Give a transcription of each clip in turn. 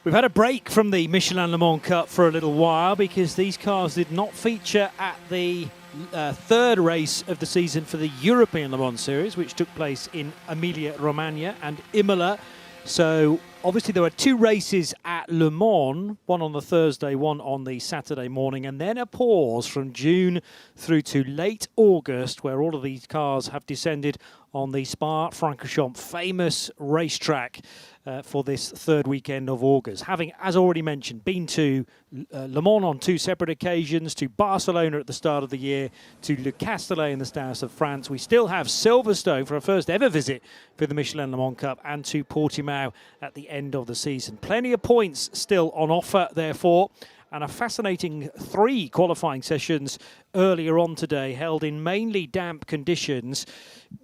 We've had a break from the Michelin Le Mans Cup for a little while because these cars did not feature at the third race of the season for the European Le Mans Series, which took place in Emilia-Romagna and Imola. So obviously there were two races at Le Mans, one on the Thursday, one on the Saturday morning, and then a pause from June through to late August, where all of these cars have descended on the Spa-Francorchamps famous racetrack for this third weekend of August. Having, as already mentioned, been to Le Mans on two separate occasions, to Barcelona at the start of the year, to Le Castellet in the south of France. We still have Silverstone for our first ever visit for the Michelin Le Mans Cup, and to Portimao at the end of the season. Plenty of points still on offer, therefore, and a fascinating 3 qualifying sessions earlier on today, held in mainly damp conditions,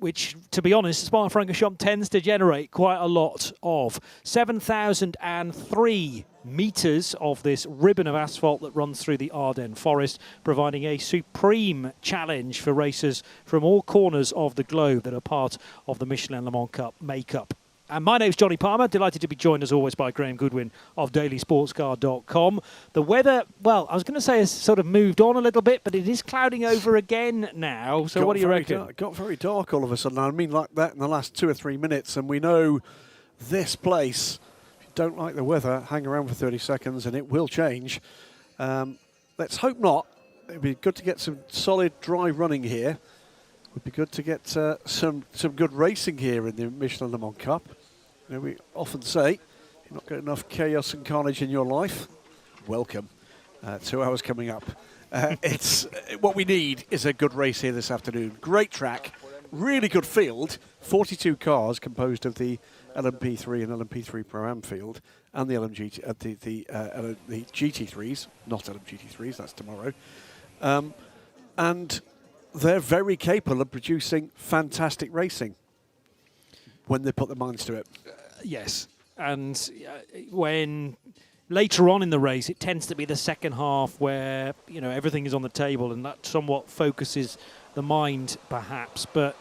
which, to be honest, Spa-Francorchamps tends to generate quite a lot of. 7,003 metres of this ribbon of asphalt that runs through the Ardennes forest, providing a supreme challenge for racers from all corners of the globe that are part of the Michelin Le Mans Cup makeup. And my name's Johnny Palmer, delighted to be joined as always by Graham Goodwin of dailysportscar.com. The weather, well, I was going to say has sort of moved on a little bit, but it is clouding over again now. So what do you reckon? It got very dark all of a sudden. I mean, like that in the last 2 or 3 minutes. And we know this place, if you don't like the weather, hang around for 30 seconds and it will change. Let's hope not. It'd be good to get some solid dry running here. It would be good to get some good racing here in the Michelin Le Mans Cup. You know, we often say, you've not got enough chaos and carnage in your life. Welcome. 2 hours coming up. It's what we need is a good race here this afternoon. Great track, really good field. 42 cars composed of the LMP3 and LMP3 Pro field, and the the GT3s, not LMGT3s. That's tomorrow. And they're very capable of producing fantastic racing when they put their minds to it. Yes, and when later on in the race, it tends to be the second half where, you know, everything is on the table and that somewhat focuses the mind, perhaps. But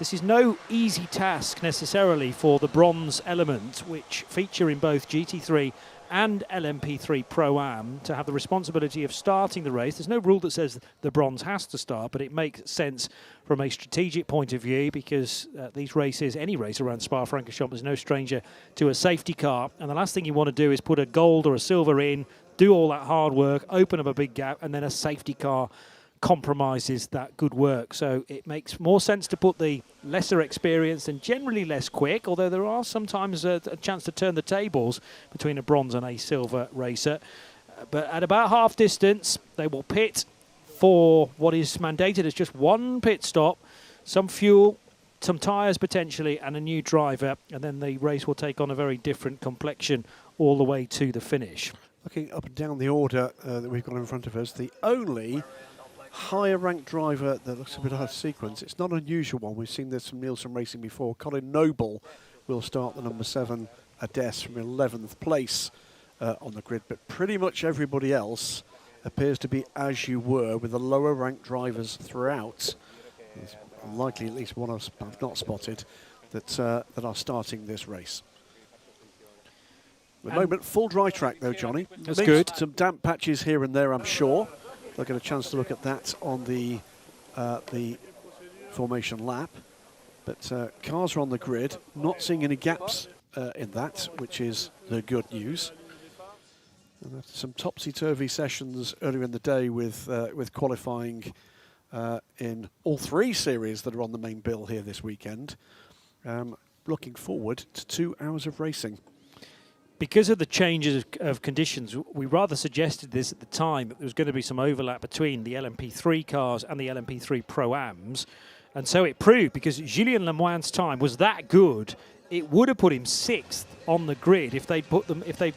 this is no easy task necessarily for the bronze element, which feature in both GT3 and LMP3 Pro-Am, to have the responsibility of starting the race. There's no rule that says the bronze has to start, but it makes sense from a strategic point of view because these races, any race around Spa-Francorchamps, is no stranger to a safety car. And the last thing you want to do is put a gold or a silver in, do all that hard work, open up a big gap, and then a safety car compromises that good work. So it makes more sense to put the lesser experienced and generally less quick, although there are sometimes a chance to turn the tables between a bronze and a silver racer. But at about half distance, they will pit for what is mandated as just one pit stop, some fuel, some tyres potentially, and a new driver, and then the race will take on a very different complexion all the way to the finish. Looking up and down the order that we've got in front of us, the only higher ranked driver that looks a bit out of sequence. It's not an unusual one. We've seen this from Nielsen Racing before. Colin Noble will start the number 7 Ades from 11th place on the grid, but pretty much everybody else appears to be as you were, with the lower ranked drivers throughout. There's likely at least one I've not spotted that are starting this race. At the moment, full dry track though, Johnny. That's good. Some damp patches here and there, I'm sure. They'll get a chance to look at that on the formation lap. But cars are on the grid, not seeing any gaps in that, which is the good news. And after some topsy-turvy sessions earlier in the day with qualifying in all 3 series that are on the main bill here this weekend, looking forward to 2 hours of racing. Because of the changes of conditions, we rather suggested this at the time, that there was going to be some overlap between the LMP3 cars and the LMP3 Pro-Ams. And so it proved, because Julien Lemoine's time was that good, it would have put him 6th on the grid if they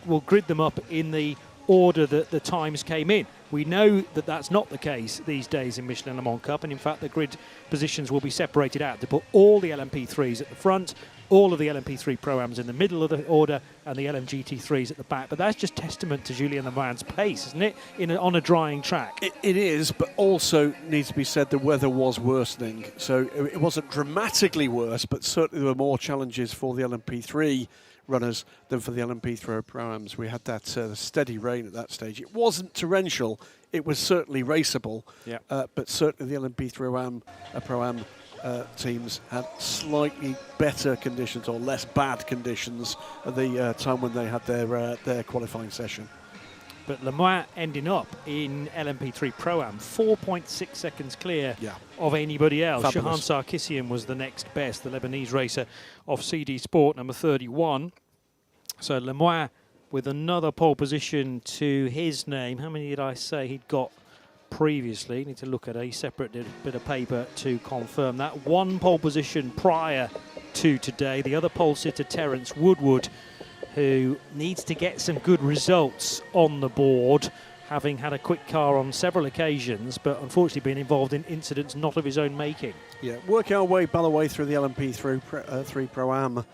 will grid them up in the order that the times came in. We know that that's not the case these days in Michelin Le Mans Cup, and in fact the grid positions will be separated out to put all the LMP3s at the front, all of the LMP3 Pro-Ams in the middle of the order and the LMGT3s at the back. But that's just testament to Julien Le Mans' pace, isn't it, on a drying track? It is, but also needs to be said the weather was worsening. So it wasn't dramatically worse, but certainly there were more challenges for the LMP3 runners than for the LMP3 Pro-Ams. We had that steady rain at that stage. It wasn't torrential. It was certainly raceable, but certainly the LMP3 Pro-Am teams had slightly better conditions or less bad conditions at the time when they had their qualifying session. But Le Mans ending up in LMP3 Pro-Am, 4.6 seconds clear of anybody else. Shahan Sarkissian was the next best, the Lebanese racer of CD Sport, number 31. So Le Mans with another pole position to his name. How many did I say he'd got previously? Need to look at a separate bit of paper to confirm that. One pole position prior to today. The other pole sitter, Terence Woodward, who needs to get some good results on the board, having had a quick car on several occasions, but unfortunately been involved in incidents not of his own making. Yeah, working our way, by the way, through the LMP3 Pro-Am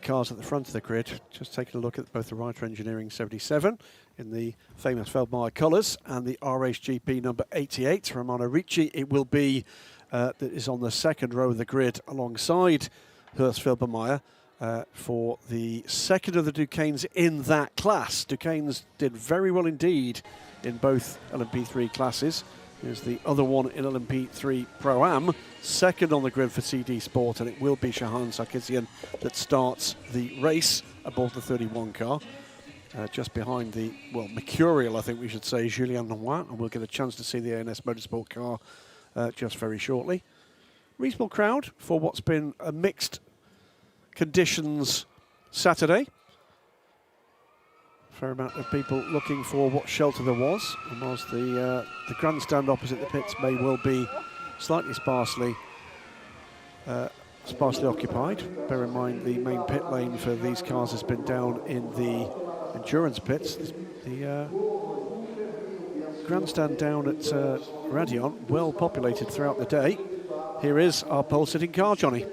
cars at the front of the grid. Just taking a look at both the Reiter Engineering 77 in the famous Feldmeier colours and the RHGP number 88, Romano Ricci. It will be that is on the second row of the grid alongside Horst Feldmeier. For the second of the Duquesnes in that class. Duquesnes did very well indeed in both LMP3 classes. Here's the other one in LMP3 Pro-Am, second on the grid for CD Sport, and it will be Shahan Sarkissian that starts the race aboard the 31 car. Just behind the, well, mercurial, I think we should say, Julien Le Mans, and we'll get a chance to see the ANS Motorsport car just very shortly. Reasonable crowd for what's been a mixed conditions Saturday. Fair amount of people looking for what shelter there was, and whilst the grandstand opposite the pits may well be slightly sparsely occupied. Bear in mind the main pit lane for these cars has been down in the endurance pits. The grandstand down at Radion, well populated throughout the day. Here is our pole sitting car, Johnny.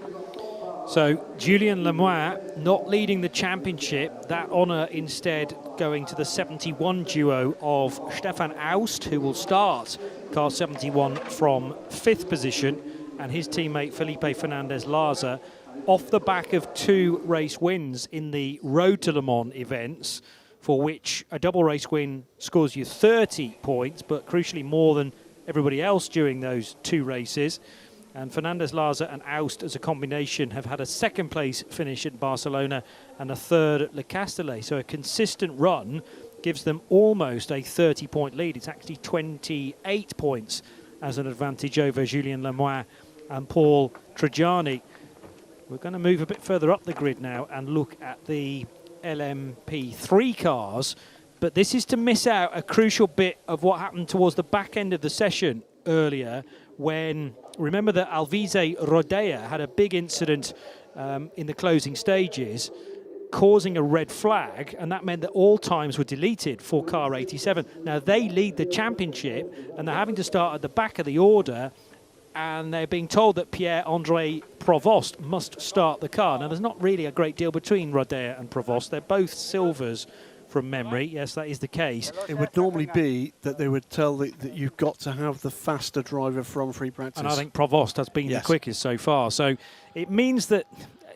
So Julien Le Mans not leading the championship, that honour instead going to the 71 duo of Stefan Aust, who will start car 71 from 5th position, and his teammate Felipe Fernandez-Larza off the back of 2 race wins in the Road to Le Mans events, for which a double race win scores you 30 points, but crucially more than everybody else during those 2 races. And Fernandez-Larza and Aust as a combination have had a 2nd place finish at Barcelona and a 3rd at Le Castellet. So a consistent run gives them almost a 30-point lead. It's actually 28 points as an advantage over Julien Le Mans and Paul Trajani. We're going to move a bit further up the grid now and look at the LMP3 cars. But this is to miss out a crucial bit of what happened towards the back end of the session earlier, when, remember that Alvise Rodea had a big incident in the closing stages, causing a red flag, and that meant that all times were deleted for car 87. Now they lead the championship, and they're having to start at the back of the order, and they're being told that Pierre-André Provost must start the car. Now there's not really a great deal between Rodea and Provost. They're both silvers from memory. Yes, that is the case. It would normally be that they would tell that you've got to have the faster driver from free practice. And I think Provost has been the quickest so far. So it means that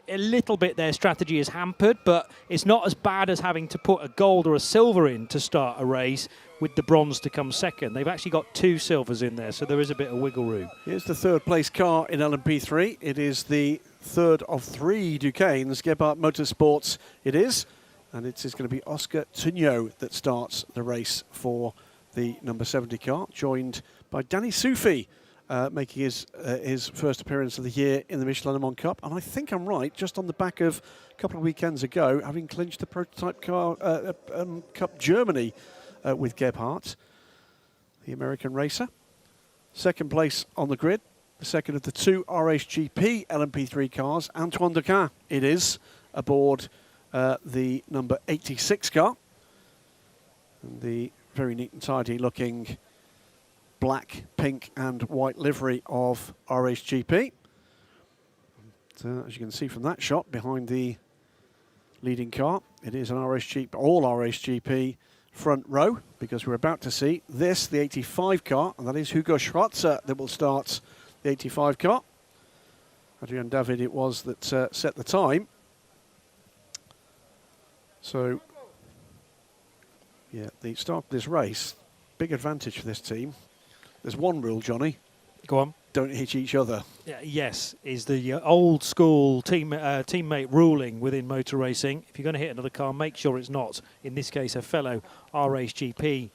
a little bit their strategy is hampered, but it's not as bad as having to put a gold or a silver in to start a race with the bronze to come second. They've actually got 2 silvers in there, so there is a bit of wiggle room. Here's the 3rd place car in LMP3. It is the 3rd of 3 Duquesnes. Gebhardt Motorsports it is. And it is going to be Oscar Tugnot that starts the race for the number 70 car, joined by Danny Soufi, making his first appearance of the year in the Michelin Le Mans Cup. And I think I'm right, just on the back of a couple of weekends ago, having clinched the prototype car Cup Germany with Gebhardt, the American racer. 2nd place on the grid, the second of the 2 RHGP LMP3 cars, Antoine Dequin it is, aboard the number 86 car, and the very neat and tidy looking black, pink and white livery of RHGP. as you can see from that shot behind the leading car, it is an RSGP, all RSGP front row, because we're about to see this, the 85 car, and that is Hugo Schwarzer that will start the 85 car. Adrian David it was that set the time. So, yeah, the start of this race, big advantage for this team. There's one rule, Johnny. Go on. Don't hit each other. Yes, is the old school teammate ruling within motor racing. If you're going to hit another car, make sure it's not, in this case, a fellow RSGP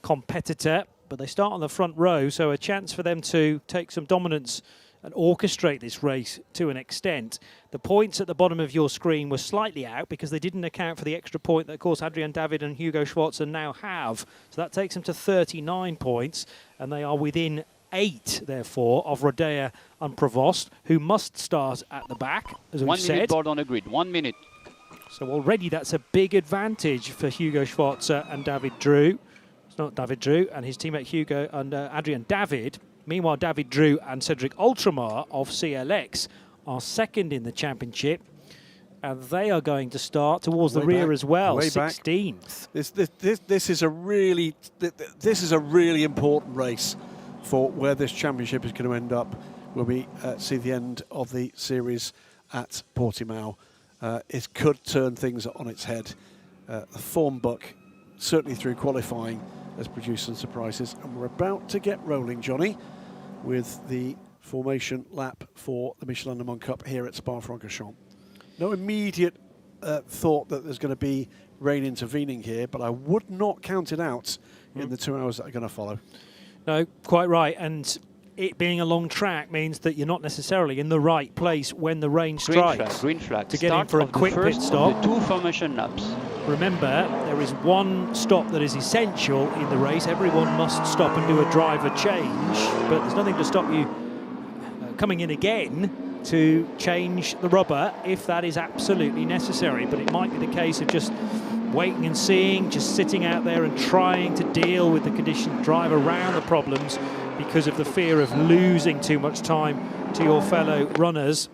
competitor. But they start on the front row, so a chance for them to take some dominance and orchestrate this race to an extent. The points at the bottom of your screen were slightly out because they didn't account for the extra point that, of course, Adrian David and Hugo Schwarzer now have. So that takes them to 39 points, and they are within 8, therefore, of Rodea and Provost, who must start at the back, as we've said. 1 minute board on the grid, 1 minute. So already that's a big advantage for Hugo Schwarzer and David Drew. It's not David Drew and his teammate Hugo and Adrian David. Meanwhile, David Drew and Cedric Ultramar of CLX are second in the championship. And they are going to start towards the rear as well, 16th. This is a really important race for where this championship is going to end up when we see the end of the series at Portimao. It could turn things on its head. The form book, certainly through qualifying, has produced some surprises. And we're about to get rolling, Johnny, with the formation lap for the Michelin Le Mans Cup here at Spa-Francorchamps. No immediate thought that there's going to be rain intervening here, but I would not count it out in the 2 hours that are going to follow. No, quite right. And it being a long track means that you're not necessarily in the right place when the rain strikes. Green flag. To get in for a quick pit stop. The 2 formation laps. Remember, there is one stop that is essential in the race. Everyone must stop and do a driver change, but there's nothing to stop you coming in again to change the rubber if that is absolutely necessary. But it might be the case of just waiting and seeing, just sitting out there and trying to deal with the conditions, drive around the problems because of the fear of losing too much time to your fellow runners.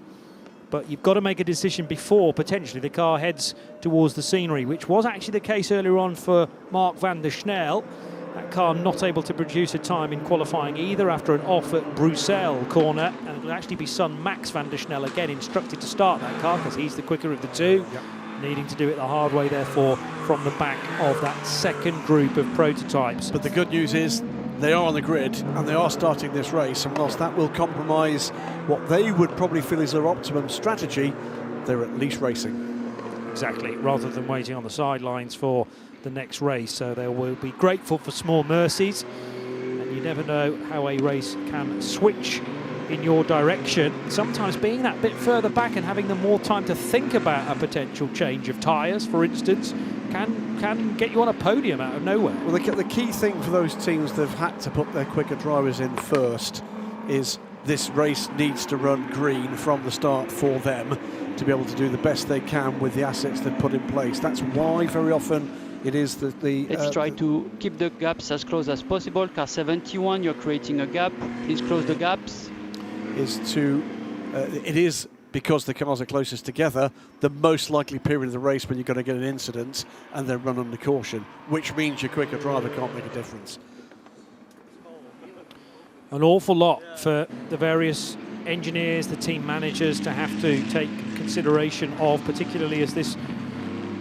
But you've got to make a decision before potentially the car heads towards the scenery, which was actually the case earlier on for Mark van der Snel. That car not able to produce a time in qualifying either after an off at Bruxelles corner, and it will actually be son Max van der Snel again instructed to start that car because he's the quicker of the two. Yep. Needing to do it the hard way, therefore, from the back of that second group of prototypes. But the good news is they are on the grid and they are starting this race, and whilst that will compromise what they would probably feel is their optimum strategy, they're at least racing. Exactly, rather than waiting on the sidelines for the next race. So they will be grateful for small mercies, and you never know how a race can switch in your direction. Sometimes being that bit further back and having them more time to think about a potential change of tyres, for instance, can get you on a podium out of nowhere. Well, the key thing for those teams that have had to put their quicker drivers in first is this race needs to run green from the start for them to be able to do the best they can with the assets they've put in place. That's why very often it is that let's try to keep the gaps as close as possible. Car 71, you're creating a gap. Please close the gaps. It is because the cars are closest together, the most likely period of the race when you're going to get an incident and then run under caution, which means your quicker driver can't make a difference. An awful lot for the various engineers, the team managers to have to take consideration of, particularly as this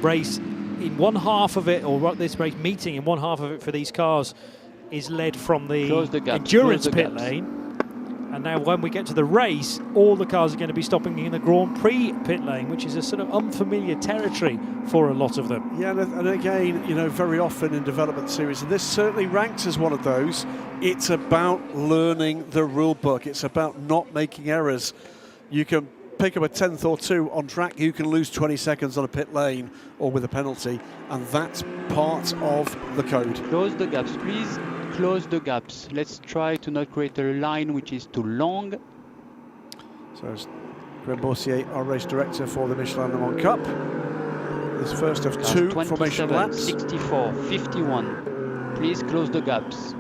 race in one half of it, or this race meeting in one half of it for these cars is led from the endurance pit lane. And now when we get to the race, all the cars are going to be stopping in the Grand Prix pit lane, which is a sort of unfamiliar territory for a lot of them. Yeah, and again, you know, very often in development series, and this certainly ranks as one of those, it's about learning the rule book. It's about not making errors. You can pick up a 10th or 2 on track, you can lose 20 seconds on a pit lane or with a penalty, and that's part of the code. Close the gaps, please. Close the gaps. Let's try to not create a line which is too long. So as Graham Boursier, our race director for the Michelin Le Mans Cup, this first of 2 formation laps. 64, 51. Please close the gaps.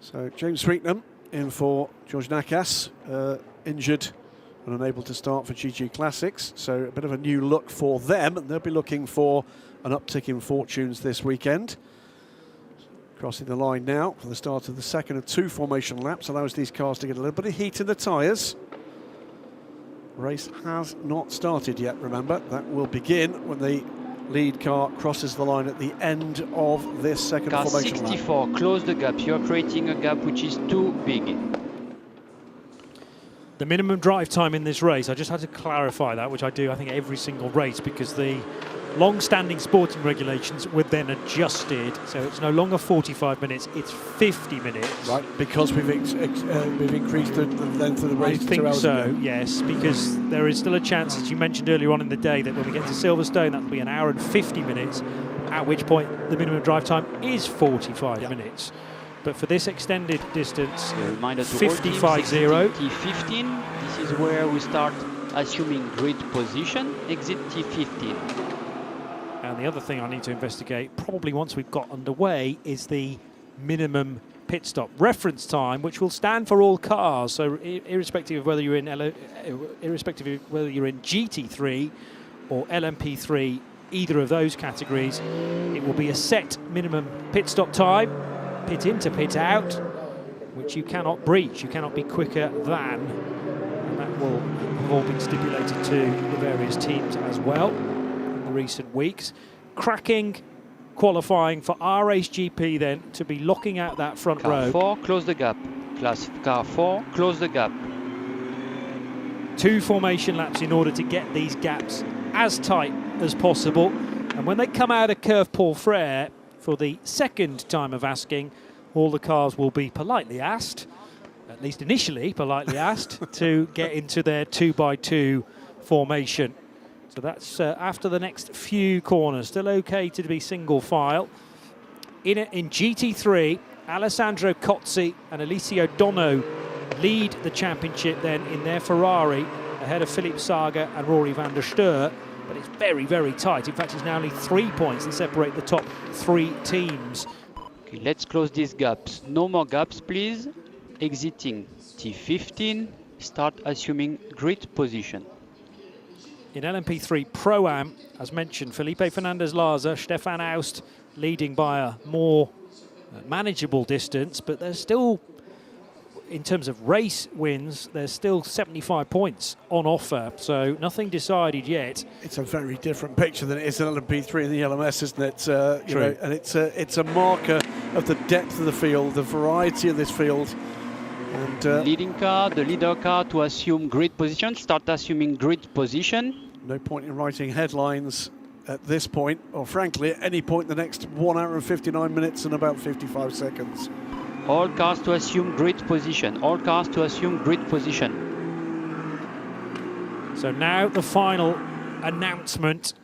So James Sweetnam in for George Nakas, injured and unable to start for GG Classics. So a bit of a new look for them, and they'll be looking for an uptick in fortunes this weekend. Crossing the line now for the start of the second of 2 formation laps, allows these cars to get a little bit of heat in the tyres. Race has not started yet, remember. That will begin when the lead car crosses the line at the end of this second Car formation 64, lap. close the gap. You're creating a gap which is too big. The minimum drive time in this race, I just had to clarify that, which I do, I think, every single race, because the long-standing sporting regulations were then adjusted, so it's no longer 45 minutes, it's 50 minutes. Right, because we've increased the length of the race I to think 2 hours so, ago. yes, because there is still a chance, as you mentioned earlier on in the day, that when we get to Silverstone, that'll be 1 hour and 50 minutes, at which point the minimum drive time is 45 minutes. But for this extended distance, 55.0. T15, this is where we start assuming grid position, exit T15. And the other thing I need to investigate, probably once we've got underway, is the minimum pit stop reference time, which will stand for all cars. So irrespective of whether you're in GT3 or LMP3, either of those categories, it will be a set minimum pit stop time, pit in to pit out, which you cannot breach. You cannot be quicker than, and that will have all been stipulated to the various teams as well in the recent weeks. Cracking qualifying for our race GP then to be locking out that front row. Car 4, close the gap. Car 4, close the gap. 2 formation laps in order to get these gaps as tight as possible. And when they come out of Curve Paul Frere for the second time of asking, all the cars will be politely asked, at least initially politely asked, to get into their 2x2 formation. So that's after the next few corners. Still okay to be single file. In GT3, Alessandro Cozzi and Alicia Dono lead the championship then in their Ferrari ahead of Philippe Saga and Rory van der Steur. But it's very, very tight. In fact, it's now only 3 points that separate the top 3 teams. Okay, let's close these gaps. No more gaps, please. Exiting T15, start assuming grid position. In LMP3 Pro-Am, as mentioned, Felipe Fernandez-Larza, Stefan Aust leading by a more manageable distance, but there's still, in terms of race wins, there's still 75 points on offer, so nothing decided yet. It's a very different picture than it is in LMP3 and the LMS, isn't it? You know, and it's a marker of the depth of the field, the variety of this field. And leading car, the leader car to assume grid position, start assuming grid position. No point in writing headlines at this point, or frankly at any point in the next 1 hour and 59 minutes and about 55 seconds. All cars to assume grid position. All cars to assume grid position. So now the final announcement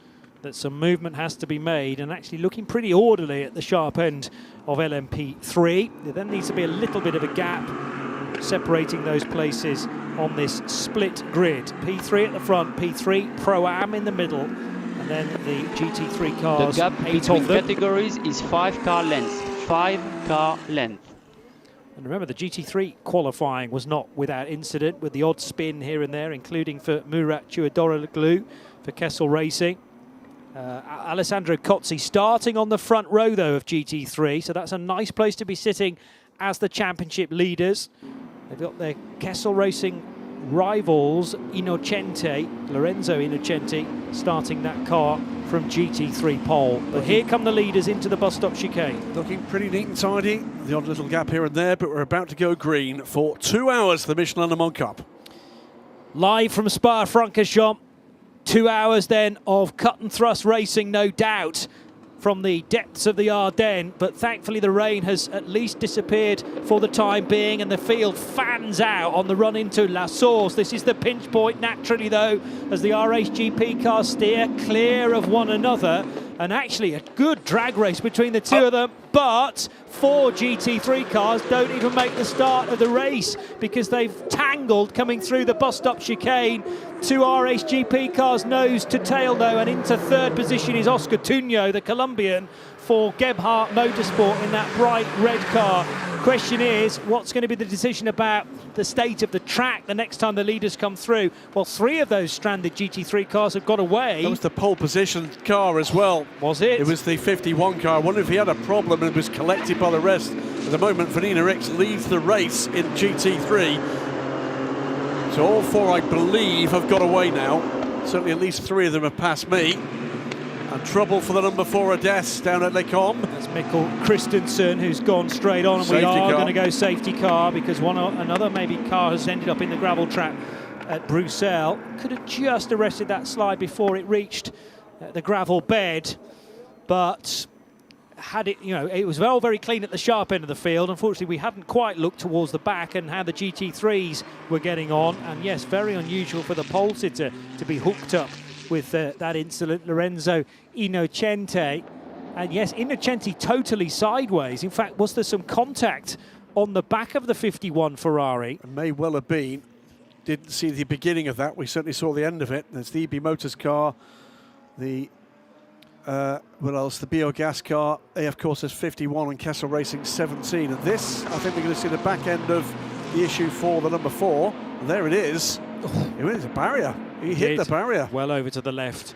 that some movement has to be made, and actually looking pretty orderly at the sharp end of LMP3. There then needs to be a little bit of a gap separating those places on this split grid. P3 at the front, P3 Pro-Am in the middle, and then the GT3 cars. The gap 8 between of them. categories is 5 car lengths. 5 car length. And remember, the GT3 qualifying was not without incident, with the odd spin here and there, including for Murat Çuadoroglu for Kessel Racing. Alessandro Cozzi starting on the front row, though, of GT3, so that's a nice place to be sitting as the championship leaders. They've got their Kessel Racing rivals, Lorenzo Innocenti, starting that car from GT3 pole. But here come the leaders into the bus stop chicane. Looking pretty neat and tidy. The odd little gap here and there, but we're about to go green for 2 hours, the Michelin Le Mans Cup. Live from Spa-Francorchamps, 2 hours then of cut and thrust racing, no doubt, from the depths of the Ardennes, but thankfully the rain has at least disappeared for the time being, and the field fans out on the run into La Source. This is the pinch point, naturally, though, as the RHGP cars steer clear of one another, and actually a good drag race between the two of them, but 4 GT3 cars don't even make the start of the race because they've tangled coming through the bus stop chicane. 2 RHGP cars nose to tail, though, and into third position is Oscar Tuño, the Colombian. for Gebhardt Motorsport in that bright red car. Question is, what's going to be the decision about the state of the track the next time the leaders come through? Well, 3 of those stranded GT3 cars have got away. That was the pole position car as well. Was it? It was the 51 car. I wonder if he had a problem and was collected by the rest. At the moment, Vanina Rix leads the race in GT3. So all 4, I believe, have got away now. Certainly at least 3 of them have passed me. And trouble for the number 4 Ades down at Les Combes. That's Mikkel Christensen, who's gone straight on, and we are going to go safety car because another maybe car has ended up in the gravel trap at Bruxelles. Could have just arrested that slide before it reached the gravel bed, but had it, it was all very clean at the sharp end of the field. Unfortunately, we hadn't quite looked towards the back and how the GT3s were getting on. And yes, very unusual for the pole sitter to be hooked up with that incident, Lorenzo Innocenti. And yes, Innocenti totally sideways. In fact, was there some contact on the back of the 51 Ferrari? It may well have been. Didn't see the beginning of that. We certainly saw the end of it. There's the EB Motors car, the what else? The Biogas car, AF Courses 51 and Kessel Racing 17. And this, I think we're going to see the back end of the issue for the number 4. And there it is. It was a barrier. He hit the barrier. Well over to the left.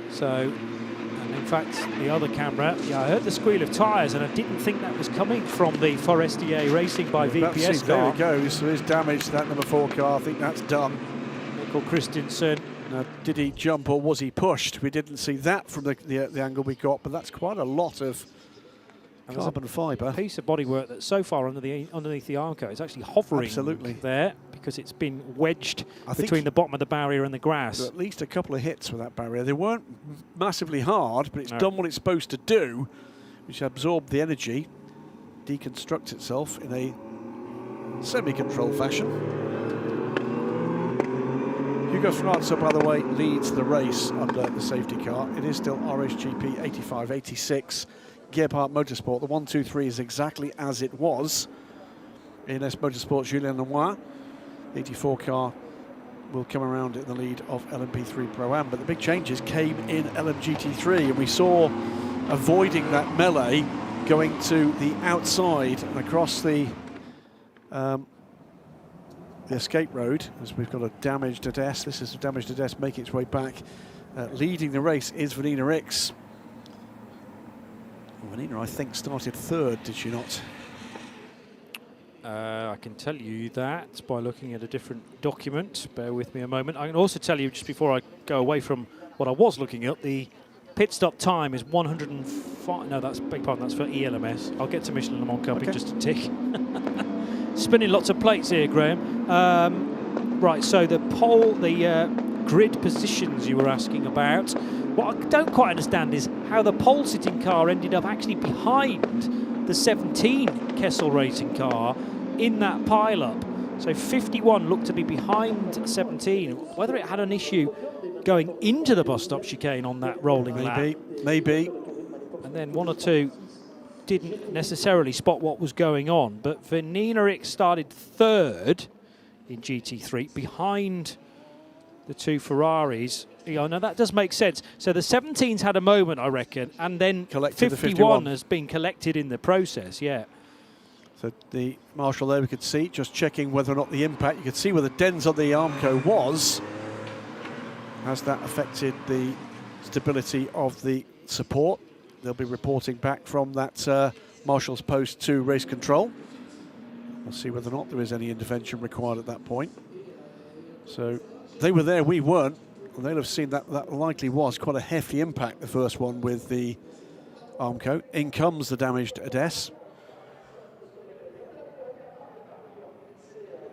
So, and in fact, the other camera, I heard the squeal of tyres, and I didn't think that was coming from the Forestier Racing by VPS car. There it goes. So there's damage to that number 4 car. I think that's done. Mikkel Christensen. Now, did he jump or was he pushed? We didn't see that from the angle we got, but that's quite a lot of carbon fibre. Piece of bodywork that's so far underneath the arm coat is actually hovering there because it's been wedged between the bottom of the barrier and the grass. At least a couple of hits with that barrier. They weren't massively hard, but it's done what it's supposed to do, which absorbed the energy, deconstructs itself in a semi-controlled fashion. Hugo Franza, by the way, leads the race under the safety car. It is still RSGP 85-86. Gebhardt Motorsport. The 1-2-3 is exactly as it was. ENS Motorsport, Julien Lenoir. 84 car will come around in the lead of LMP3 Pro-Am. But the big changes came in LMGT3, and we saw avoiding that melee going to the outside and across the escape road, as we've got a damaged Ades. This is a damaged Ades making its way back. Leading the race is Vanina Rix. Vanina, I think, started 3rd, did she not? I can tell you that by looking at a different document. Bear with me a moment. I can also tell you, just before I go away from what I was looking at, the pit stop time is 105. No, that's beg pardon, that's for ELMS. I'll get to Michelin Le Mans Cup in just a tick. Spinning lots of plates here, Graham. Right, so the grid positions you were asking about. What I don't quite understand is how the pole-sitting car ended up actually behind the 17 Kessel Racing car in that pile-up. So 51 looked to be behind 17. Whether it had an issue going into the bus stop chicane on that rolling lap. Maybe. And then 1 or 2 didn't necessarily spot what was going on. But Vanina Rix started 3rd in GT3 behind the 2 Ferraris. Yeah, no, that does make sense. So the 17's had a moment, I reckon, and then 51 has been collected in the process, yeah. So the marshal there we could see, just checking whether or not the impact, you could see where the dens on the Armco was. Has that affected the stability of the support? They'll be reporting back from that marshal's post to race control. We'll see whether or not there is any intervention required at that point. So they were there, we weren't. And they'll have seen that likely was quite a hefty impact, the first one with the Armco. In comes the damaged Ades.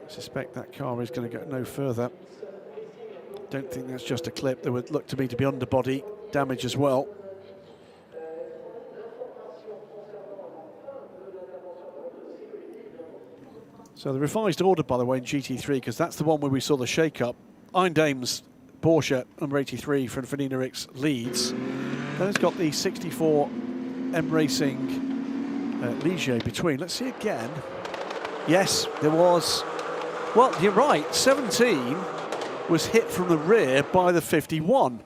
I suspect that car is going to go no further. Don't think that's just a clip. There would look to me to be underbody damage as well. So the revised order, by the way, in GT3, because that's the one where we saw the shake-up. Iron Dames Porsche, number 83, from Vanina Rix leads. Then it's got the 64 M Racing Ligier between. Let's see again. Yes, there was. Well, you're right. 17 was hit from the rear by the 51.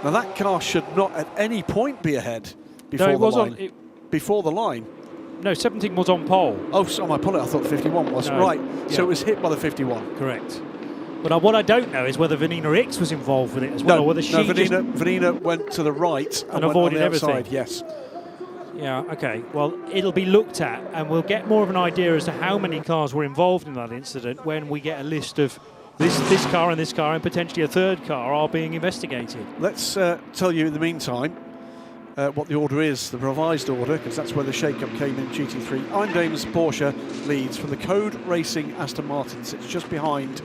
Now that car should not at any point be ahead. before it was the line. on. Before the line. No, 17 was on pole. Oh, so my apologies. I thought the 51 was. No. Right, Yeah. so it was hit by the 51. Correct. But what I don't know is whether Vanina X was involved with it as well, or whether she Vanina went to the right and went avoided on the everything. outside, yes. Yeah, okay. Well, it'll be looked at, and we'll get more of an idea as to how many cars were involved in that incident when we get a list of this car and this car and potentially a third car are being investigated. Let's tell you in the meantime what the order is, the revised order, because that's where the shake-up came in GT3. Iron Dames Porsche leads from the Code Racing Aston Martin, sits just behind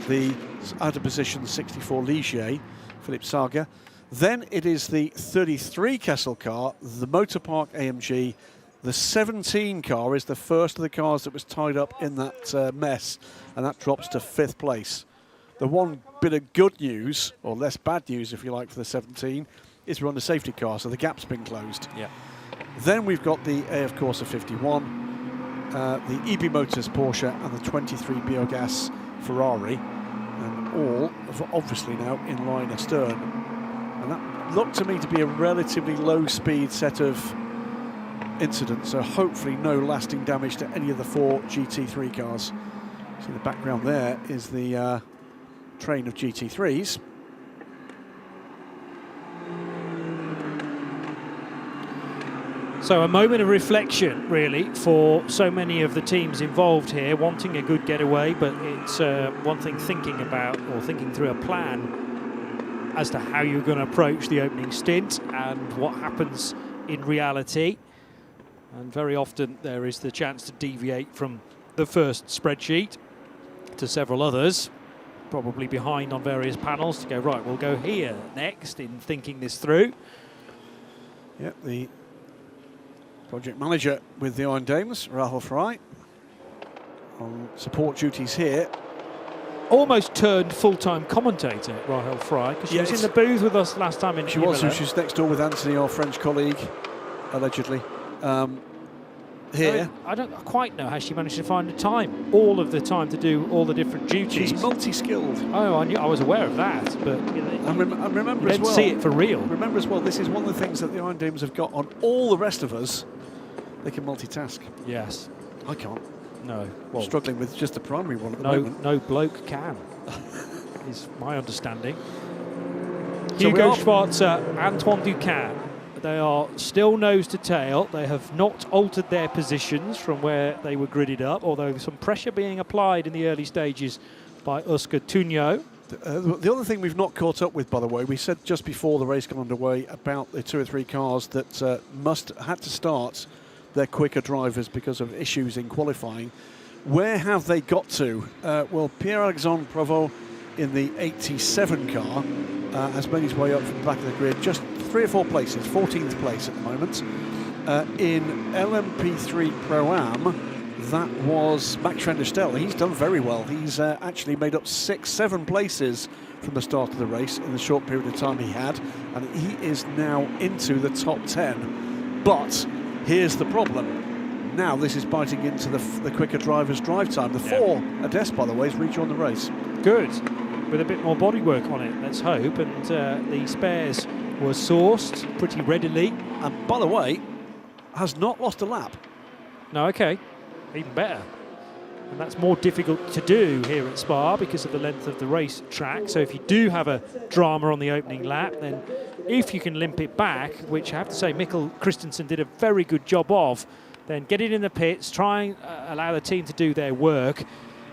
the out of position 64 Ligier, Philippe Saga. Then it is the 33 Kessel car, the Motor Park AMG. The 17 car is the first of the cars that was tied up in that mess, and that drops to 5th place. The one bit of good news, or less bad news if you like, for the 17 is we're on the safety car, so the gap's been closed. Yeah. Then we've got the AF Corsa 51, the EB Motors Porsche, and the 23 Biogas Ferrari, and all obviously now in line astern. And that looked to me to be a relatively low-speed set of incidents, so hopefully no lasting damage to any of the 4 GT3 cars. So the background there is the train of GT3s. So a moment of reflection, really, for so many of the teams involved here, wanting a good getaway, but it's one thing thinking about or thinking through a plan as to how you're going to approach the opening stint and what happens in reality. And very often there is the chance to deviate from the first spreadsheet to several others, probably behind on various panels, to go, right, we'll go here next in thinking this through. Yeah, the project manager with the Iron Dames, Rahul Fry, on support duties here. Almost turned full-time commentator, Rahel Fry, because she was in the booth with us last time in She was. Imola. She was next door with Anthony, our French colleague, allegedly. Here. I don't quite know how she managed to find the time, all of the time to do all the different duties. She's multi-skilled. Oh, I was aware of that, but you know, I remember you as don't well. see it for real. Remember as well, this is one of the things that the Iron Dames have got on all the rest of us. They can multitask. Yes. I can't. No. Well, Struggling with just the primary one at the moment. No bloke can, is my understanding. So Hugo Schwarzer, Antoine Ducan, they are still nose to tail. They have not altered their positions from where they were gridded up, although some pressure being applied in the early stages by Oscar Tuño. The other thing we've not caught up with, by the way, we said just before the race got underway about the 2 or 3 cars that had to start their quicker drivers because of issues in qualifying. Where have they got to? Well, Pierre-Alexandre Provost in the 87 car has made his way up from the back of the grid, just 3 or 4 places, 14th place at the moment. In LMP3 Pro-Am, that was Max van der Stel. He's done very well. He's actually made up 6-7 places from the start of the race in the short period of time he had, and he is now into the top 10. But here's the problem. Now this is biting into the quicker driver's drive time. The 4 Ades, by the way, has rejoined the race. Good, with a bit more bodywork on it, let's hope. And the spares were sourced pretty readily. And by the way, has not lost a lap. No, okay, even better. And that's more difficult to do here at Spa because of the length of the race track. So if you do have a drama on the opening lap, then if you can limp it back, which I have to say Mikkel Christensen did a very good job of, then get it in the pits, try and allow the team to do their work.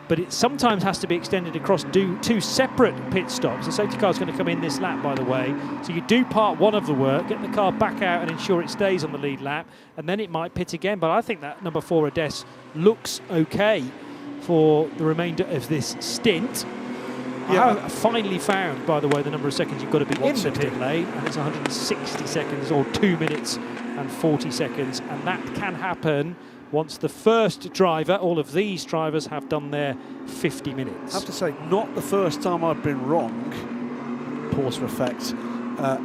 But it sometimes has to be extended across 2 separate pit stops. The safety car is going to come in this lap, by the way. So you do part one of the work, get the car back out and ensure it stays on the lead lap, and then it might pit again. But I think that number 4 Ades looks okay for the remainder of this stint. I have finally found, by the way, the number of seconds you've got to be in the pit lane, and it's 160 seconds or 2 minutes and 40 seconds, and that can happen once the first driver, all of these drivers, have done their 50 minutes. I have to say, not the first time I've been wrong, pause for effect,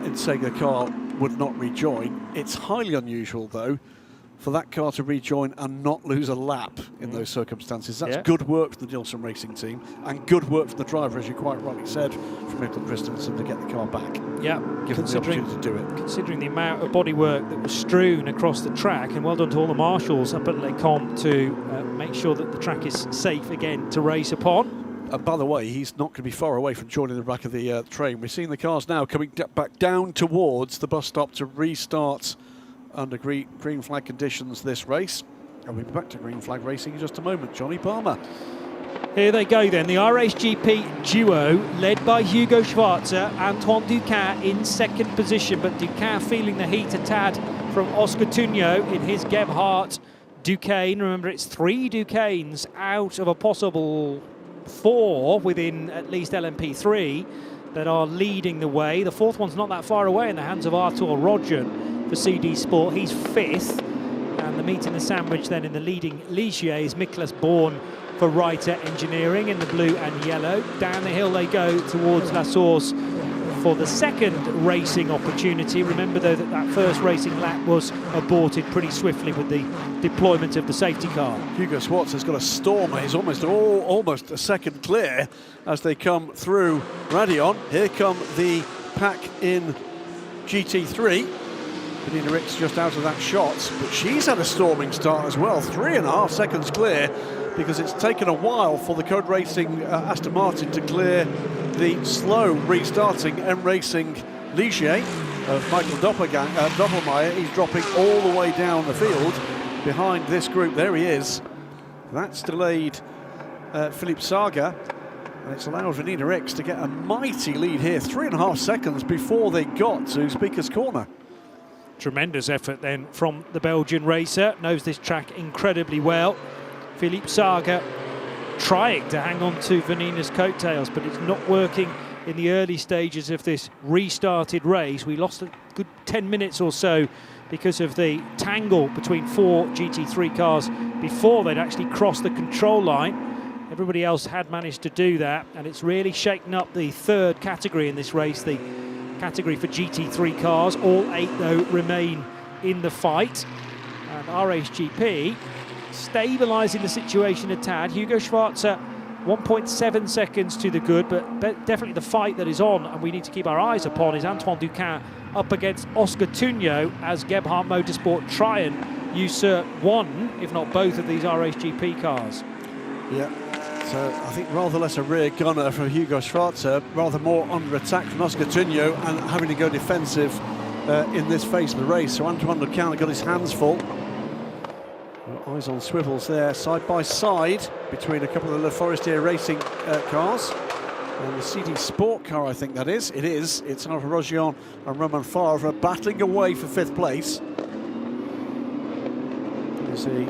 in saying the car would not rejoin. It's highly unusual, though, for that car to rejoin and not lose a lap in those circumstances. That's good work from the Nielsen Racing team and good work from the driver, as you quite rightly said, from Mikkel Christensen to get the car back. Yeah, give them the opportunity to do it. Considering the amount of bodywork that was strewn across the track, and well done to all the marshals up at Les Comps to make sure that the track is safe again to race upon. And by the way, he's not going to be far away from joining the back of the train. We're seeing the cars now coming back down towards the bus stop to restart under green flag conditions this race. And we'll be back to green flag racing in just a moment. Johnny Palmer. Here they go then, the RHGP duo led by Hugo Schwarzer, Antoine Duquin in second position, but Duquin feeling the heat a tad from Oscar Tuño in his Gebhardt Duquesne. Remember, it's 3 Duquesnes out of a possible 4 within at least LMP3 that are leading the way. The 4th one's not that far away in the hands of Arthur Rodgen for CD Sport. He's 5th, and the meat in the sandwich then in the leading Ligier is Miklas Born for Reiter Engineering in the blue and yellow. Down the hill they go towards La Source for the second racing opportunity. Remember though that first racing lap was aborted pretty swiftly with the deployment of the safety car. Hugo Schwartzer's got a stormer. He's almost a second clear as they come through Raidillon. Here come the pack in GT3. Benina Ricks just out of that shot, but she's had a storming start as well. 3.5 seconds clear, because it's taken a while for the Code Racing Aston Martin to clear the slow restarting M Racing Ligier of Michael Doppelmayr. He's dropping all the way down the field behind this group. There he is. That's delayed Philippe Saga, and it's allowed Benina Ricks to get a mighty lead here. 3.5 seconds before they got to Speaker's Corner. Tremendous effort then from the Belgian racer. Knows this track incredibly well. Philippe Saga trying to hang on to Vanina's coattails, but it's not working in the early stages of this restarted race. We lost a good 10 minutes or so because of the tangle between 4 GT3 cars before they'd actually crossed the control line. Everybody else had managed to do that, and it's really shaken up the third category in this race, the category for GT3 cars. All 8 though remain in the fight, and RHGP stabilising the situation a tad. Hugo Schwarzer 1.7 seconds to the good, but definitely the fight that is on and we need to keep our eyes upon is Antoine Duquin up against Oscar Tuño as Gebhardt Motorsport try and usurp one, if not both, of these RHGP cars. Yeah, so I think rather less a rear gunner from Hugo Schwarzer, rather more under attack from Oscar Tuño and having to go defensive in this phase of the race. So Antoine Duquin got his hands full. Eyes on swivels there, side by side between a couple of Le Forestier Racing cars and the CD Sport car, I think that is. It is. It's Alfa Rogion and Romain Favre battling away for 5th place. There's a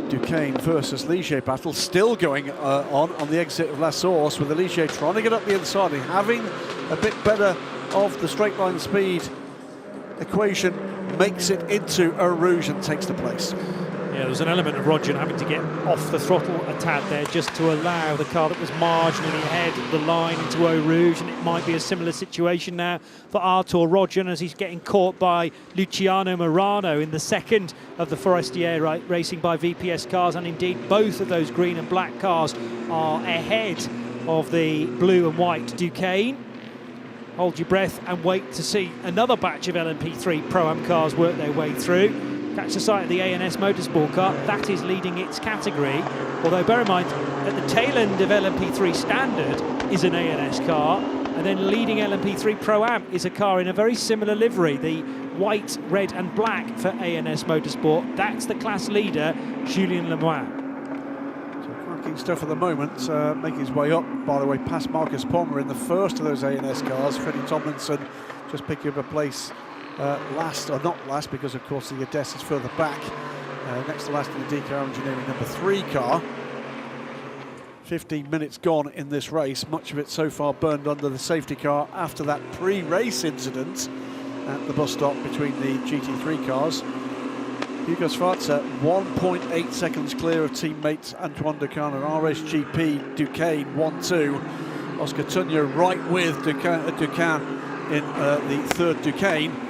Duquesne versus Ligier battle still going on the exit of La Source, with the Ligier trying to get up the inside and having a bit better of the straight line speed equation, makes it into Eau Rouge and takes the place. Yeah, there was an element of Rodgen having to get off the throttle a tad there just to allow the car that was marginally ahead of the line into Eau Rouge, and it might be a similar situation now for Arthur Rodgen as he's getting caught by Luciano Morano in the second of the Forestier Racing by VPS cars, and indeed both of those green and black cars are ahead of the blue and white Duquesne. Hold your breath and wait to see another batch of LMP3 Pro-Am cars work their way through. Catch the sight of the ANS Motorsport car, that is leading its category. Although bear in mind, at the tail end of LMP3 Standard is an ANS car, and then leading LMP3 Pro-Am is a car in a very similar livery, the white, red and black for ANS Motorsport. That's the class leader, Julien Lemoine. So cracking stuff at the moment, making his way up, by the way, past Marcus Palmer in the first of those ANS cars. Freddie Tomlinson just picking up a place last, or not last, because of course the Odessa is further back, next to last in the DK Engineering number 3 car. 15 minutes gone in this race, much of it so far burned under the safety car after that pre-race incident at the bus stop between the GT3 cars. Hugo Schwarzer 1.8 seconds clear of teammate Antoine Duquin, and RSGP Duquesne 1-2. Oscar Tuño right with Duquin in the 3rd Duquesne.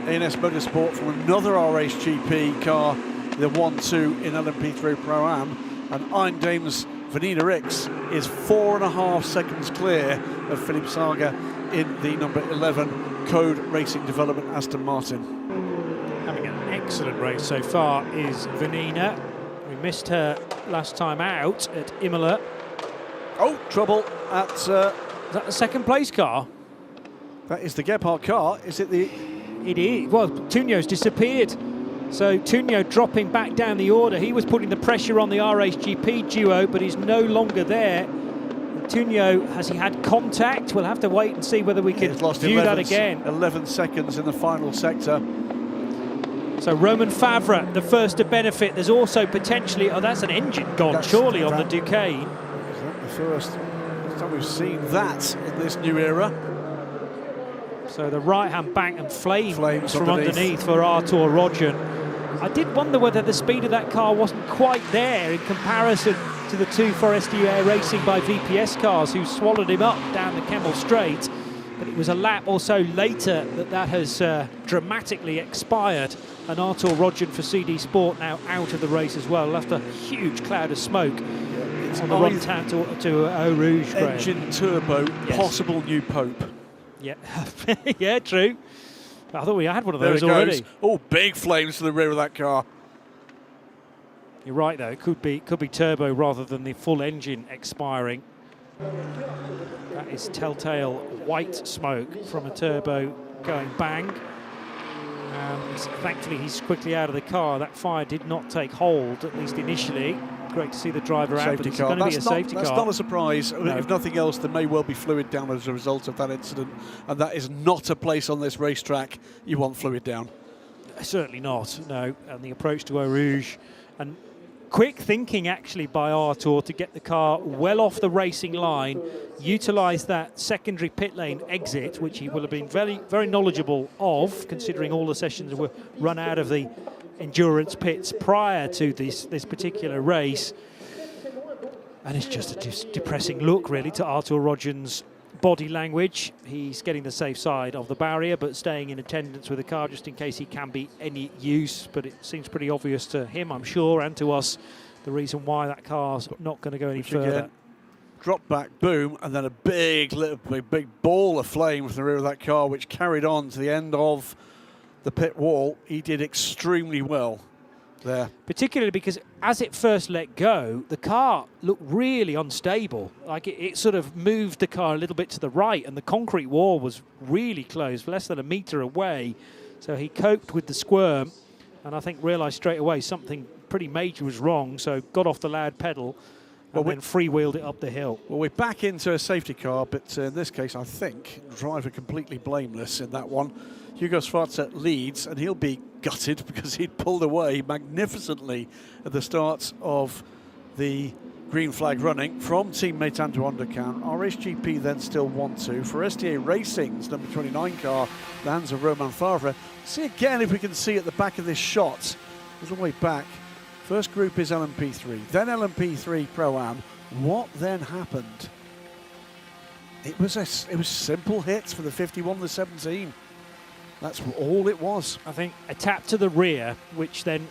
A&S Motorsport from another RHGP car, the 1-2 in LMP3 Pro-Am, and Iron Dame's Vanina Ricks is 4.5 seconds clear of Philippe Saga in the number 11 Code Racing Development Aston Martin. Having an excellent race so far is Vanina. We missed her last time out at Imola. Oh, trouble at... Is that the second place car? That is the Gebhardt car. Is it the... It is. Well, Tunio's disappeared. So Tunio dropping back down the order. He was putting the pressure on the RHGP duo, but he's no longer there. Tunio, has he had contact? We'll have to wait and see whether we can view that again. 11 seconds in the final sector. So Romain Favre, the first to benefit. There's also potentially, oh, that's an engine gone, surely, on the Duquesne. Is that the first time we've seen that in this new era? So the right-hand bank and flames from underneath for Artur Rodgen. I did wonder whether the speed of that car wasn't quite there in comparison to the two Forestier Racing by VPS cars who swallowed him up down the Kemmel Straight. But it was a lap or so later that has dramatically expired. And Artur Rodgen for CD Sport now out of the race as well, left a huge cloud of smoke on the run down to Eau Rouge. Engine turbo, yes. Possible new Pope. Yeah, yeah, true. I thought we had one of There those already. Oh, big flames to the rear of that car. You're right, though. It could be turbo rather than the full engine expiring. That is telltale white smoke from a turbo going bang. And thankfully, he's quickly out of the car. That fire did not take hold, at least initially. Great to see the driver out, but it's going to be a safety car. That's not a surprise. No. If nothing else, there may well be fluid down as a result of that incident, and that is not a place on this racetrack you want fluid down. Certainly not, no. And the approach to Eau Rouge, and quick thinking actually by Artur to get the car well off the racing line, utilise that secondary pit lane exit, which he will have been very, very knowledgeable of, considering all the sessions were run out of the endurance pits prior to this particular race. And it's just a depressing look really to Artur Rodgen's body language. He's getting the safe side of the barrier but staying in attendance with the car just in case he can be any use, but it seems pretty obvious to him, I'm sure, and to us, the reason why that car's not going to go any further. Again, drop back, boom, and then a big ball of flame from the rear of that car which carried on to the end of the pit wall. He did extremely well there. Particularly because as it first let go, the car looked really unstable. Like it sort of moved the car a little bit to the right, and the concrete wall was really close, less than a metre away. So he coped with the squirm, and I think realised straight away something pretty major was wrong, so got off the loud pedal and then freewheeled it up the hill. Well, we're back into a safety car, but in this case, I think driver completely blameless in that one. Hugo Schwarzer leads, and he'll be gutted because he'd pulled away magnificently at the start of the green flag running from teammate Andrew Undercan. RHGP then still 1-2. Forestier Racing's number 29 car, the hands of Romain Favre. See again if we can see at the back of this shot. There's a way back. First group is LMP3, then LMP3 Pro-Am. What then happened? It was simple hits for the 51 to 17. That's all it was. I think a tap to the rear, which then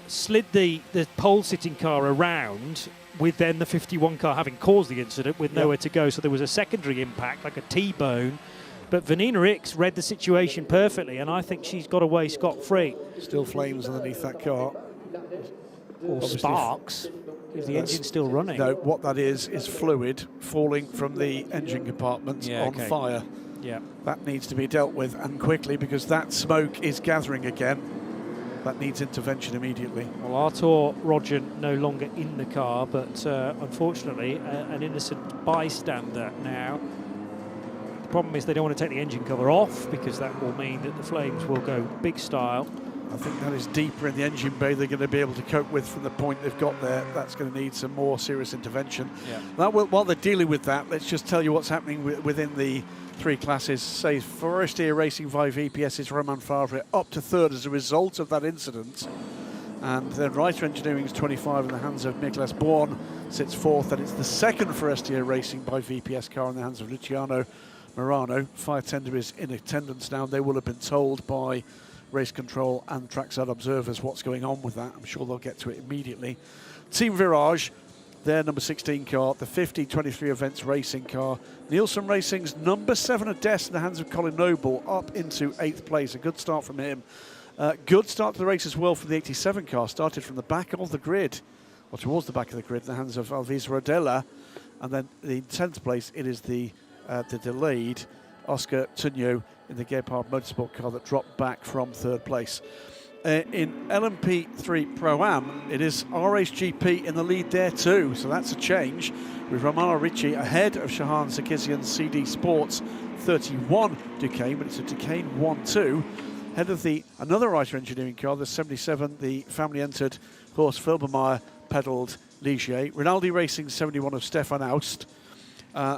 slid the pole-sitting car around, with then the 51 car having caused the incident with nowhere to go. So there was a secondary impact, like a T-bone. But Vanina Ricks read the situation perfectly, and I think she's got away scot-free. Still flames underneath that car. Or obviously sparks, if the engine's still running. No, what that is fluid falling from the engine compartment on fire. Yeah, that needs to be dealt with, and quickly, because that smoke is gathering again. That needs intervention immediately. Well, Artur Rodgen no longer in the car, but unfortunately an innocent bystander now. The problem is they don't want to take the engine cover off, because that will mean that the flames will go big style. I think that is deeper in the engine bay they're going to be able to cope with from the point they've got there. That's going to need some more serious intervention. Yeah. While they're dealing with that, let's just tell you what's happening within the three classes. Say Forestier Racing via VPS's Romain Favre up to third as a result of that incident. And then Reiter Engineering's 25 in the hands of Nicolas Born sits fourth. And it's the second Forestier Racing by VPS car in the hands of Luciano Murano. Fire tender is in attendance now. They will have been told by race control and trackside observers what's going on with that. I'm sure they'll get to it immediately. Team Virage, their number 16 car, the 50-23 events racing car. Nielsen Racing's number 7 Adest in the hands of Colin Noble, up into 8th place. A good start from him. Good start to the race as well for the 87 car. Started from the back of the grid, or towards the back of the grid, in the hands of Alvis Rodella. And then in 10th place, it is the delayed Oscar Tunyo in the Gebhard Motorsport car that dropped back from 3rd place. In LMP3 Pro-Am, it is RHGP in the lead there too, so that's a change, with Romano Ricci ahead of Shahan Sarkisian's CD Sports 31 Duquesne, but it's a Duquesne 1-2. Ahead of another Reiter Engineering car, the 77, the family-entered Horst Filbermeyer pedalled Ligier. Rinaldi Racing 71 of Stefan Aust.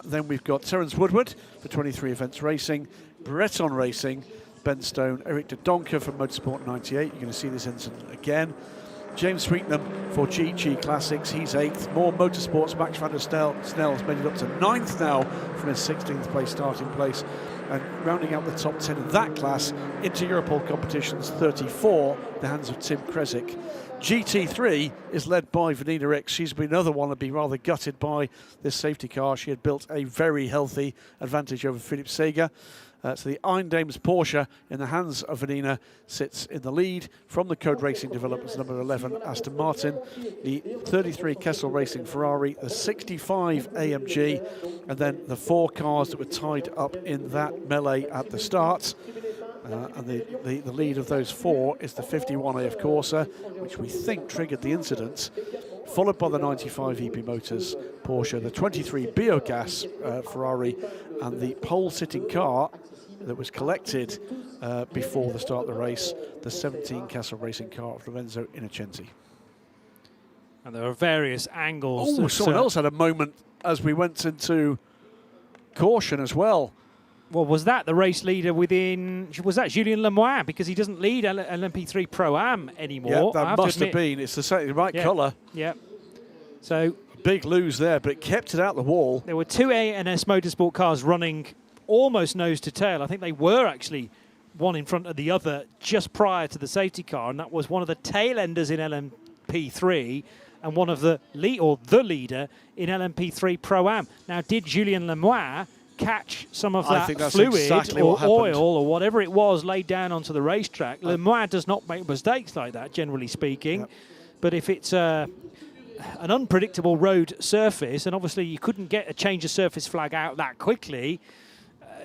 Then we've got Terence Woodward for 23 Events Racing, Breton Racing, Ben Stone, Eric de Donker for Motorsport 98. You're going to see this incident again. James Sweetnam for GG Classics, he's 8th. More Motorsports, Max van der Snell's made it up to 9th now from his 16th place starting place. And rounding out the top 10 in that class, into Europol competitions 34, the hands of Tim Kresick. GT3 is led by Vanina Ricks. She's been another one to be rather gutted by this safety car. She had built a very healthy advantage over Philipp Seeger. So the Eindames Porsche in the hands of Vanina sits in the lead from the Code Racing developers, number 11 Aston Martin, the 33 Kessel Racing Ferrari, the 65 AMG, and then the 4 cars that were tied up in that melee at the start. And the lead of those 4 is the 51 AF Corsa, which we think triggered the incident, followed by the 95 EP Motors Porsche, the 23 Biogas Ferrari, and the pole-sitting car that was collected before the start of the race, the 17 Castle Racing car of Lorenzo Innocenti. And there are various angles. Oh, someone else had a moment as we went into caution as well. Well, was that the race leader within... Was that Julien Lemoine? Because he doesn't lead LMP3 Pro-Am anymore. Yeah, that must have been. It's the right colour. Yeah. So... Big lose there, but it kept it out the wall. There were 2 A&S Motorsport cars running almost nose to tail. I think they were actually one in front of the other just prior to the safety car, and that was one of the tail enders in LMP3 and one of the leader in LMP3 Pro-Am. Now, did Julien Lemoine catch some of that fluid exactly or oil or whatever it was laid down onto the racetrack? Lemoine does not make mistakes like that, generally speaking. Yep. But if it's an unpredictable road surface, and obviously you couldn't get a change of surface flag out that quickly,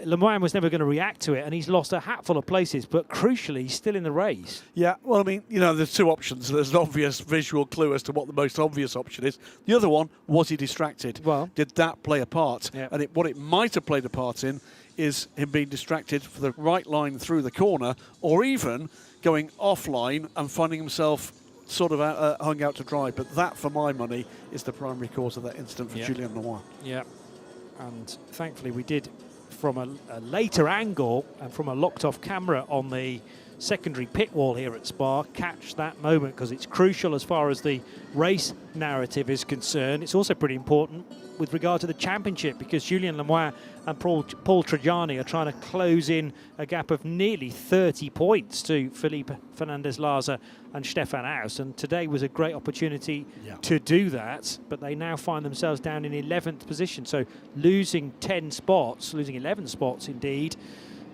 Lemoine was never going to react to it, and he's lost a hatful of places, but crucially, he's still in the race. Yeah, well, I mean, you know, there's 2 options. There's an obvious visual clue as to what the most obvious option is. The other one, was he distracted? Well, did that play a part? Yep. And what it might have played a part in is him being distracted for the right line through the corner, or even going offline and finding himself sort of hung out to dry. But that, for my money, is the primary cause of that incident for Julien Lemoine. Yeah, and thankfully we did, from a later angle and from a locked-off camera on the secondary pit wall here at Spa, catch that moment, because it's crucial as far as the race narrative is concerned. It's also pretty important with regard to the championship, because Julien Lemoine and Paul Trajani are trying to close in a gap of nearly 30 points to Felipe Fernandez-Laza and Stefan Aust, and today was a great opportunity to do that, but they now find themselves down in 11th position, so losing 10 spots, losing 11 spots indeed.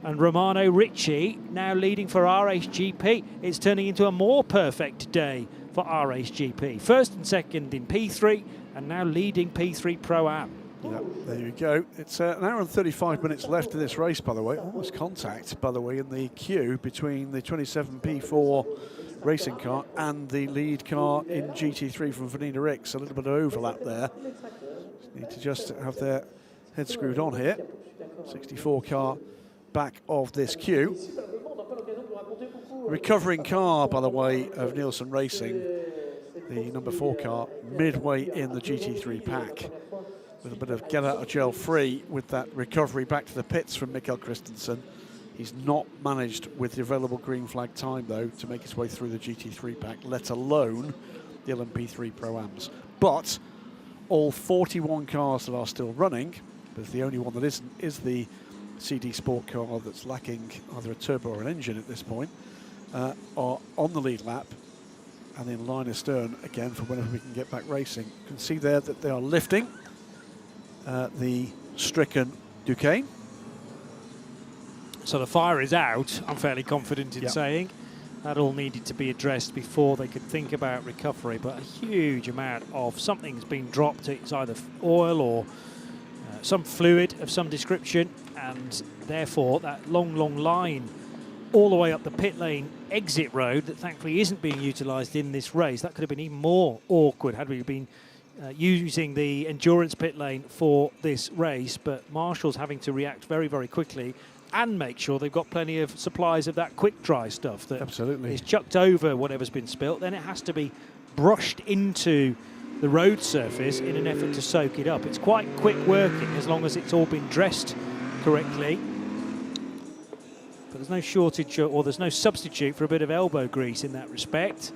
And Romano Ricci now leading for RHGP. It's turning into a more perfect day for RHGP. First and second in P3, and now leading P3 Pro-Am. Yeah, there you go. It's an hour and 35 minutes left in this race, by the way. Almost contact, by the way, in the queue between the 27 P4 racing car and the lead car in GT3 from Vanina Ricks. A little bit of overlap there. Need to just have their head screwed on here. 64 car back of this queue. Recovering car, by the way, of Nielsen Racing, the number 4 car, midway in the GT3 pack, with a bit of get out of jail free with that recovery back to the pits from Mikael Christensen. He's not managed, with the available green flag time, though, to make his way through the GT3 pack, let alone the LMP3 Pro-Ams. But all 41 cars that are still running, because the only one that isn't is the CD Sport car that's lacking either a turbo or an engine at this point, are on the lead lap and in line astern again for whenever we can get back racing. You can see there that they are lifting the stricken Duquesne. So the fire is out, I'm fairly confident in Yep. saying. That all needed to be addressed before they could think about recovery, but a huge amount of something's been dropped. It's either oil or some fluid of some description, and therefore that long line all the way up the pit lane exit road that thankfully isn't being utilised in this race. That could have been even more awkward had we been using the endurance pit lane for this race, but Marshall's having to react very, very quickly and make sure they've got plenty of supplies of that quick dry stuff that Absolutely. is chucked over whatever's been spilt. Then it has to be brushed into the road surface in an effort to soak it up. It's quite quick working as long as it's all been dressed correctly. But there's no shortage or there's no substitute for a bit of elbow grease in that respect.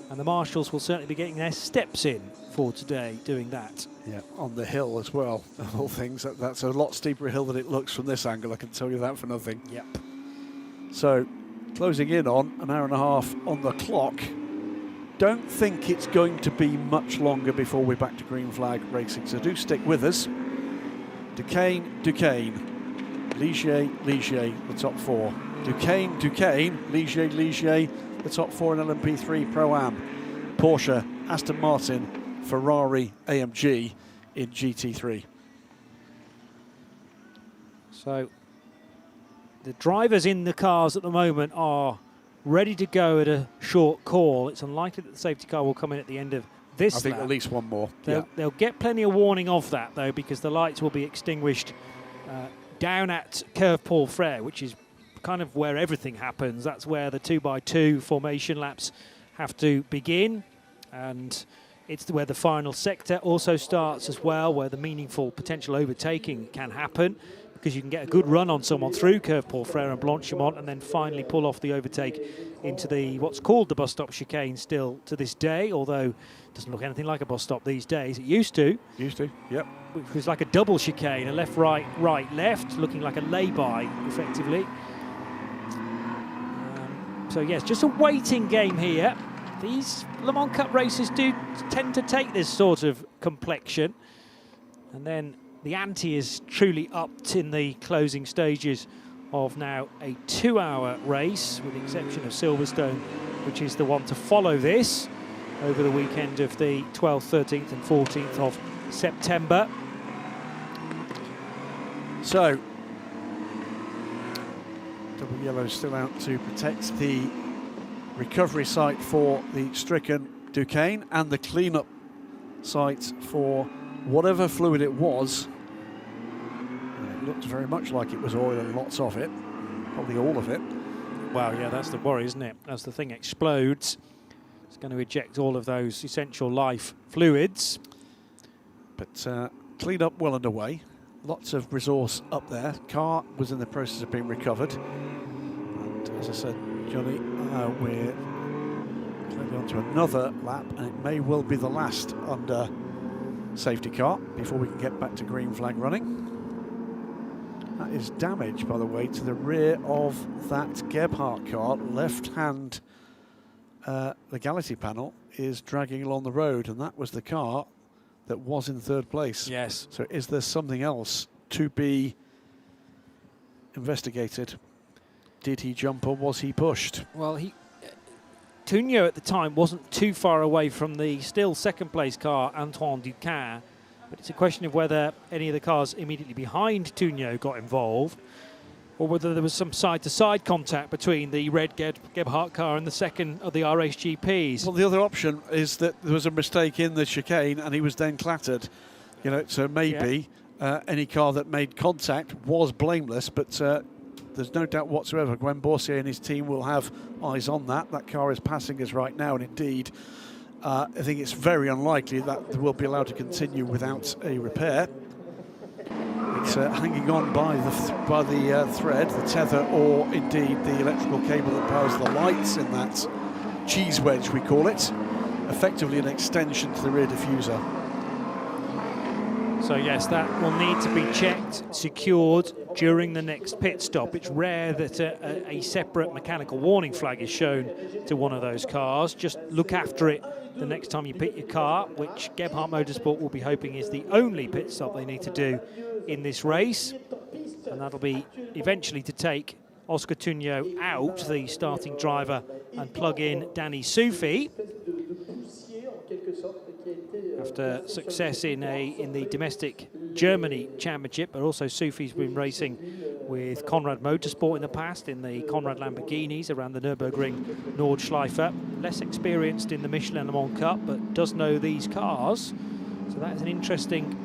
And the Marshals will certainly be getting their steps in for today doing that. Yeah, on the hill as well, of all things. That's a lot steeper hill than it looks from this angle, I can tell you that for nothing. Yep. So, closing in on an hour and a half on the clock. Don't think it's going to be much longer before we're back to green flag racing, so do stick with us. Duquesne, Ligier, the top four. Duquesne, Ligier, the top four in LMP3 Pro-Am. Porsche, Aston Martin, Ferrari, AMG in GT3. So the drivers in the cars at the moment are ready to go at a short call. It's unlikely that the safety car will come in at the end of this I think lap. at least one more. They'll get plenty of warning of that, though, because the lights will be extinguished down at Curve Paul Frere, which is kind of where everything happens. That's where the 2x2 formation laps have to begin, and it's where the final sector also starts as well, where the meaningful potential overtaking can happen, because you can get a good run on someone through Curve Paul Frere and Blanchimont and then finally pull off the overtake into the what's called the bus stop chicane still to this day, although it doesn't look anything like a bus stop these days. It used to. Yep. Which was like a double chicane, a left, right, right, left, looking like a lay-by, effectively. So yes, just a waiting game here. These Le Mans Cup races do tend to take this sort of complexion, and then the ante is truly upped in the closing stages of now a 2-hour race, with the exception of Silverstone, which is the one to follow this over the weekend of the 12th, 13th and 14th of September. So, double yellow still out to protect the recovery site for the stricken Duquesne and the clean-up site for whatever fluid it was. It looked very much like it was oil and lots of it, probably all of it. Well, yeah, that's the worry, isn't it? As the thing explodes, it's going to eject all of those essential life fluids. But clean up well underway. Lots of resource up there. Car was in the process of being recovered. And as I said, Johnny, we're clearly on to another lap, and it may well be the last under safety car before we can get back to green flag running. That is damage, by the way, to the rear of that Gebhardt car. Left hand legality panel is dragging along the road, and that was the car that was in third place. Yes. So is there something else to be investigated? Did he jump or was he pushed? Well, Tugno at the time wasn't too far away from the still second place car, Antoine Duquesne, but it's a question of whether any of the cars immediately behind Tugno got involved, or whether there was some side-to-side contact between the red Gebhardt car and the second of the RHGPs. Well, the other option is that there was a mistake in the chicane and he was then clattered. You know, so maybe any car that made contact was blameless, but there's no doubt whatsoever Gwen Boursier and his team will have eyes on that. That car is passing us right now, and indeed, I think it's very unlikely that they will be allowed to continue without a repair. It's hanging on by the thread, the tether, or indeed the electrical cable that powers the lights in that cheese wedge, we call it. Effectively an extension to the rear diffuser. So yes, that will need to be checked, secured, during the next pit stop. It's rare that a separate mechanical warning flag is shown to one of those cars. Just look after it the next time you pit your car, which Gebhardt Motorsport will be hoping is the only pit stop they need to do in this race. And that'll be eventually to take Oscar Tuño out, the starting driver, and plug in Danny Soufi. After success in the domestic Germany Championship, but also Soufi's been racing with Conrad Motorsport in the past, in the Conrad Lamborghinis around the Nürburgring Nordschleife. Less experienced in the Michelin Le Mans Cup, but does know these cars. So that is an interesting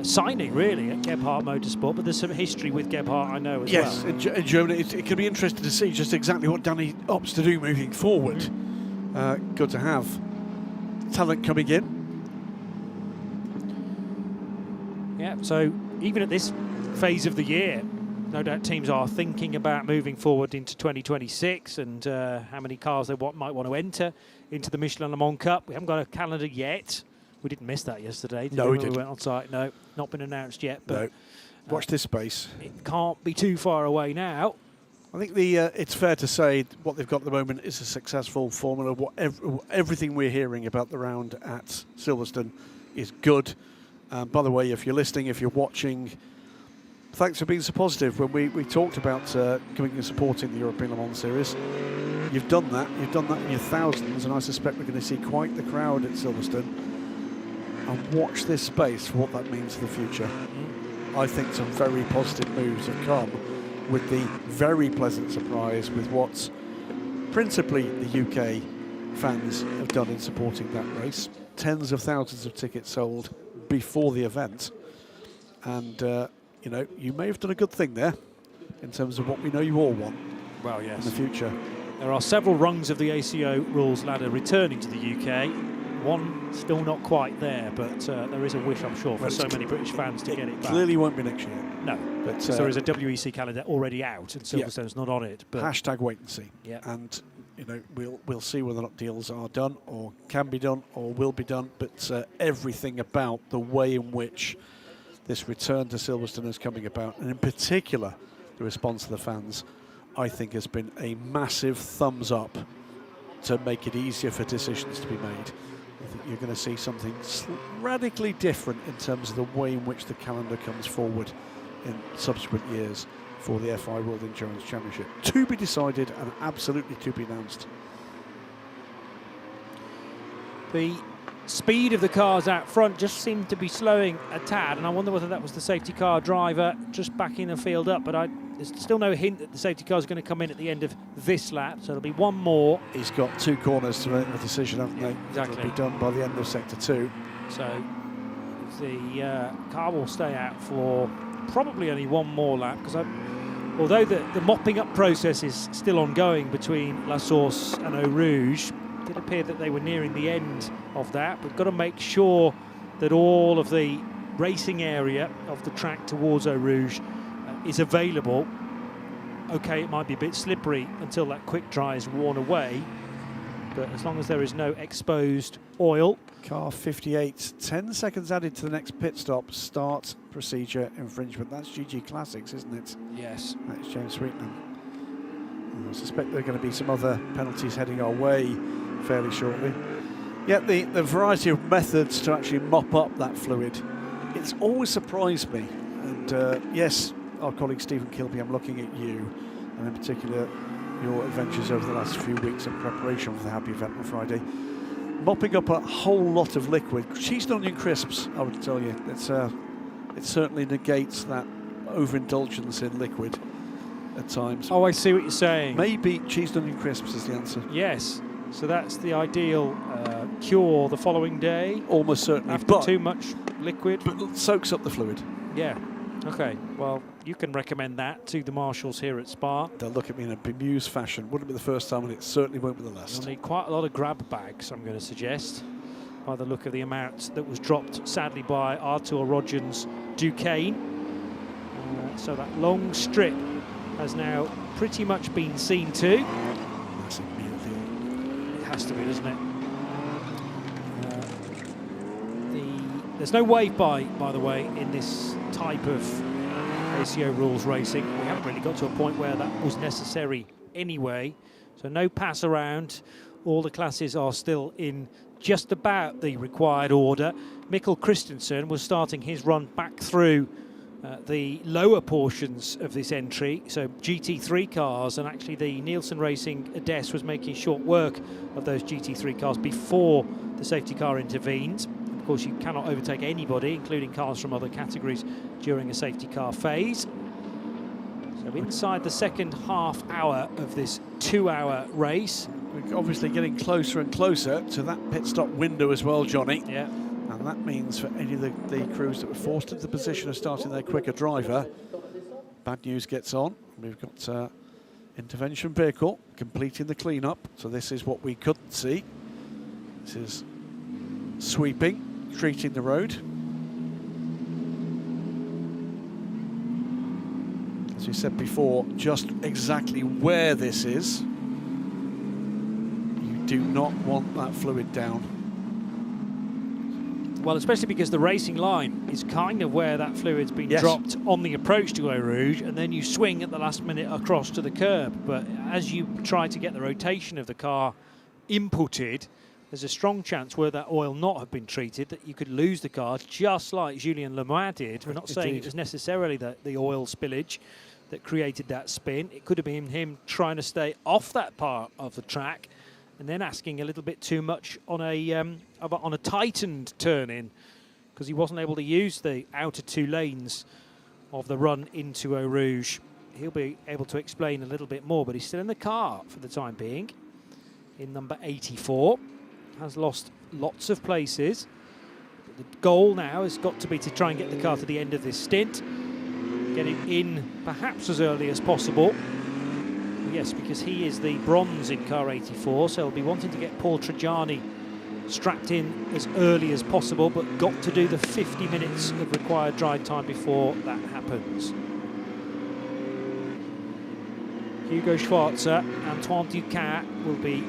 signing, really, at Gebhardt Motorsport. But there's some history with Gebhardt, I know, as well. Yes, in Germany, it could be interesting to see just exactly what Danny opts to do moving forward. Good to have talent coming in. Yeah, so even at this phase of the year, no doubt teams are thinking about moving forward into 2026 and how many cars they might want to enter into the Michelin Le Mans Cup. We haven't got a calendar yet. We didn't miss that yesterday. No, we didn't. We went on site. No, not been announced yet. But no. Watch this space. It can't be too far away now. I think it's fair to say what they've got at the moment is a successful formula. Everything we're hearing about the round at Silverstone is good. By the way, if you're listening, if you're watching, thanks for being so positive. When we talked about coming and supporting the European Le Mans Series, you've done that. You've done that in your thousands, and I suspect we're going to see quite the crowd at Silverstone. And watch this space for what that means for the future. I think some very positive moves have come with the very pleasant surprise with what principally the UK fans have done in supporting that race. Tens of thousands of tickets sold before the event. And, you know, you may have done a good thing there in terms of what we know you all want. Well, yes. In the future. There are several rungs of the ACO rules ladder returning to the UK. One still not quite there, but there is a wish, I'm sure, for so many British fans to get it back. Clearly won't be next year. No, but there is a WEC calendar already out, and Silverstone's not on it. But hashtag wait and see. Yeah. And you know, we'll see whether or not deals are done, or can be done, or will be done. But everything about the way in which this return to Silverstone is coming about, and in particular the response of the fans, I think has been a massive thumbs up to make it easier for decisions to be made. I think you're going to see something radically different in terms of the way in which the calendar comes forward in subsequent years for the FI World Endurance Championship. To be decided and absolutely to be announced. The speed of the cars out front just seemed to be slowing a tad, and I wonder whether that was the safety car driver just backing the field up, but there's still no hint that the safety car is going to come in at the end of this lap, so there'll be one more. He's got two corners to make the decision, haven't they? Exactly. It'll be done by the end of sector 2. So the car will stay out for probably only one more lap, because although the mopping up process is still ongoing between La Source and Eau Rouge, it did appear that they were nearing the end of that. We've got to make sure that all of the racing area of the track towards Eau Rouge is available. Okay, it might be a bit slippery until that quick dry is worn away, but as long as there is no exposed oil. Car 58, 10 seconds added to the next pit stop, start procedure infringement. That's GG Classics, isn't it? Yes. That's James Sweetman. I suspect there are going to be some other penalties heading our way fairly shortly. Yet the variety of methods to actually mop up that fluid, it's always surprised me. And yes, our colleague Stephen Kilby, I'm looking at you, and in particular your adventures over the last few weeks in preparation for the Happy event on Friday. Mopping up a whole lot of liquid. Cheese and onion crisps, I would tell you. It certainly negates that overindulgence in liquid at times. Oh, I see what you're saying. Maybe cheese and onion crisps is the answer. Yes. So that's the ideal cure the following day. Almost certainly. After too much liquid. But it soaks up the fluid. Yeah. Okay. Well, you can recommend that to the marshals here at Spa. They'll look at me in a bemused fashion. Wouldn't be the first time, and it certainly won't be the last. You'll need quite a lot of grab bags, I'm going to suggest, by the look of the amount that was dropped, sadly, by Artur Rodgen's Duquesne. So that long strip has now pretty much been seen to. That's a meal deal. It has to be, doesn't it? There's no wave by the way, in this type of ACO rules racing. We haven't really got to a point where that was necessary anyway. So no pass around. All the classes are still in just about the required order. Mikkel Christensen was starting his run back through the lower portions of this entry, so GT3 cars, and actually the Nielsen Racing Ades was making short work of those GT3 cars before the safety car intervened. Of course, you cannot overtake anybody, including cars from other categories, during a safety car phase. So inside the second half hour of this 2-hour race. We're obviously getting closer and closer to that pit stop window as well, Johnny. Yeah. And that means for any of the crews that were forced into the position of starting their quicker driver, bad news gets on. We've got intervention vehicle completing the cleanup. So this is what we couldn't see. This is sweeping, treating the road. As we said before, just exactly where this is. You do not want that fluid down. Well, especially because the racing line is kind of where that fluid's been Yes. dropped on the approach to Eau Rouge, and then you swing at the last minute across to the curb. But as you try to get the rotation of the car inputted, there's a strong chance, were that oil not have been treated, that you could lose the car, just like Julien Le Mans did. We're not saying Indeed. it was necessarily the oil spillage that created that spin. It could have been him trying to stay off that part of the track, and then asking a little bit too much on a tightened turn-in, because he wasn't able to use the outer two lanes of the run into Eau Rouge. He'll be able to explain a little bit more, but he's still in the car for the time being, in number 84. Has lost lots of places. But the goal now has got to be to try and get the car to the end of this stint, get it in perhaps as early as possible. Yes, because he is the bronze in car 84, so he'll be wanting to get Paul Trajani strapped in as early as possible, but got to do the 50 minutes of required drive time before that happens. Hugo Schwarzer, Antoine Ducat will be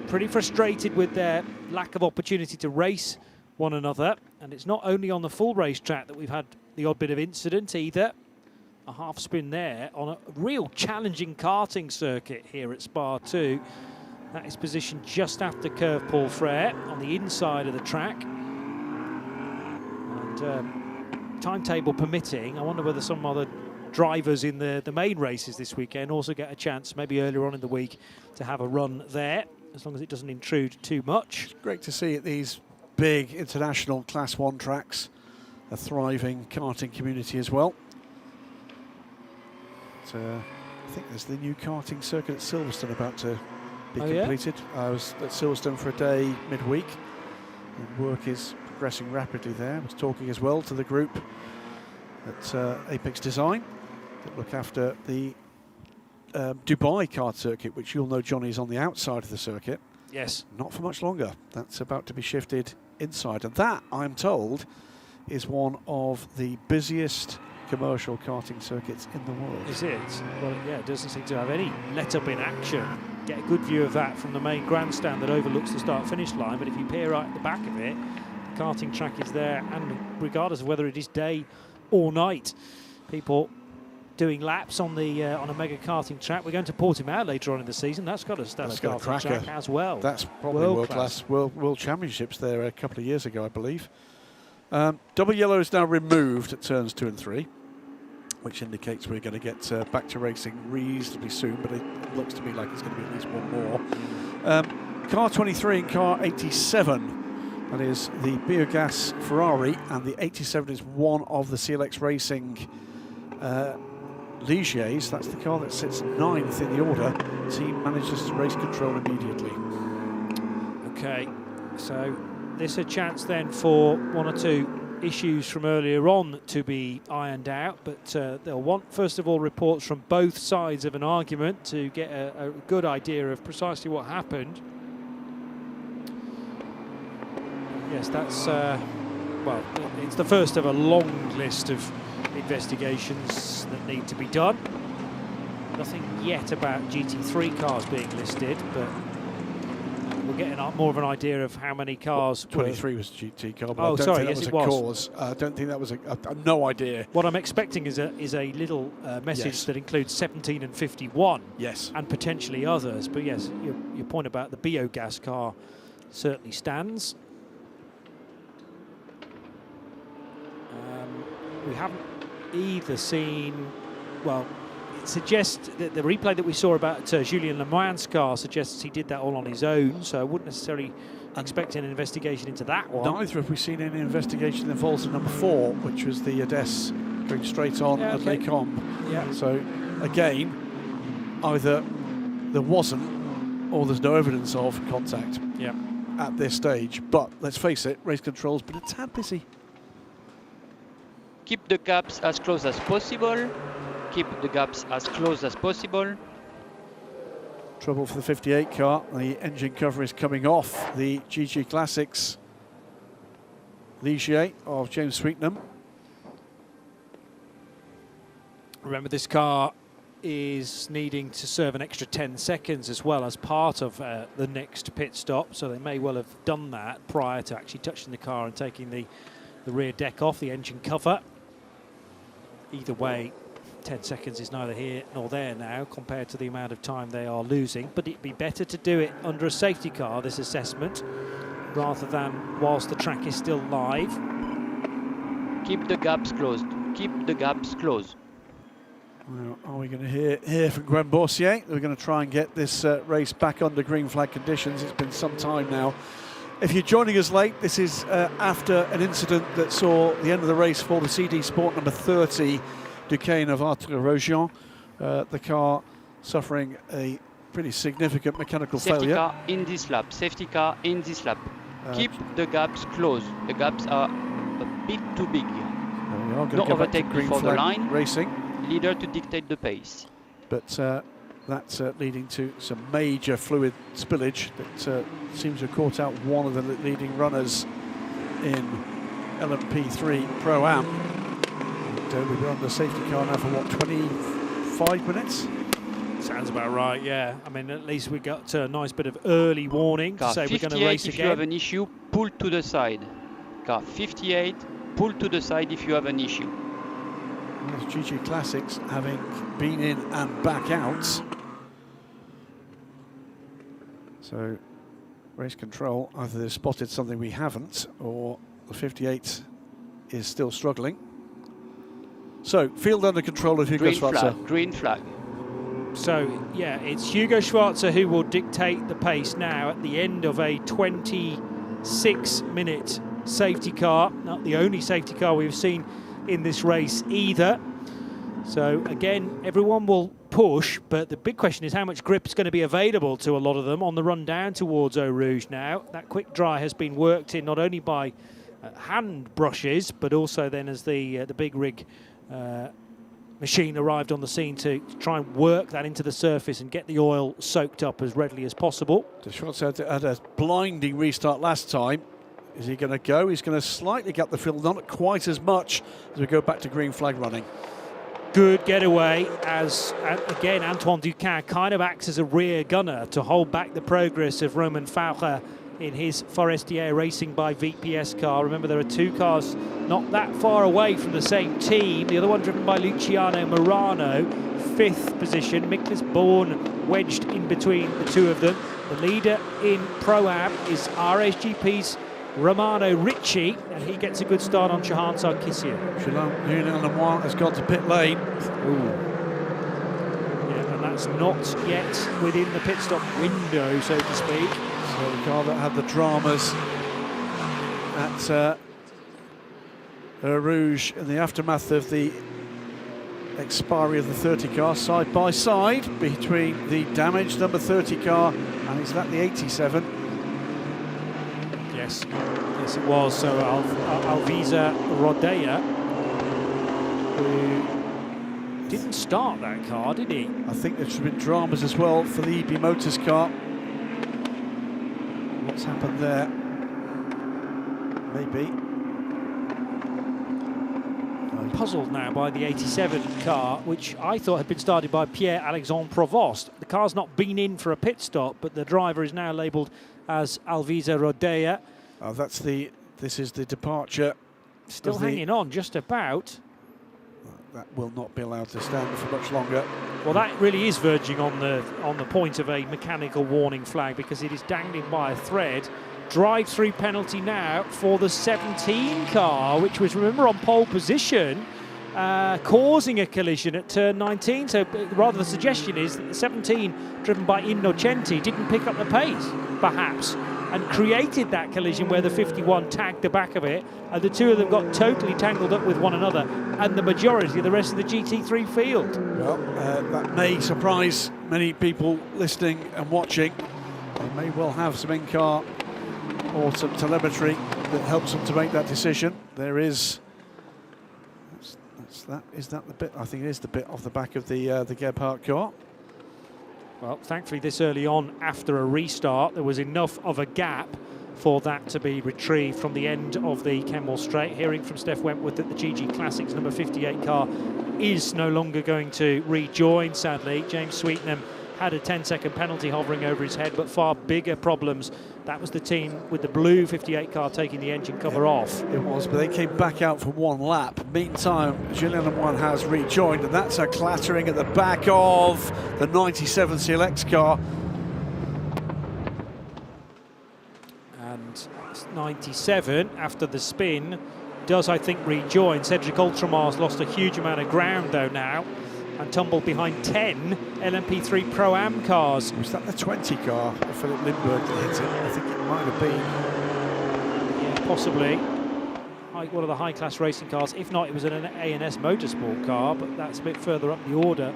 pretty frustrated with their lack of opportunity to race one another, and it's not only on the full racetrack that we've had the odd bit of incident either. A half spin there on a real challenging karting circuit here at Spa 2. That is positioned just after Curve Paul Frere on the inside of the track. And timetable permitting, I wonder whether some other drivers in the main races this weekend also get a chance, maybe earlier on in the week, to have a run there, as long as it doesn't intrude too much. It's great to see at these big international Class 1 tracks a thriving karting community as well. I think there's the new karting circuit at Silverstone about to be completed. I was at Silverstone for a day midweek, and work is progressing rapidly there. I was talking as well to the group at Apex Design that look after the Dubai kart circuit, which you'll know, Johnny, is on the outside of the circuit. Yes. Not for much longer. That's about to be shifted inside, and that, I'm told, is one of the busiest commercial karting circuits in the world. Is it? Well, yeah, it doesn't seem to have any let-up in action. Get a good view of that from the main grandstand that overlooks the start-finish line, but if you peer right at the back of it, the karting track is there, and regardless of whether it is day or night, people doing laps on the on a mega karting track. We're going to Portimao later on in the season. That's got a stellar karting track as well. That's probably world-class. World Championships there a couple of years ago, I believe. Double yellow is now removed at turns 2 and 3, which indicates we're going to get back to racing reasonably soon, but it looks to me like it's going to be at least one more. Car 23 and car 87, that is the biogas Ferrari, and the 87 is one of the CLX Racing Ligiers. That's the car that sits 9th in the order. Team manages race control immediately. Okay, so there's a chance then for one or two issues from earlier on to be ironed out, but they'll want, first of all, reports from both sides of an argument to get a good idea of precisely what happened. Yes, that's, well, it's the first of a long list of investigations that need to be done. Nothing yet about GT3 cars being listed, but we're getting more of an idea of how many cars. 23 was a GT car, but Oh, I don't sorry, think yes, that it was a was. cause. I don't think that was I've no idea. What I'm expecting is a little message Yes. that includes 17 and 51. Yes. And potentially others. But yes, your point about the biogas car certainly stands. We haven't either seen, well, it suggests that the replay that we saw about Julien Le Mans' car suggests he did that all on his own, so I wouldn't necessarily expect an investigation into that one. Neither have we seen any investigation that involves the number 4, which was the Odess going straight on at okay. Les Combes. Yeah. So, again, either there wasn't or there's no evidence of contact at this stage. But let's face it, race control's been a tad busy. Keep the gaps as close as possible. Keep the gaps as close as possible. Trouble for the 58 car. The engine cover is coming off the GG Classics Ligier of James Sweetnam. Remember, this car is needing to serve an extra 10 seconds as well as part of the next pit stop, so they may well have done that prior to actually touching the car and taking the rear deck off, the engine cover. Either way, 10 seconds is neither here nor there now compared to the amount of time they are losing, but it'd be better to do it under a safety car, this assessment, rather than whilst the track is still live. Keep the gaps closed. Keep the gaps closed. Well, are we going to hear from Graham Boursier? We're going to try and get this race back under green flag conditions. It's been some time now. If you're joining us late, this is after an incident that saw the end of the race for the CD Sport number 30 Duquesne of Artres-Rogion. The car suffering a pretty significant mechanical Safety failure. car in this lap. Safety car in this lap. Keep the gaps closed. The gaps are a bit too big. We are going to No go back to overtake green before the flag line. racing. Leader to dictate the pace. But that's leading to some major fluid spillage that seems to have caught out one of the leading runners in LMP3 Pro Am. And we've been on the safety car now for what, 25 minutes? Sounds about right, yeah. I mean, at least we got a nice bit of early warning Car to say we're going to 58, race if you have again. an issue, pull to the side. Car 58, pull to the side if you have an issue. There's GG Classics having been in and back out. So race control, either they've spotted something we haven't, or the 58 is still struggling. So field under control of Hugo Green Schwarzer. flag, green flag. So, yeah, it's Hugo Schwarzer who will dictate the pace now at the end of a 26-minute safety car. Not the only safety car we've seen in this race either. So, again, everyone will push, but the big question is how much grip is going to be available to a lot of them on the run down towards Eau Rouge now. That quick dry has been worked in not only by hand brushes, but also then as the big rig machine arrived on the scene to try and work that into the surface and get the oil soaked up as readily as possible. Schwarzer had a blinding restart last time. Is he going to go? He's going to slightly gap the field, not quite as much as we go back to green flag running. Good getaway as, again, Antoine Duquesne kind of acts as a rear gunner to hold back the progress of Romain Faucher in his Forestier Racing by VPS car. Remember, there are two cars not that far away from the same team. The other one driven by Luciano Morano, 5th position. Miklas Born wedged in between the two of them. The leader in Pro-Am is RSGP's Romano Ricci, and he gets a good start on Shahan Sarkisian. Julien Le Mans has gone to pit lane. Ooh. Yeah, and that's not yet within the pit stop window, so to speak. So the car that had the dramas at Eau Rouge in the aftermath of the expiry of the 30 car, side by side between the damaged number 30 car and is that the 87? Yes, yes it was. So Alvisa Rodea, who didn't start that car, did he? I think there's been dramas as well for the EB Motors car. What's happened there? Maybe. I'm puzzled now by the 87 car, which I thought had been started by Pierre-Alexandre Provost. The car's not been in for a pit stop, but the driver is now labelled as Alvisa Rodea. This is the departure. Still hanging on just about. That will not be allowed to stand for much longer. Well, that really is verging on the point of a mechanical warning flag, because it is dangling by a thread. Drive-through penalty now for the 17 car, which was, remember, on pole position, causing a collision at turn 19. So rather the suggestion is that the 17, driven by Innocenti, didn't pick up the pace, perhaps, and created that collision where the 51 tagged the back of it, and the two of them got totally tangled up with one another, and the majority of the rest of the GT3 field. Well, that may surprise many people listening and watching. They may well have some in-car or some telemetry that helps them to make that decision. There is... Is that the bit? I think it is the bit off the back of the Gebhardt car. Well, thankfully this early on, after a restart, there was enough of a gap for that to be retrieved from the end of the Kenmore Straight. Hearing from Steph Wentworth that the GG Classics number 58 car is no longer going to rejoin, sadly. James Sweetenham had a 10-second penalty hovering over his head, but far bigger problems. That was the team with the blue 58 car taking the engine cover off. It was, but they came back out for one lap. Meantime, Julien Lemoine has rejoined, and that's a clattering at the back of the 97 CLX car. And 97, after the spin, does, I think, rejoin. Cedric Ultramar's lost a huge amount of ground, though, now, and tumbled behind 10 LMP3 Pro-Am cars. Was that the 20 car for Philip Lindbergh that hit it? I think it might have been. Yeah, possibly. One of the high-class racing cars. If not, it was an A&S Motorsport car, but that's a bit further up the order.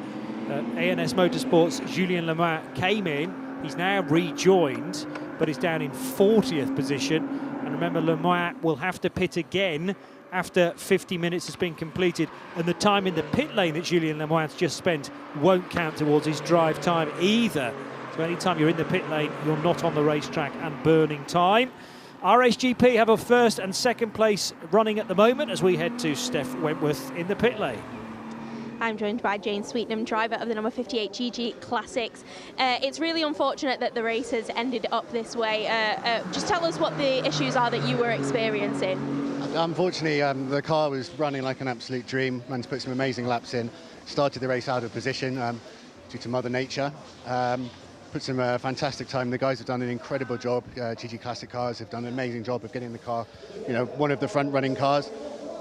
A&S Motorsport's Julien Lemoine came in. He's now rejoined, but is down in 40th position. And remember, Lemoine will have to pit again after 50 minutes has been completed, and the time in the pit lane that Julien Lemoine's just spent won't count towards his drive time either. So anytime you're in the pit lane, you're not on the racetrack and burning time. RSGP have a first and second place running at the moment as we head to Steph Wentworth in the pit lane. I'm joined by Jane Sweetenham, driver of the number 58 GG Classics. It's really unfortunate that the race has ended up this way. Just tell us what the issues are that you were experiencing. Unfortunately, the car was running like an absolute dream. Managed to put some amazing laps in. Started the race out of position due to Mother Nature. Put some fantastic time. The guys have done an incredible job. GG Classic cars have done an amazing job of getting the car, one of the front-running cars.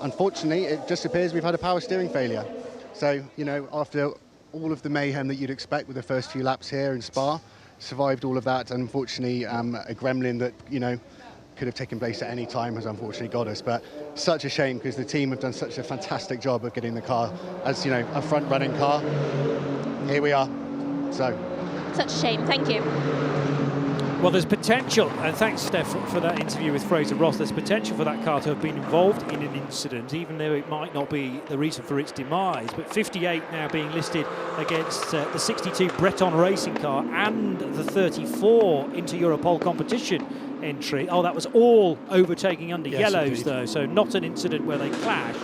Unfortunately, it just appears we've had a power steering failure. So, after all of the mayhem that you'd expect with the first few laps here in Spa, survived all of that. And unfortunately, a gremlin that, could have taken place at any time has unfortunately got us. But such a shame, because the team have done such a fantastic job of getting the car as, a front-running car. Here we are. So. Such a shame. Thank you. Well, there's potential, and thanks, Steph, for that interview with Fraser Ross. There's potential for that car to have been involved in an incident, even though it might not be the reason for its demise. But 58 now being listed against the 62 Breton racing car and the 34 into Europole competition entry. Oh, that was all overtaking under yellows, indeed, though, so not an incident where they clashed.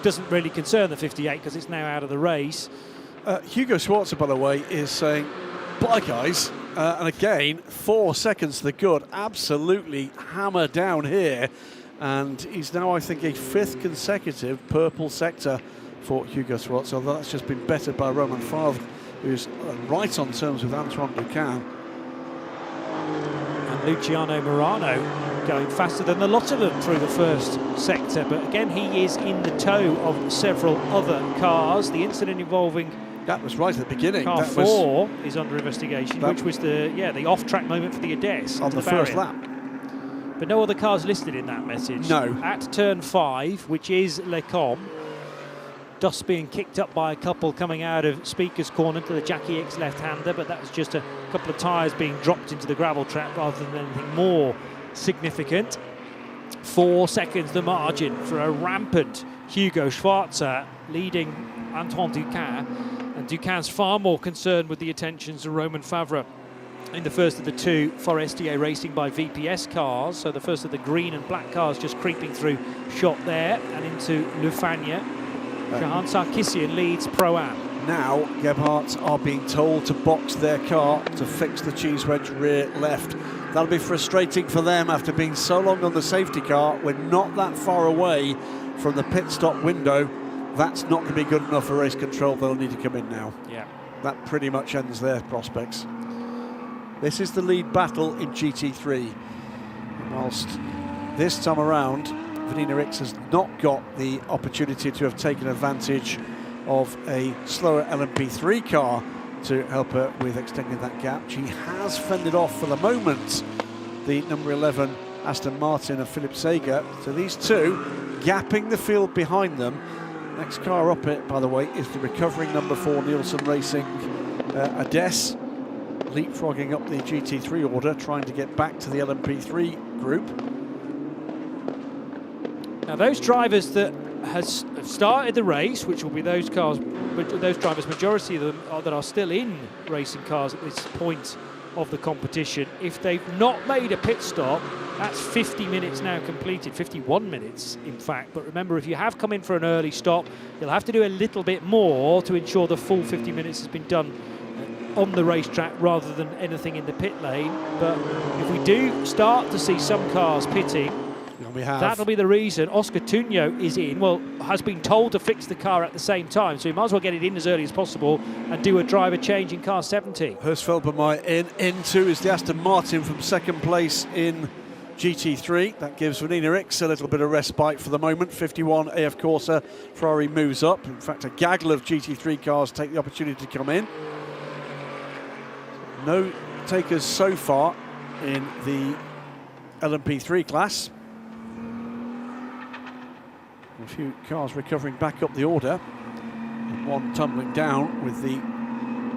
Doesn't really concern the 58 because it's now out of the race. Hugo Schwarzer, by the way, is saying, bye, guys. And again, 4 seconds to the good. Absolutely hammer down here. And he's now, I think, a 5th consecutive purple sector for Hugo Schwarzer. Although that's just been bettered by Roman Favre, who's right on terms with Antoine Ducan. And Luciano Morano going faster than the lot of them through the first sector. But again, he is in the tow of several other cars. The incident involving... That was right at the beginning. Car 4 is under investigation, which was the off-track moment for the Ades on the first lap. But no other cars listed in that message. No. At turn 5, which is Le Com, dust being kicked up by a couple coming out of Speaker's Corner to the Jackie X left-hander, but that was just a couple of tyres being dropped into the gravel trap rather than anything more significant. 4 seconds the margin for a rampant Hugo Schwarzer leading Antoine Ducan. And Ducan's far more concerned with the attentions of Roman Favre in the first of the 2 Forestier Racing by VPS cars. So the first of the green and black cars just creeping through shot there and into Le Fagna. Jahan Sarkissian leads Pro-Am. Now Gebhardt are being told to box their car to fix the cheese wedge rear left. That'll be frustrating for them after being so long on the safety car. We're not that far away from the pit stop window. That's not going to be good enough for race control. They'll need to come in now. Yeah. That pretty much ends their prospects. This is the lead battle in GT3. Whilst this time around, Vanina Ricks has not got the opportunity to have taken advantage of a slower LMP3 car to help her with extending that gap. She has fended off for the moment the number 11 Aston Martin of Philip Sager. So these two gapping the field behind them. Next car up it, by the way, is the recovering number 4 Nielsen Racing Ades, leapfrogging up the GT3 order, trying to get back to the LMP3 group. Now those drivers that have started the race, which will be those cars, those drivers, majority of them that are still in racing cars at this point of the competition, if they've not made a pit stop, that's 50 minutes now completed, 51 minutes in fact. But remember, if you have come in for an early stop, you'll have to do a little bit more to ensure the full 50 minutes has been done on the racetrack rather than anything in the pit lane. But if we do start to see some cars pitting, that'll be the reason. Oscar Tunio is in, well, has been told to fix the car at the same time, so he might as well get it in as early as possible and do a driver change in car 70. Hurst-Felbermeyer in. Into is the Aston Martin from second place in GT3. That gives Vanina Ricks a little bit of respite for the moment. 51 AF Corsa. Ferrari moves up. In fact, a gaggle of GT3 cars take the opportunity to come in. No takers so far in the LMP3 class. A few cars recovering back up the order, and one tumbling down with the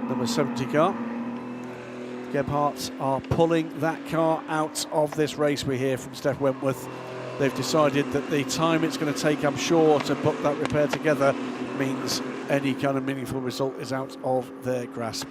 number 70 car. Gebhardt are pulling that car out of this race, we hear from Steph Wentworth. They've decided that the time it's going to take, I'm sure, to put that repair together means any kind of meaningful result is out of their grasp.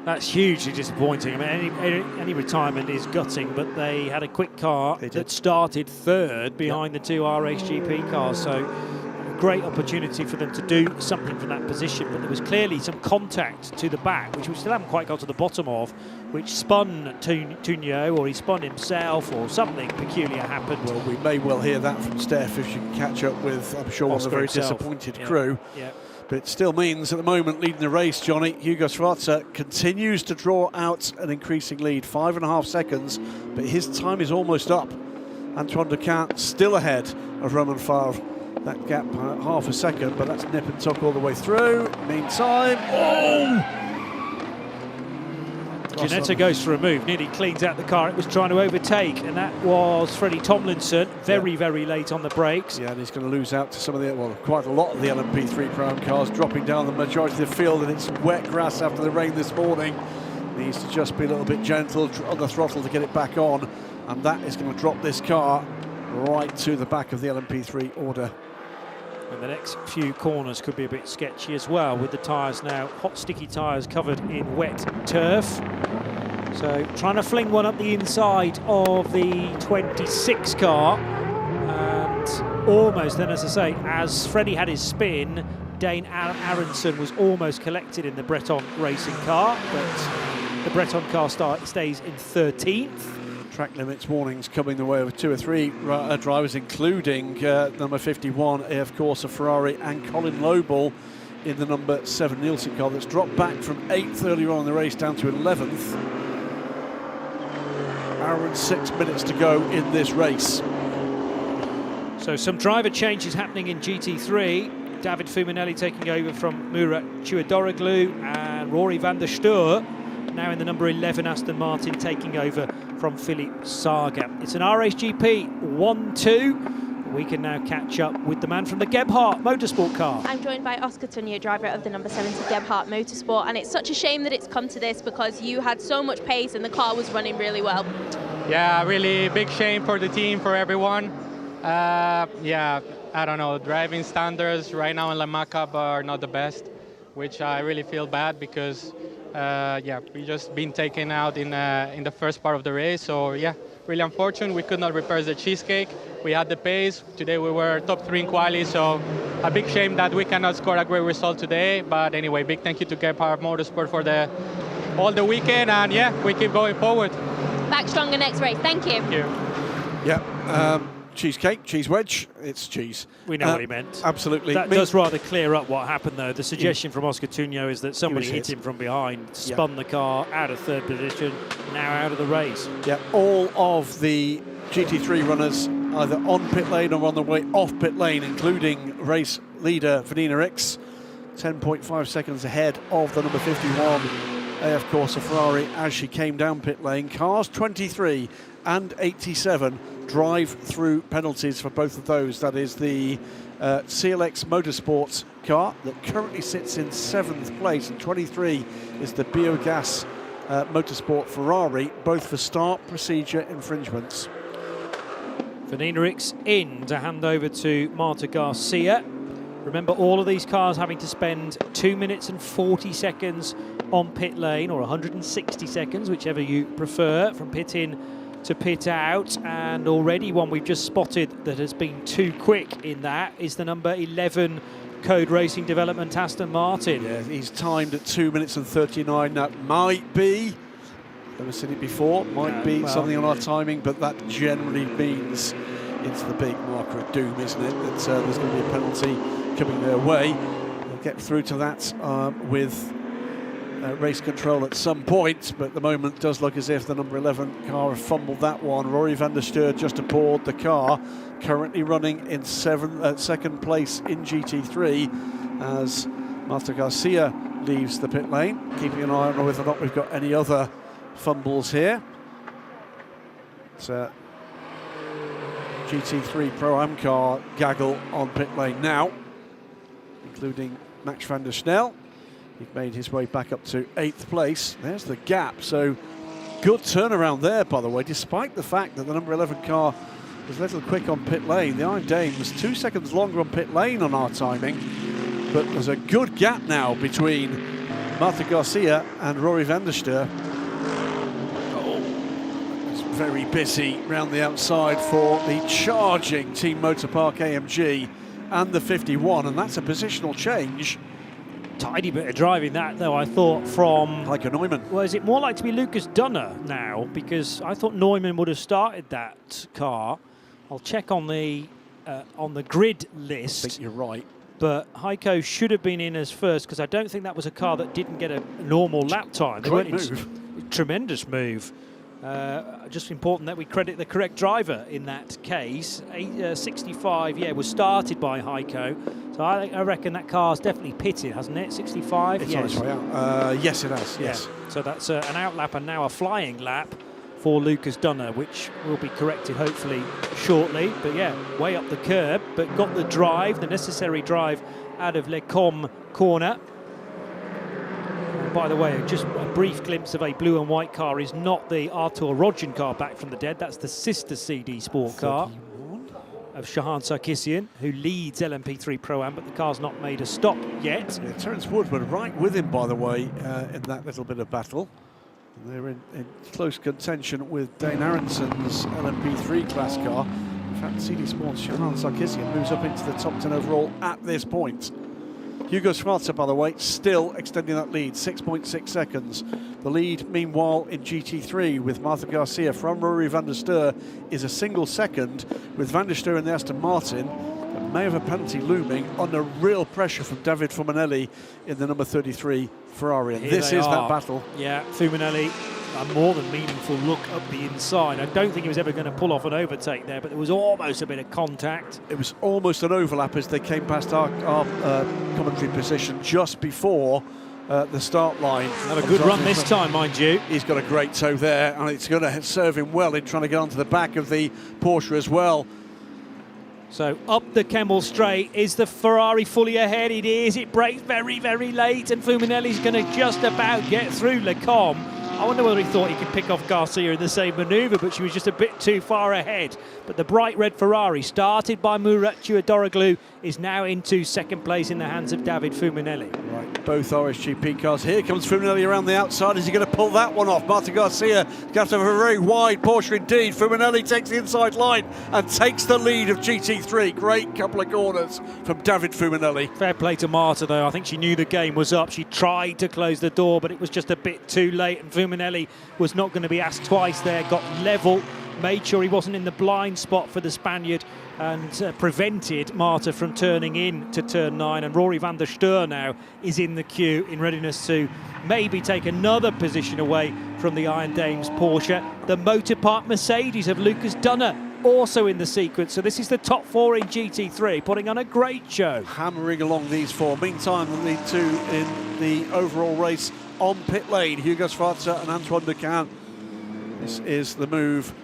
That's hugely disappointing. I mean, any retirement is gutting, but they had a quick car that started third behind the two RHGP cars, so a great opportunity for them to do something from that position. But there was clearly some contact to the back, which we still haven't quite got to the bottom of, which spun Tunio, or he spun himself, or something peculiar happened. Well, we may well hear that from Steph if she can catch up with, I'm sure, one of the very disappointed crew. Yeah. But it still means at the moment, leading the race, Johnny, Hugo Schwarzer continues to draw out an increasing lead, 5.5 seconds, but his time is almost up. Antoine Decant still ahead of Romain Favre. That gap, half a second, but that's nip and tuck all the way through. Meantime, Ginetta goes for a move, nearly cleans out the car it was trying to overtake, and that was Freddie Tomlinson, very late on the brakes. Yeah, and he's going to lose out to some of the, well, quite a lot of the LMP3 Pro cars, dropping down the majority of the field, and it's wet grass after the rain this morning. Needs to just be a little bit gentle on the throttle to get it back on, and that is going to drop this car right to the back of the LMP3 order. And the next few corners could be a bit sketchy as well, with the tyres now, hot sticky tyres covered in wet turf. So trying to fling one up the inside of the 26 car, and almost then, as I say, as Freddie had his spin, Dane Aronson was almost collected in the Breton racing car, but the Breton car stays in 13th. Track limits warnings coming the way of 2 or 3 drivers, including number 51 AF Corsa Ferrari and Colin Lobel in the number 7 Nielsen car that's dropped back from 8th earlier on in the race down to 11th. Hour and 6 minutes to go in this race. So some driver changes happening in GT3. David Fuminelli taking over from Murat Chuadoroglu, and Rory van der Steur now in the number 11 Aston Martin taking over from Philippe Saga. It's an RHGP 1-2. We can now catch up with the man from the Gebhardt Motorsport car. I'm joined by Oscar Tunio, driver of the number 70 Gebhardt Motorsport, and it's such a shame that it's come to this because you had so much pace and the car was running really well. Yeah, really big shame for the team, for everyone. Yeah, I don't know, driving standards right now in Le Mans Cup are not the best, which I really feel bad because yeah, we just been taken out in the first part of the race. So yeah, really unfortunate. We could not repair the cheesecake. We had the pace. Today we were top 3 in quali, so a big shame that we cannot score a great result today. But anyway, big thank you to Gebhardt Motorsport for all the weekend, and yeah, we keep going forward. back stronger next race. Thank you. Thank you. Yeah, cheesecake, cheese wedge, it's cheese. We know what he meant. Absolutely. That does rather clear up what happened, though. The suggestion from Oscar Tuño is that somebody was hit hit. him from behind, spun the car out of third position, now out of the race. Yeah, all of the GT3 runners either on pit lane or on the way off pit lane, including race leader Vanina Ricks, 10.5 seconds ahead of the number 51 AF Corsa Ferrari as she came down pit lane. Cars 23 and 87 drive through penalties for both of those. That is the CLX Motorsports car that currently sits in 7th place, and 23 is the Biogas Motorsport Ferrari, both for start procedure infringements. Vanina Ricks in to hand over to Marta Garcia. Remember, all of these cars having to spend 2 minutes and 40 seconds on pit lane, or 160 seconds, whichever you prefer, from pit in to pit out. And already one we've just spotted that has been too quick in that is the number 11 Code Racing Development Aston Martin. Yeah, he's timed at 2 minutes and 39. That might be, never seen it before, might be something on our timing, but that generally means it's the big marker of doom, isn't it? That there's going to be a penalty coming their way. We'll get through to that with race control at some point, but at the moment does look as if the number 11 car have fumbled that one. Rory van der Steur just aboard the car, currently running in second place in GT3 as Marta Garcia leaves the pit lane, keeping an eye on whether or not we've got any other fumbles here. It's a GT3 Pro-Am car gaggle on pit lane now, including Max van der Snel. He's made his way back up to 8th place. There's the gap. So good turnaround there, by the way, despite the fact that the number 11 car was a little quick on pit lane. The Iron Dame was 2 seconds longer on pit lane on our timing, but there's a good gap now between Marta Garcia and Rory van der Steur. Oh, it's very busy round the outside for the charging Team Motor Park AMG and the 51, and that's a positional change. Tidy bit of driving that, though, I thought, from... Like a Neumann. Well, is it more like to be Lucas Dunner now? Because I thought Neumann would have started that car. I'll check on the grid list. I think you're right. But Heiko should have been in as first, because I don't think that was a car that didn't get a normal lap time. Great move. Tremendous move. Just important that we credit the correct driver in that case. 65, was started by Heiko. So I reckon that car's definitely pitted, hasn't it? 65? It's on its way out. Yes, it has, yes. Yeah. So that's an out lap and now a flying lap for Lucas Dunner, which will be corrected hopefully shortly. But yeah, way up the curb, but got the drive, the necessary drive out of Le Com corner. By the way, just a brief glimpse of a blue and white car is not the Artur Rodgin car back from the dead. That's the sister CD Sport car of Shahan Sarkisian, who leads LMP3 Pro-Am, but the car's not made a stop yet. Yeah, Terence Woodward right with him, by the way, in that little bit of battle. And they're in close contention with Dane Aronson's LMP3 class car. In fact, CD Sport's Shahan Sarkisian moves up into the top 10 overall at this point. Hugo Schwarzer, by the way, still extending that lead, 6.6 seconds. The lead, meanwhile, in GT3 with Marta Garcia from Rory van der Steur is a single second, with van der Steur in the Aston Martin. And may have a penalty looming under real pressure from David Fumanelli in the number 33 Ferrari. And this is that battle. Yeah, Fumanelli, a more than meaningful look up the inside. I don't think he was ever going to pull off an overtake there, but there was almost a bit of contact. It was almost an overlap as they came past our commentary position just before the start line. Had a good run this time, mind you. He's got a great toe there, and it's going to serve him well in trying to get onto the back of the Porsche as well. So up the Kemmel straight. Is the Ferrari fully ahead? It is. It brakes very, very late, and Fumanelli's going to just about get through Le Com. I wonder whether he thought he could pick off Garcia in the same manoeuvre, but she was just a bit too far ahead. But the bright red Ferrari, started by Murat Çuadoroglu, is now into second place in the hands of David Fumanelli. Right, both RSGP cars. Here comes Fumanelli around the outside. Is he going to pull that one off? Marta Garcia got to have a very wide Porsche indeed. Fumanelli takes the inside line and takes the lead of GT3. Great couple of corners from David Fumanelli. Fair play to Marta, though. I think she knew the game was up. She tried to close the door, but it was just a bit too late. And Fuminelli was not going to be asked twice there, got level, made sure he wasn't in the blind spot for the Spaniard, and prevented Marta from turning in to turn 9. And Rory van der Steur now is in the queue in readiness to maybe take another position away from the Iron Dames Porsche. The Motor Park Mercedes of Lucas Dunner also in the sequence. So this is the top 4 in GT3, putting on a great show. Hammering along these 4. Meantime, the lead 2 in the overall race on pit lane, Hugo Schwarzer and Antoine Decan. This is the move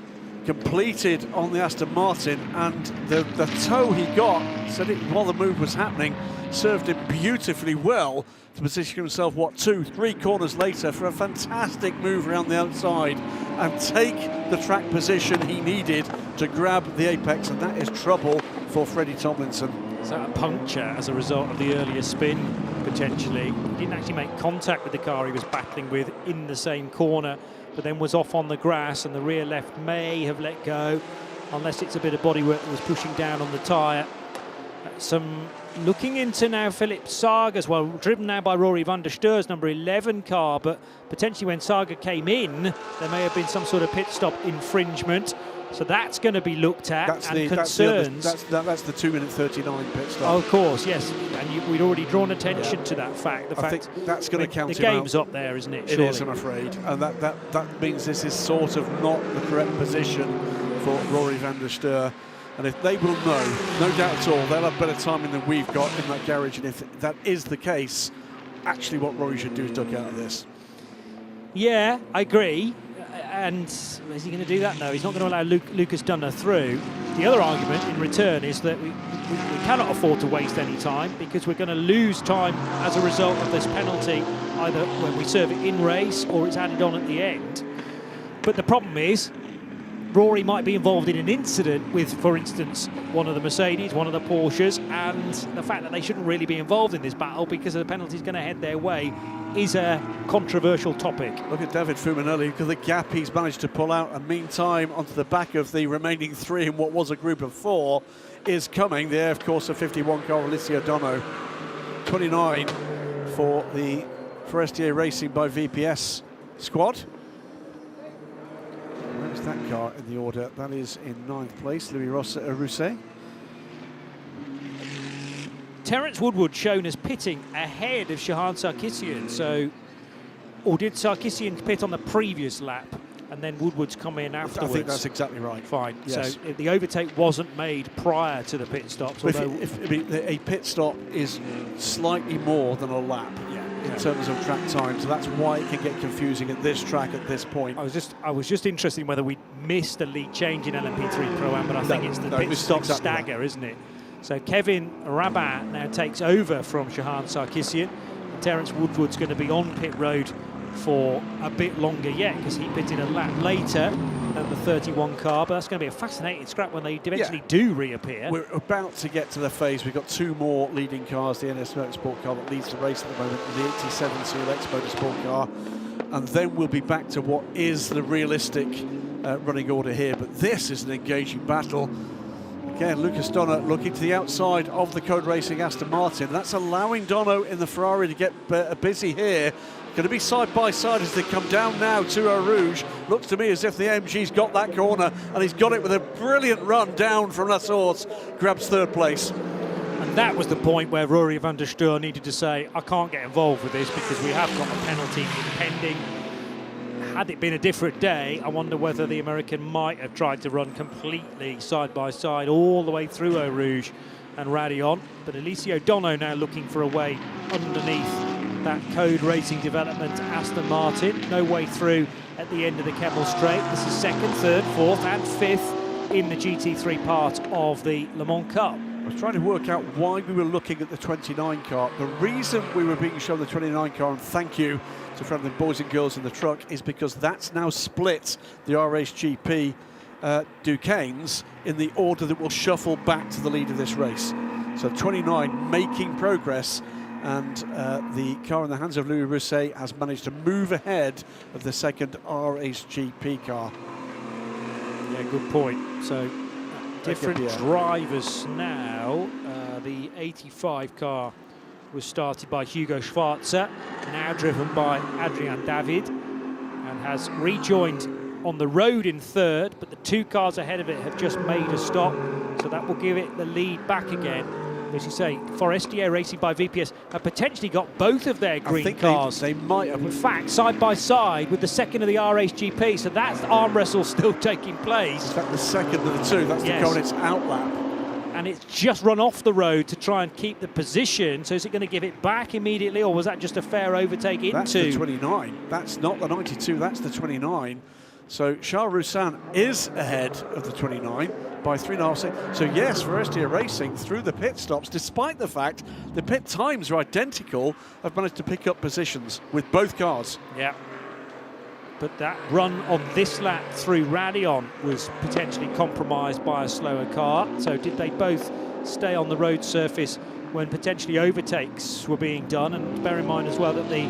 completed on the Aston Martin, and the toe he got, said it while the move was happening, served him beautifully well to position himself, 2-3 corners later, for a fantastic move around the outside and take the track position he needed to grab the apex, and that is trouble for Freddie Tomlinson. So a puncture as a result of the earlier spin, potentially. He didn't actually make contact with the car he was battling with in the same corner, but then was off on the grass, and the rear left may have let go, unless it's a bit of bodywork that was pushing down on the tyre. Some looking into now Philip Sager's, well, driven now by Rory van der Steur's number 11 car, but potentially when Sager came in, there may have been some sort of pit stop infringement. So that's going to be looked at, concerns. That's the 2 minute 39 pit stop. Oh, of course, yes, and we'd already drawn attention to that fact. I think that's going to count the him game's out. Up there, isn't it? It is, I'm afraid, and that means this is sort of not the correct position for Rory van der Steur. And if they will know, no doubt at all, they'll have better timing than we've got in that garage. And if that is the case, actually what Rory should do is duck out of this. Yeah, I agree. And is he going to do that? No, he's not going to allow Lucas Dunner through. The other argument in return is that we cannot afford to waste any time, because we're going to lose time as a result of this penalty, either when we serve it in race or it's added on at the end. But the problem is, Rory might be involved in an incident with, for instance, one of the Mercedes, one of the Porsches, and the fact that they shouldn't really be involved in this battle because the penalty is going to head their way is a controversial topic. Look at David Fuminelli, look at the gap he's managed to pull out, and meantime, onto the back of the remaining 3 in what was a group of 4 is coming the AF Corsa 51 car, Alessio Dono. 29 for the Forestier Racing by VPS squad. Where's that car in the order? That is in 9th place, Louis Rousset. Terence Woodward shown as pitting ahead of Shahan Sarkisian. So, or did Sarkisian pit on the previous lap and then Woodward's come in afterwards? I think that's exactly right. Fine. Yes. So the overtake wasn't made prior to the pit stops. If a pit stop is slightly more than a lap. In terms of track time, so that's why it can get confusing at this track at this point. I was just interested in whether we missed a lead change in LMP3 Pro-Am, but I think it's the pit stop stagger, isn't it? So Kevin Rabat now takes over from Shahan Sarkisian. Terence Woodward's going to be on pit road for a bit longer yet, because he pitted a lap later than the 31 car, but that's going to be a fascinating scrap when they eventually do reappear. We're about to get to the phase. We've got 2 more leading cars, the NS Motorsport car that leads the race at the moment, and the 87 CLX Motorsport car, and then we'll be back to what is the realistic running order here. But this is an engaging battle. Again, Lucas Donner looking to the outside of the Code Racing Aston Martin. That's allowing Dono in the Ferrari to get busy here. Going to be side by side as they come down now to Eau Rouge. Looks to me as if the AMG's got that corner, and he's got it with a brilliant run down from La Source. Grabs 3rd place. And that was the point where Rory van der Steur needed to say, I can't get involved with this because we have got a penalty impending. Had it been a different day, I wonder whether the American might have tried to run completely side by side all the way through Eau Rouge and rally on. But Alessio Dono now looking for a way underneath that Code Racing development Aston Martin. No way through at the end of the Kemmel Straight. This is 2nd, 3rd, 4th and 5th in the GT3 part of the Le Mans Cup. I was trying to work out why we were looking at the 29 car. The reason we were being shown the 29 car, and thank you to friendly boys and girls in the truck, is because that's now split the RHGP Duquesnes in the order that will shuffle back to the lead of this race. So 29 making progress, and the car in the hands of Louis Rousset has managed to move ahead of the 2nd RHGP car. Yeah, good point. So different drivers now. The 85 car was started by Hugo Schwarzer, now driven by Adrian David, and has rejoined on the road in third, but the 2 cars ahead of it have just made a stop, so that will give it the lead back again. As you say, Forestier Racing by VPS have potentially got both of their green cars. They might have. In fact, side by side with the second of the RHGP, so that's the arm wrestle still taking place. In fact, the second of the 2, that's the car in its outlap. And it's just run off the road to try and keep the position. So is it going to give it back immediately, or was that just a fair overtake into? That's the 29. That's not the 92, that's the 29. So Charles Roussin is ahead of the 29 by 3.5 seconds. So yes, Forestier Racing through the pit stops, despite the fact the pit times are identical, have managed to pick up positions with both cars. Yeah. But that run on this lap through Radion was potentially compromised by a slower car. So did they both stay on the road surface when potentially overtakes were being done? And bear in mind as well that the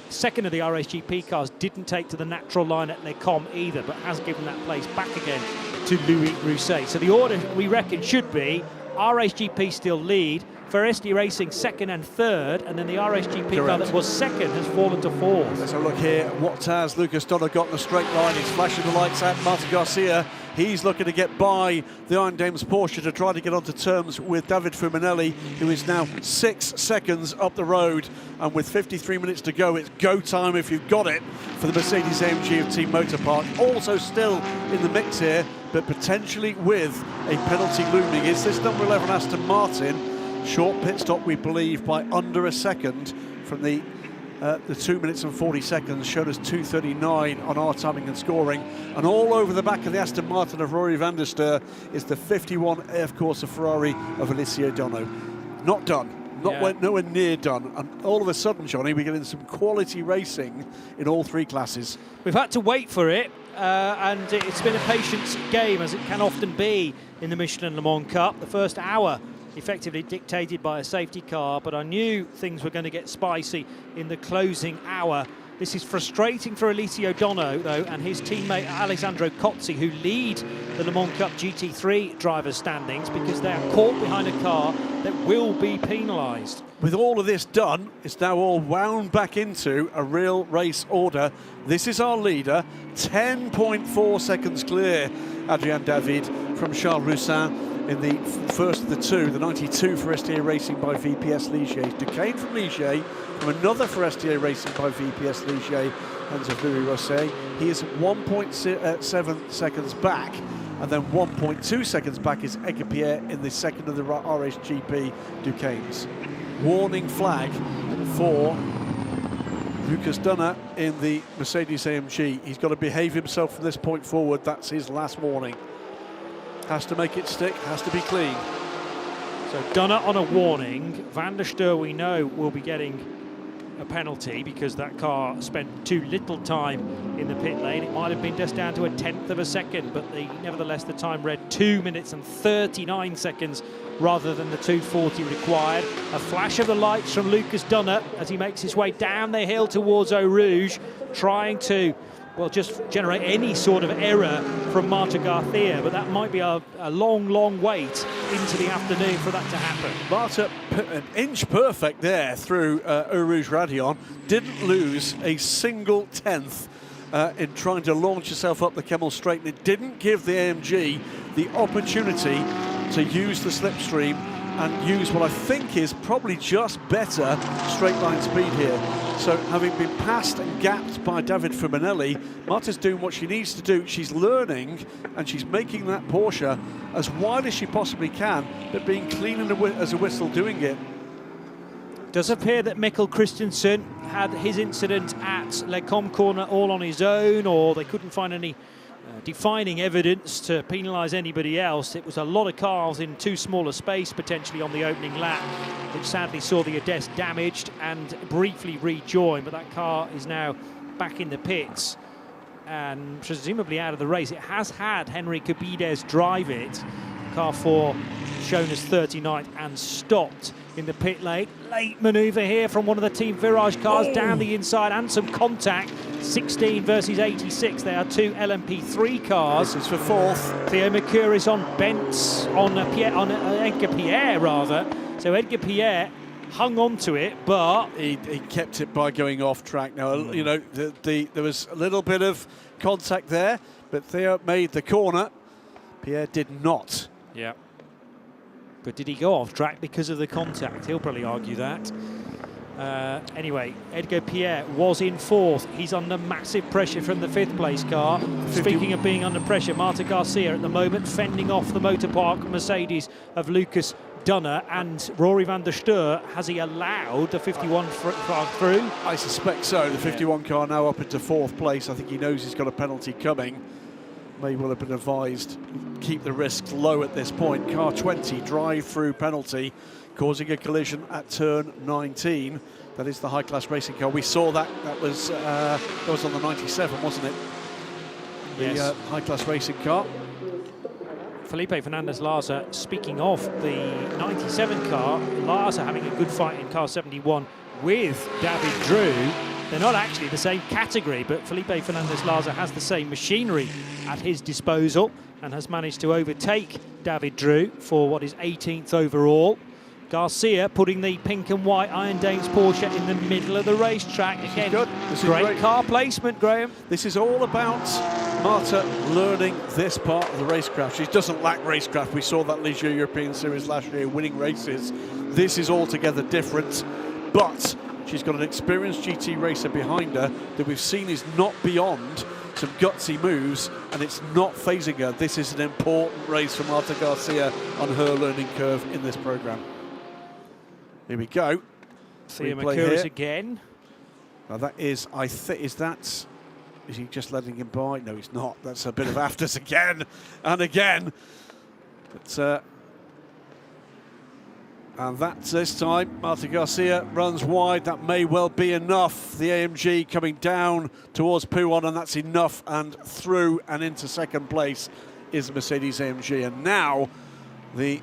second of the RHGP cars didn't take to the natural line at Les Combes either, but has given that place back again to Louis Rousset. So the order we reckon should be RHGP still lead, Forestier Racing second and third, and then the RHGP car that was second has fallen to fourth. Let's have a look here. What has Lucas Donner got in a straight line? He's flashing the lights at Martin Garcia. He's looking to get by the Iron Dames Porsche to try to get onto terms with David Fuminelli, who is now 6 seconds up the road. And with 53 minutes to go, it's go time if you've got it for the Mercedes-AMG of Team Motor Park. Also still in the mix here, but potentially with a penalty looming. Is this number 11 Aston Martin? Short pit stop, we believe, by under a second from the 2 minutes and 40 seconds, showed us 2:39 on our timing and scoring. And all over the back of the Aston Martin of Rory van der Steur is the 51 AF Corsa Ferrari of Alessio Dono. Not done. Nowhere near done. And all of a sudden, Johnny, we're getting some quality racing in all 3 classes. We've had to wait for it, and it's been a patience game, as it can often be in the Michelin Le Mans Cup. The first hour effectively dictated by a safety car, but I knew things were going to get spicy in the closing hour. This is frustrating for Alessio Dono, though, and his teammate Alessandro Cozzi, who lead the Le Mans Cup GT3 drivers' standings, because they are caught behind a car that will be penalised. With all of this done, it's now all wound back into a real race order. This is our leader, 10.4 seconds clear, Adrien David, from Charles Roussin. In the first of the 2, the 92 Forestier Racing by VPS Ligier. Duquesne from Ligier, from another Forestier Racing by VPS Ligier, hands of Louis Rousset. He is 1.7 seconds back, and then 1.2 seconds back is Edgar Pierre in the second of the RSGP Duquesnes. Warning flag for Lucas Donner in the Mercedes-AMG. He's got to behave himself from this point forward. That's his last warning. Has to make it stick, has to be clean. So Donner on a warning. Van der Steur, we know, will be getting a penalty because that car spent too little time in the pit lane. It might have been just down to 1/10 of a second, but nevertheless the time read 2 minutes and 39 seconds rather than the 2:40 required. A flash of the lights from Lucas Donner as he makes his way down the hill towards Eau Rouge, trying to, well, just generate any sort of error from Marta Garcia, but that might be a long wait into the afternoon for that to happen. Marta, an inch perfect there through Eau Rouge Radion, didn't lose a single tenth in trying to launch herself up the Kemmel Straight, and it didn't give the AMG the opportunity to use the slipstream and use what I think is probably just better straight line speed here. So having been passed and gapped by David Fuminelli, Marta's doing what she needs to do. She's learning and she's making that Porsche as wide as she possibly can, but being clean as a whistle doing it. Does appear that Mikkel Christensen had his incident at Les Combes corner all on his own, or they couldn't find any defining evidence to penalise anybody else. It was a lot of cars in too small a space, potentially on the opening lap, which sadly saw the Adeste damaged and briefly rejoined, but that car is now back in the pits and presumably out of the race. It has had Henry Cabides drive it. Car 4 shown as 39th and stopped in the pit lane. Late manoeuvre here from one of the Team Virage cars down the inside, and some contact. 16 versus 86. They are 2 LMP3 cars. This is for fourth. Theo Mercouris on Edgar Pierre rather. So Edgar Pierre hung on to it, but he kept it by going off track. Now, you know, there was a little bit of contact there, but Theo made the corner. Pierre did not. Yeah. But did he go off track because of the contact? He'll probably argue that. Anyway, Edgar Pierre was in fourth. He's under massive pressure from the fifth place car. Speaking of being under pressure, Marta Garcia at the moment fending off the Motor Park Mercedes of Lucas Dunner and Rory van der Steur. Has he allowed the 51 car through? I suspect so. The 51 car now up into fourth place. I think he knows he's got a penalty coming. May well have been advised, keep the risks low at this point. Car 20, drive-through penalty, causing a collision at turn 19. That is the high-class racing car. We saw that. That was on the 97, wasn't it? Yes. The high-class racing car. Felipe Fernandez-Larza, speaking of the 97 car, Larza having a good fight in car 71 with David Drew. They're not actually the same category, but Felipe Fernandez-Larza has the same machinery at his disposal and has managed to overtake David Drew for what is 18th overall. Garcia putting the pink and white Iron Dames Porsche in the middle of the racetrack. Again, This is great car placement, Graham. This is all about Marta learning this part of the racecraft. She doesn't lack racecraft. We saw that Ligier European Series last year winning races. This is altogether different, but she's got an experienced GT racer behind her that we've seen is not beyond some gutsy moves, and it's not phasing her. This is an important race for Marta Garcia on her learning curve in this programme. Here we go. Theo Replay Mercouris here. again. Now that is, is he just letting him by? No, he's not. That's a bit of afters again and again. But, and that's this time. Marta Garcia runs wide. That may well be enough. The AMG coming down towards Pouon, and that's enough. And through and into second place is the Mercedes AMG. And now the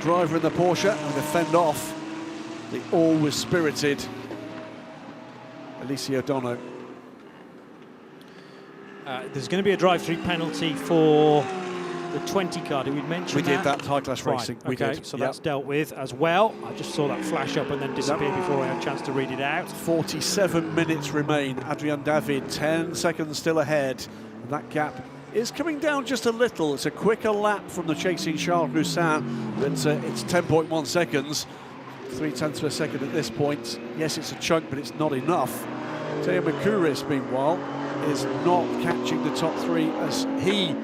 driver in the Porsche and to fend off the always spirited Alicia Dono. There's going to be a drive-through penalty for the 20 car. Did we mention We that? did that high-class racing. Right, We okay, did. so Yep. that's dealt with as well. I just saw that flash up and then disappear before I had a chance to read it out. 47 minutes remain. Adrian David, 10 seconds still ahead. And that gap is coming down just a little. It's a quicker lap from the chasing Charles Roussin, but it's 10.1 seconds. 0.3 of a second at this point. Yes, it's a chunk, but it's not enough. Theo Mercouris, meanwhile, is not catching the top three as he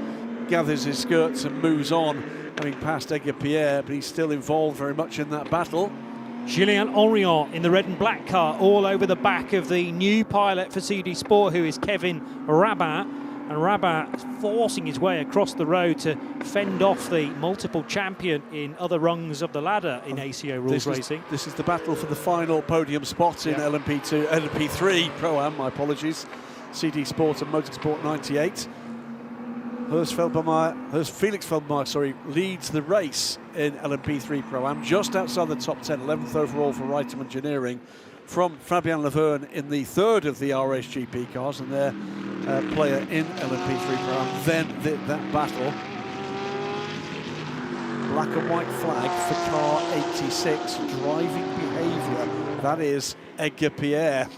gathers his skirts and moves on, having passed Edgar Pierre, but he's still involved very much in that battle. Julien Henrion in the red and black car all over the back of the new pilot for CD Sport, who is Kevin Rabat. And Rabat forcing his way across the road to fend off the multiple champion in other rungs of the ladder in ACO rules racing. This is the battle for the final podium spot in LMP3 Pro-Am, my apologies. CD Sport and Motorsport 98. Felix Feldbermeyer, leads the race in LMP3 Pro-Am, just outside the top 10, 11th overall for Rightum Engineering, from Fabien Laverne in the third of the RSGP cars, and their player in LMP3 Pro-Am. Then that battle. Black and white flag for car 86, driving behaviour. That is Edgar Pierre.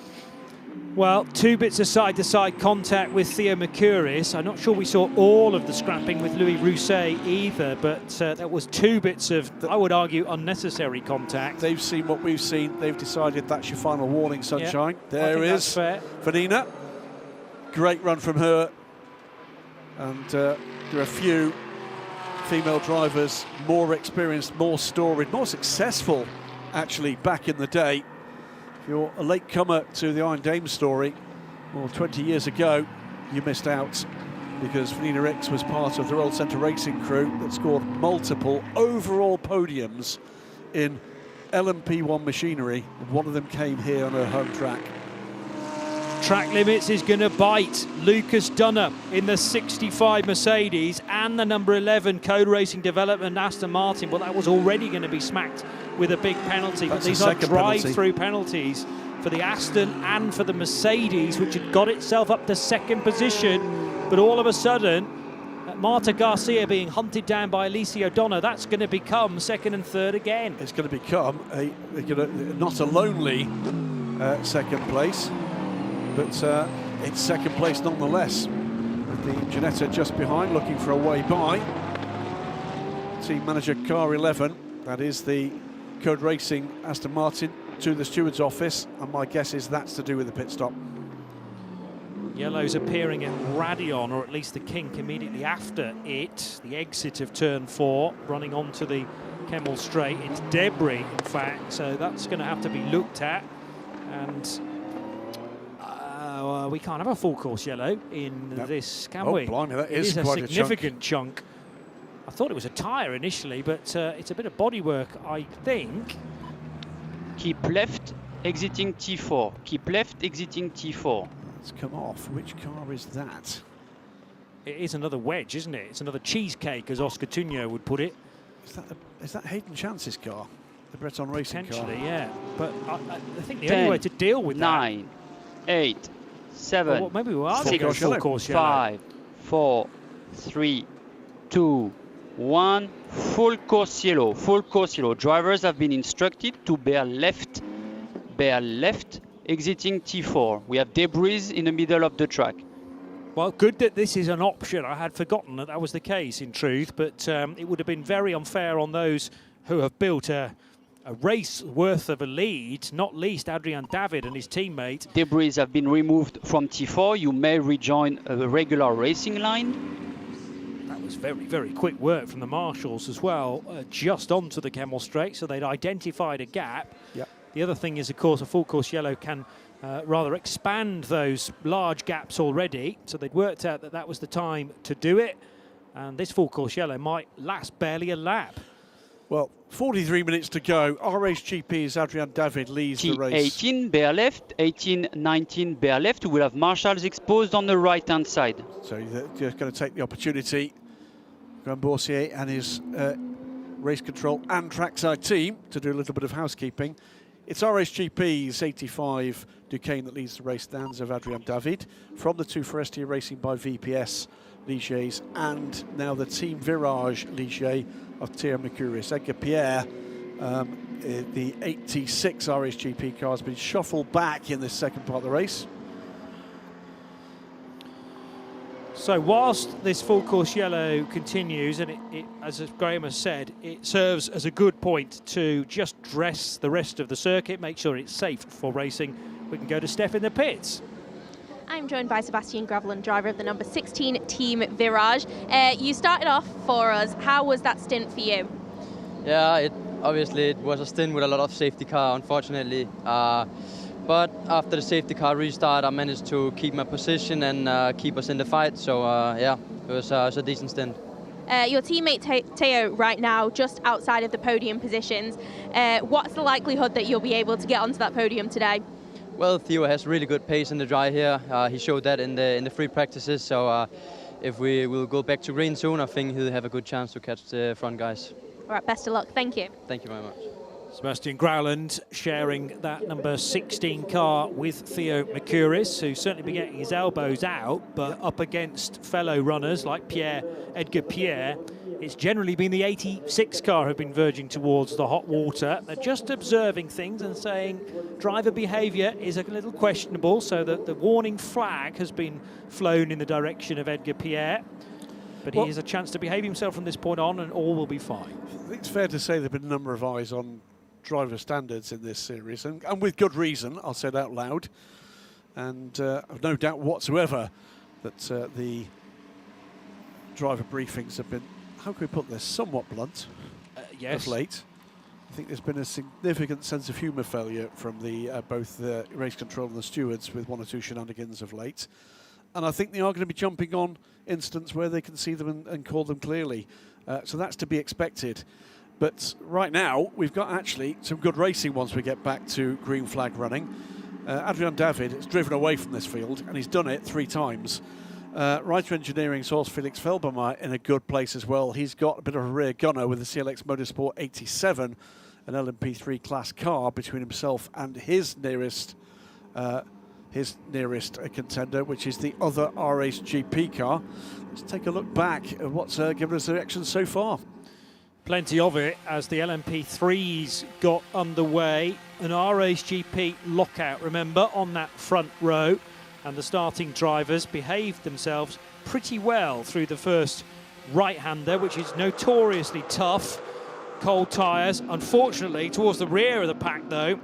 Well, two bits of side-to-side contact with Theo Mercouris. I'm not sure we saw all of the scrapping with Louis Rousset either, but that was two bits of, I would argue, unnecessary contact. They've seen what we've seen. They've decided that's your final warning, Sunshine. Yeah, there is Vanina. Great run from her. And there are a few female drivers more experienced, more storied, more successful, actually, back in the day. If you're a latecomer to the Iron Dame story, well, 20 years ago, you missed out, because Vanina Ricks was part of the Royal Centre Racing crew that scored multiple overall podiums in LMP1 machinery, and one of them came here on her home track. Track limits is going to bite Lucas Dunner in the 65 Mercedes and the number 11 Code Racing Development Aston Martin. Well, that was already going to be smacked with a big penalty. But these are drive-through penalties for the Aston and for the Mercedes, which had got itself up to second position. But all of a sudden, Marta Garcia being hunted down by Alicia O'Donnell. That's going to become second and third again. It's going to become not a lonely second place, but it's second place nonetheless. With the Ginetta just behind, looking for a way by. Team manager car 11, that is the Code Racing Aston Martin, to the steward's office, and my guess is that's to do with the pit stop. Yellow's appearing at Radion, or at least the kink immediately after it. The exit of turn 4, running onto the Kemmel Straight. It's debris, in fact, so that's going to have to be looked at. And we can't have a full course yellow in this, can we? Oh, blimey, that is quite a significant chunk. I thought it was a tyre initially, but it's a bit of bodywork, I think. Keep left, exiting T4. Keep left, exiting T4. It's come off. Which car is that? It is another wedge, isn't it? It's another cheesecake, as Oscar Tuño would put it. Is that Hayden Chance's car? The Breton Racing car? Potentially, yeah. But I think the 10, only way to deal with 9, 8, 7, well, maybe we are 6, going full course yellow. 5, 4, 3, 2, 1. Full course yellow. Full course yellow. Drivers have been instructed to bear left, exiting T4. We have debris in the middle of the track. Well, good that this is an option. I had forgotten that that was the case, in truth, but it would have been very unfair on those who have built a race worth of a lead, not least Adrian David and his teammate. Debris have been removed from T4. You may rejoin a regular racing line. That was very, very quick work from the marshals as well, just onto the Kemmel Straight, so they'd identified a gap. Yep. The other thing is, of course, a full course yellow can rather expand those large gaps already, so they'd worked out that that was the time to do it, and this full course yellow might last barely a lap. Well, 43 minutes to go. RHGP's Adrian David leads the race. 18, bear left. 18, 19, bear left. We will have marshals exposed on the right-hand side. So you're going to take the opportunity, Graham Boursier and his race control and trackside team, to do a little bit of housekeeping. It's RHGP's 85 Duquesne that leads the race, stands of Adrian David. From the two Forestier Racing by VPS Ligers, and now the Team Virage Ligier of Thierry Mercurius. Edgar Pierre, the 86 RHGP car, has been shuffled back in this second part of the race. So whilst this full course yellow continues, and it, as Graham has said, it serves as a good point to just dress the rest of the circuit, make sure it's safe for racing, we can go to Steph in the pits. I'm joined by Sebastian Graveland, driver of the number 16 Team Virage. You started off for us. How was that stint for you? Yeah, obviously it was a stint with a lot of safety car, unfortunately. But after the safety car restart, I managed to keep my position and keep us in the fight. So yeah, it was a decent stint. Your teammate Teo right now just outside of the podium positions. What's the likelihood that you'll be able to get onto that podium today? Well, Theo has really good pace in the dry here. He showed that in the free practices. So if we will go back to green soon, I think he'll have a good chance to catch the front guys. All right, best of luck. Thank you. Thank you very much. Sebastian Grauland sharing that number 16 car with Theo Mercurius, who's certainly been getting his elbows out, but up against fellow runners like Edgar Pierre, it's generally been the 86 car who've been verging towards the hot water. They're just observing things and saying driver behaviour is a little questionable, so that the warning flag has been flown in the direction of Edgar Pierre. But he has a chance to behave himself from this point on, and all will be fine. I think it's fair to say there have been a number of eyes on driver standards in this series, and with good reason, I'll say it out loud. And I've no doubt whatsoever that the driver briefings have been, how can we put this, somewhat blunt yes. of late. I think there's been a significant sense of humour failure from the both the race control and the stewards, with one or two shenanigans of late. And I think they are going to be jumping on incidents where they can see them and call them clearly. So that's to be expected. But right now, we've got actually some good racing once we get back to green flag running. Adrian David has driven away from this field, and he's done it 3 times. Reiter Engineering source Felix Felbermeyer in a good place as well. He's got a bit of a rear gunner with the CLX Motorsport 87, an LMP3 class car, between himself and his nearest his nearest contender, which is the other R-Race GP car. Let's take a look back at what's given us the action so far. Plenty of it as the LMP3s got underway. An R-Race GP lockout, remember, on that front row. And the starting drivers behaved themselves pretty well through the first right-hander, which is notoriously tough. Cold tyres, unfortunately, towards the rear of the pack, though.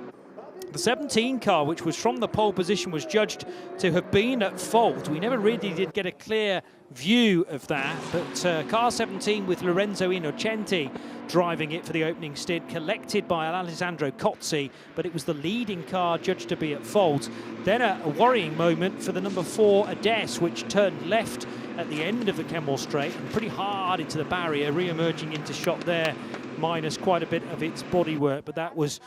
The 17 car, which was from the pole position, was judged to have been at fault. We never really did get a clear view of that, but car 17 with Lorenzo Innocenti driving it for the opening stint, collected by Alessandro Cozzi, but it was the leading car judged to be at fault. Then a worrying moment for the number 4 Ades, which turned left at the end of the Kenmore Straight and pretty hard into the barrier, re-emerging into shot there, minus quite a bit of its bodywork, but that was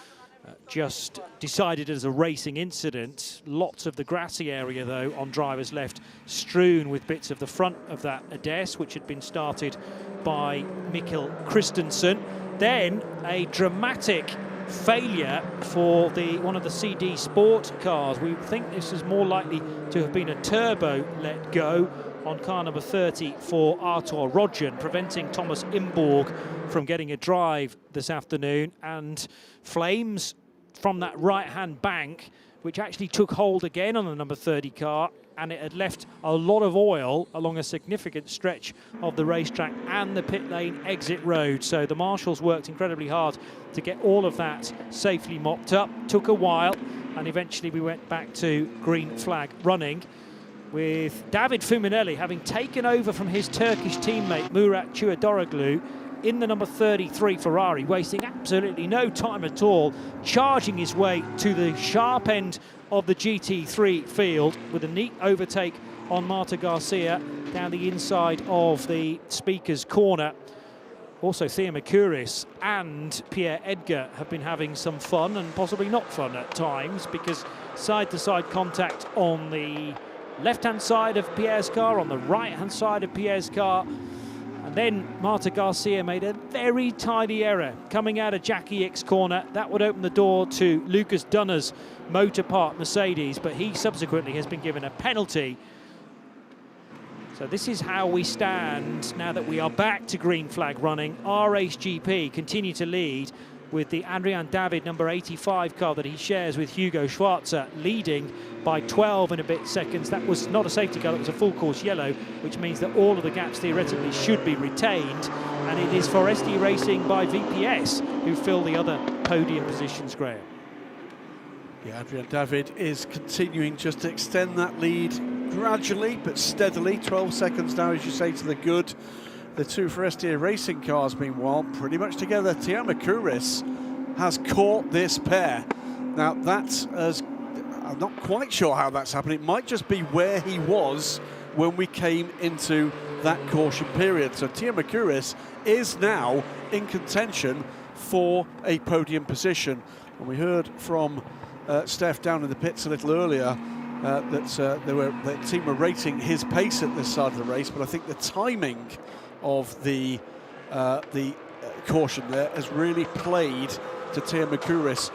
just decided as a racing incident. Lots of the grassy area, though, on driver's left, strewn with bits of the front of that Ades, which had been started by Mikkel Christensen. Then a dramatic failure for one of the CD Sport cars. We think this is more likely to have been a turbo let go on car number 30 for Artur Rodgen, preventing Thomas Imborg from getting a drive this afternoon, and flames from that right-hand bank, which actually took hold again on the number 30 car, and it had left a lot of oil along a significant stretch of the racetrack and the pit lane exit road. So the marshals worked incredibly hard to get all of that safely mopped up. Took a while, and eventually we went back to green flag running, with David Fuminelli having taken over from his Turkish teammate Murat Çuadoroglu in the number 33 Ferrari, wasting absolutely no time at all, charging his way to the sharp end of the GT3 field with a neat overtake on Marta Garcia down the inside of the speaker's corner. Also, Thea Mercouris and Pierre Edgar have been having some fun, and possibly not fun at times, because side-to-side contact on the left-hand side of Pierre's car, on the right-hand side of Pierre's car. And then Marta Garcia made a very tiny error coming out of Jackie Ick's corner. That would open the door to Lucas Dunner's Motor Park Mercedes, but he subsequently has been given a penalty. So this is how we stand now that we are back to green flag running. R-Race GP continue to lead with the Adrian David number 85 car that he shares with Hugo Schwarzer, leading by 12 and a bit seconds. That was not a safety car, it was a full course yellow, which means that all of the gaps theoretically should be retained, and it is Foresti Racing by VPS who fill the other podium positions, Graham. Yeah, Adrian David is continuing just to extend that lead gradually but steadily. 12 seconds now, as you say, to the good. The two Forestier Racing cars, meanwhile, pretty much together. Thea Mercouris has caught this pair. Now, I'm not quite sure how that's happened. It might just be where he was when we came into that caution period. So Thea Mercouris is now in contention for a podium position. And we heard from Steph down in the pits a little earlier that the team were rating his pace at this side of the race, but I think the timing of the caution there has really played to Thea Mercouris.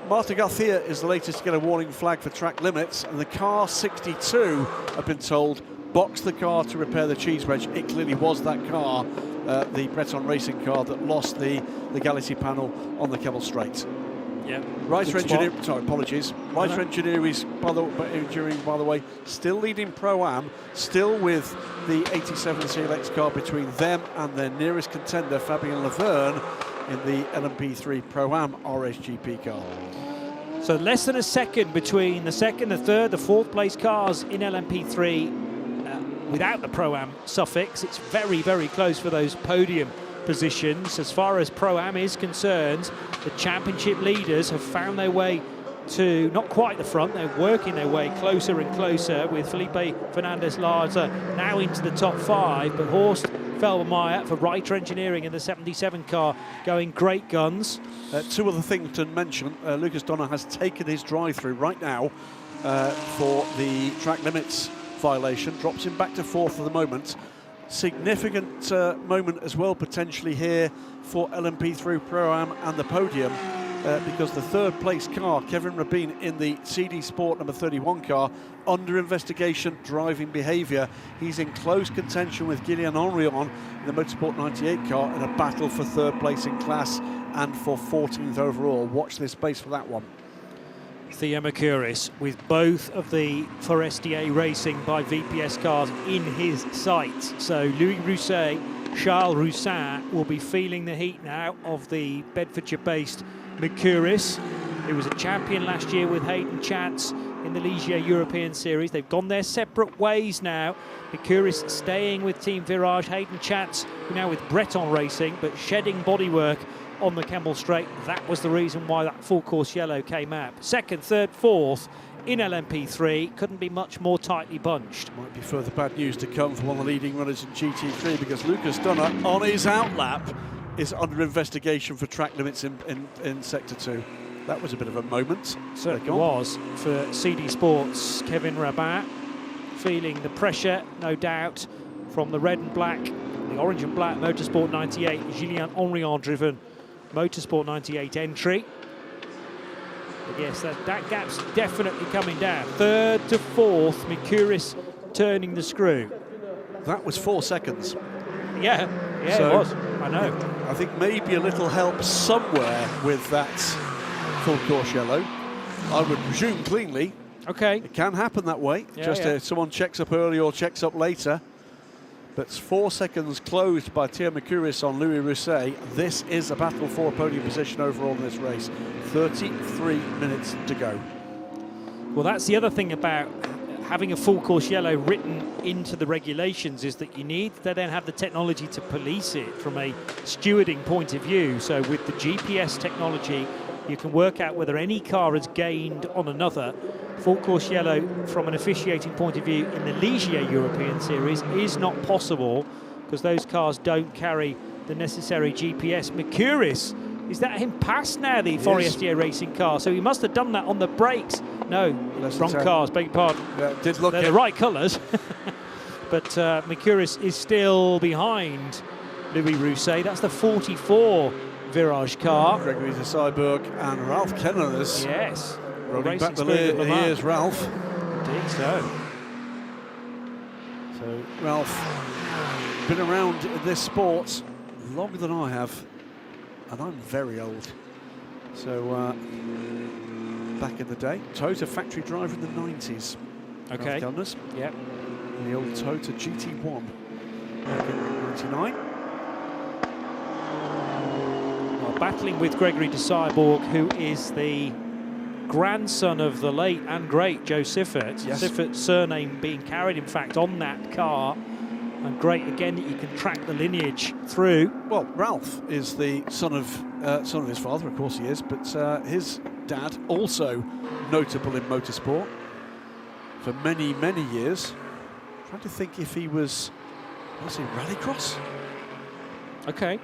Marta Garcia is the latest to get a warning flag for track limits, and the car 62 have been told box the car to repair the cheese wedge. It clearly was that car, the Breton Racing car, that lost the legality panel on the Kemmel Straight. Yeah. Rider Engineer, sorry, apologies. Rider Engineer is, by the way, still leading Pro-Am, still with the 87 CLX car between them and their nearest contender, Fabien Laverne, in the LMP3 Pro-Am RSGP car. So less than a second between the second, the third, the fourth place cars in LMP3 without the Pro-Am suffix. It's very, very close for those podium positions. As far as Pro-Am is concerned, the championship leaders have found their way to not quite the front. They're working their way closer and closer, with Felipe Fernandez-Larza now into the top 5, but Horst Felbermeyer for Reiter Engineering in the 77 car going great guns. Two other things to mention. Lucas Donner has taken his drive-through right now for the track limits violation, drops him back to 4th at the moment. Significant moment as well potentially here for LMP3 Pro-Am and the podium. because the third place car, Kevin Rabin in the CD Sport number 31 car, under investigation, driving behaviour. He's in close contention with Guillaume Henrion in the Motorsport 98 car in a battle for third place in class and for 14th overall. Watch this space for that one. Theo Mercouris with both of the Forestier Racing by VPS cars in his sights. So Louis Rousset, Charles Roussin will be feeling the heat now of the Bedfordshire-based Mercouris, who was a champion last year with Hayden Chance in the Ligier European Series. They've gone their separate ways now. Mercouris staying with Team Virage, Hayden Chance now with Breton Racing, but shedding bodywork on the Kemble Straight. That was the reason why that full course yellow came out. Second, third, fourth in LMP3 couldn't be much more tightly bunched. Might be further bad news to come for one of the leading runners in GT3, because Lucas Dunner on his outlap is under investigation for track limits in Sector 2. That was a bit of a moment. Certainly was for CD Sports. Kevin Rabat feeling the pressure, no doubt, from the red and black, the orange and black Motorsport 98, Julien Henrion driven Motorsport 98 entry. But yes, that gap's definitely coming down. Third to fourth, Mercouris turning the screw. That was 4 seconds. Yeah, So, it was. I know. I think maybe a little help somewhere with that full course yellow. I would presume cleanly. Okay. It can happen that way. Yeah, Someone checks up early or checks up later. But 4 seconds closed by Theo Mercouris on Louis Rousset. This is a battle for a podium position overall in this race. 33 minutes to go. Well, that's the other thing about having a full course yellow written into the regulations, is that you need to then have the technology to police it from a stewarding point of view. So with the GPS technology, you can work out whether any car has gained on another. Full course yellow from an officiating point of view in the Ligier European Series is not possible, because those cars don't carry the necessary GPS. Mercouris, is that him past now, the Forestier Racing car? So he must have done that on the brakes. No, wrong cars, beg your pardon. Did look They're the right colours. But Mercouris is still behind Louis Rousset. That's the 44 Virage car. Gregory de Seiberg and Ralph Kenners. Yes. Rolling back the ears, Ralph. Indeed so. So Ralph, been around this sport longer than I have, and I'm very old. So back in the day, Toyota factory driver in the 90s. Okay. Ralph Kenners. Yep. The old Toyota GT1 back in 99. Well, battling with Gregory de Seiberg, who is the grandson of the late and great Joe Siffert. Yes. Siffert's surname being carried, in fact, on that car. And great, again, that you can track the lineage through. Well, Ralph is the son of his father, of course he is, but his dad also notable in motorsport for many, many years. I'm trying to think if he was he rallycross? Okay,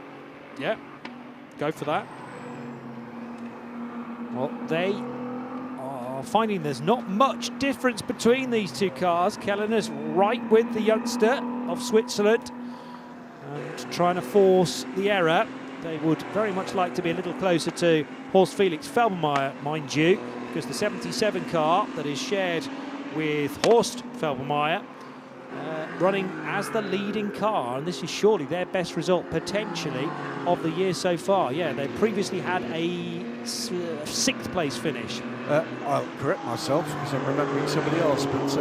yeah, go for that. Well, they are finding there's not much difference between these two cars. Kellener's right with the youngster of Switzerland and trying to force the error. They would very much like to be a little closer to Horst Felix Felbermayr, mind you, because the 77 car that is shared with Horst Felbermayr running as the leading car, and this is surely their best result potentially of the year so far. Yeah, they previously had a 6th place finish. I'll correct myself because I'm remembering somebody else, but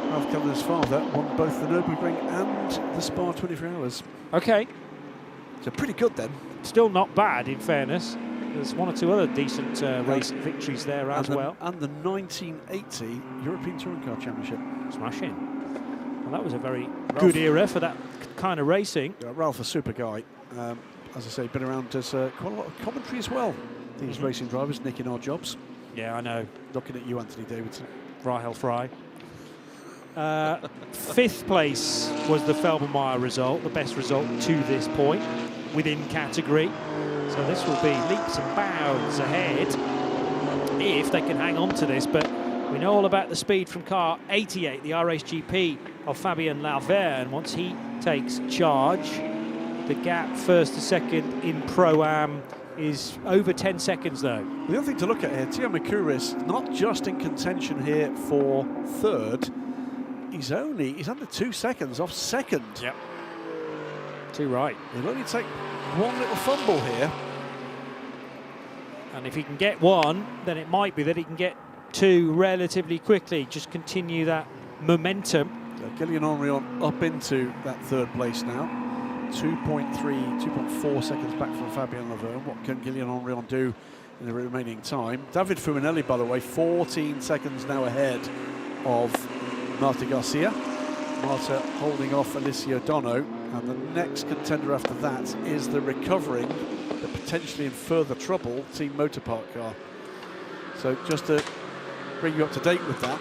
Ralph Keller's father won both the Nürburgring and the Spa 24 Hours. Okay. So pretty good then. Still not bad, in fairness. There's one or two other decent race victories there as well. And the 1980 European Touring Car Championship. Smashing. Well, that was a very good era for that kind of racing. Ralph, a super guy. As I say, been around as quite a lot of commentary as well. These racing drivers nicking our jobs. Yeah, I know. Looking at you, Anthony Davidson. Fry hell fry. 5th place was the Felbermayr result, the best result to this point within category. So this will be leaps and bounds ahead if they can hang on to this. But we know all about the speed from car 88, the RSGP of Fabien Laverne. Once he takes charge, the gap first to second in Pro-Am is over 10 seconds though. The other thing to look at here, Theo Mercouris not just in contention here for third, he's under 2 seconds off second. Yep. Too right. He'll only take one little fumble here. And if he can get one, then it might be that he can get two relatively quickly, just continue that momentum. Gillian Henrion up into that third place now. 2.4 seconds back from Fabien Laverne. What can Gillian Henrion do in the remaining time? David Fuminelli, by the way, 14 seconds now ahead of Marta Garcia. Marta holding off Alicia O'Donoghue, and the next contender after that is the recovering, but potentially in further trouble, Team Motorpark car. So just to bring you up to date with that,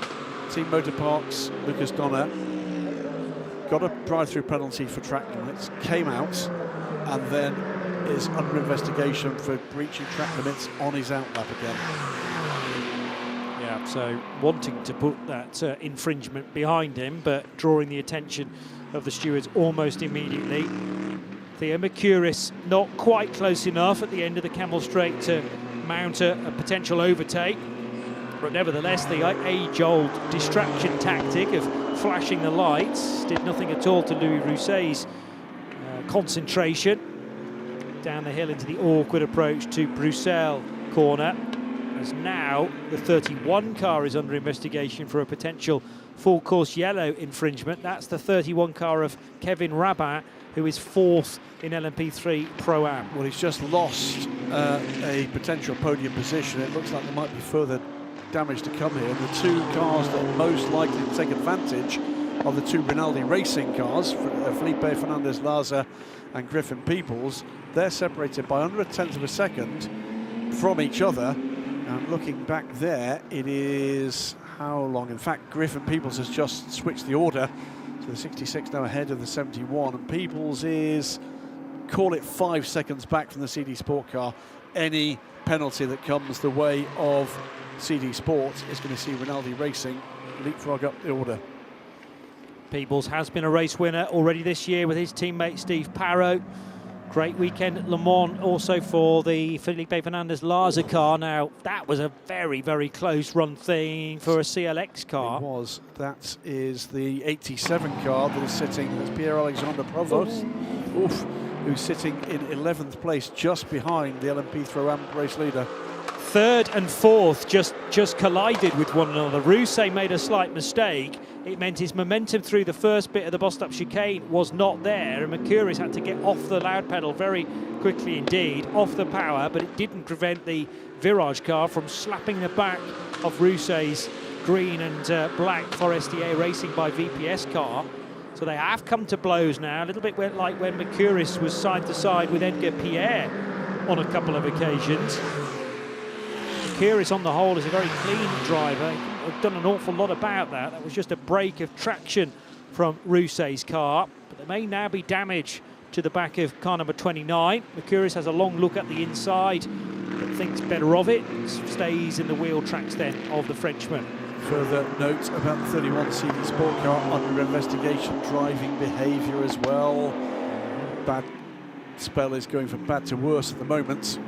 Team Motorpark's Lucas Donner got a drive-through penalty for track limits, came out, and then is under investigation for breaching track limits on his outlap again. Yeah, so wanting to put that infringement behind him, but drawing the attention of the stewards almost immediately. Theo Mercouris not quite close enough at the end of the Camel Straight to mount a potential overtake. But nevertheless, the age-old distraction tactic of flashing the lights did nothing at all to Louis Rousset's concentration. Down the hill into the awkward approach to Bruxelles corner. As now the 31 car is under investigation for a potential full course yellow infringement. That's the 31 car of Kevin Rabat, who is fourth in LMP3 Pro-Am. Well, he's just lost a potential podium position. It looks like there might be further damage to come here. The two cars that are most likely to take advantage of the two Rinaldi Racing cars, Felipe Fernandez Laza and Griffin Peoples, they're separated by under 1/10 of a second from each other. And looking back there, it is how long? In fact, Griffin Peoples has just switched the order. So the 66 now ahead of the 71, and Peoples is, call it 5 seconds back from the CD Sport car. Any penalty that comes the way of CD Sport is going to see Rinaldi Racing leapfrog up the order. Peebles has been a race winner already this year with his teammate Steve Parrow. Great weekend at Le Mans also for the Felipe Fernandez Laza car. Now, that was a very, very close run thing for a CLX car. It was. That is the 87 car that is sitting, that's Pierre-Alexandre Provost, who's sitting in 11th place just behind the LMP3 Pro race leader. Third and fourth just collided with one another. Rousset made a slight mistake. It meant his momentum through the first bit of the Bostock chicane was not there, and Mercouris had to get off the loud pedal very quickly indeed, off the power, but it didn't prevent the Virage car from slapping the back of Rousset's green and black Forestier Racing by VPS car. So they have come to blows now, a little bit like when Mercouris was side to side with Edgar Pierre on a couple of occasions. Mercouris on the whole is a very clean driver. I've done an awful lot about that. That was just a break of traction from Rousset's car. But there may now be damage to the back of car number 29. Mercouris has a long look at the inside, but thinks better of it. Stays in the wheel tracks then of the Frenchman. Further note about the 31 CD Sport car under investigation, driving behaviour as well. Bad spell is going from bad to worse at the moment.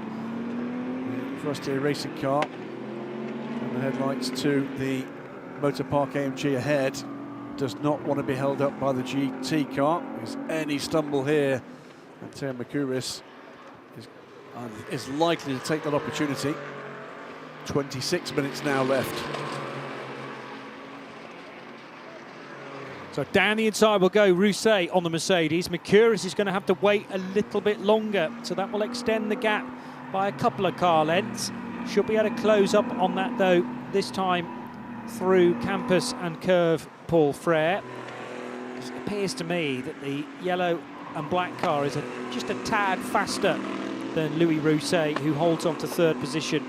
Forestier Racing car and the headlights to the Motorpark AMG ahead. Does not want to be held up by the GT car. There's any stumble here, and Theo Mercouris is likely to take that opportunity. 26 minutes now left. So down the inside will go Rousset on the Mercedes. Mercouris is going to have to wait a little bit longer, so that will extend the gap by a couple of car lengths. Should be able to close up on that though, this time through Campus and Curve Paul Frere. It appears to me that the yellow and black car is just a tad faster than Louis Rousset, who holds on to third position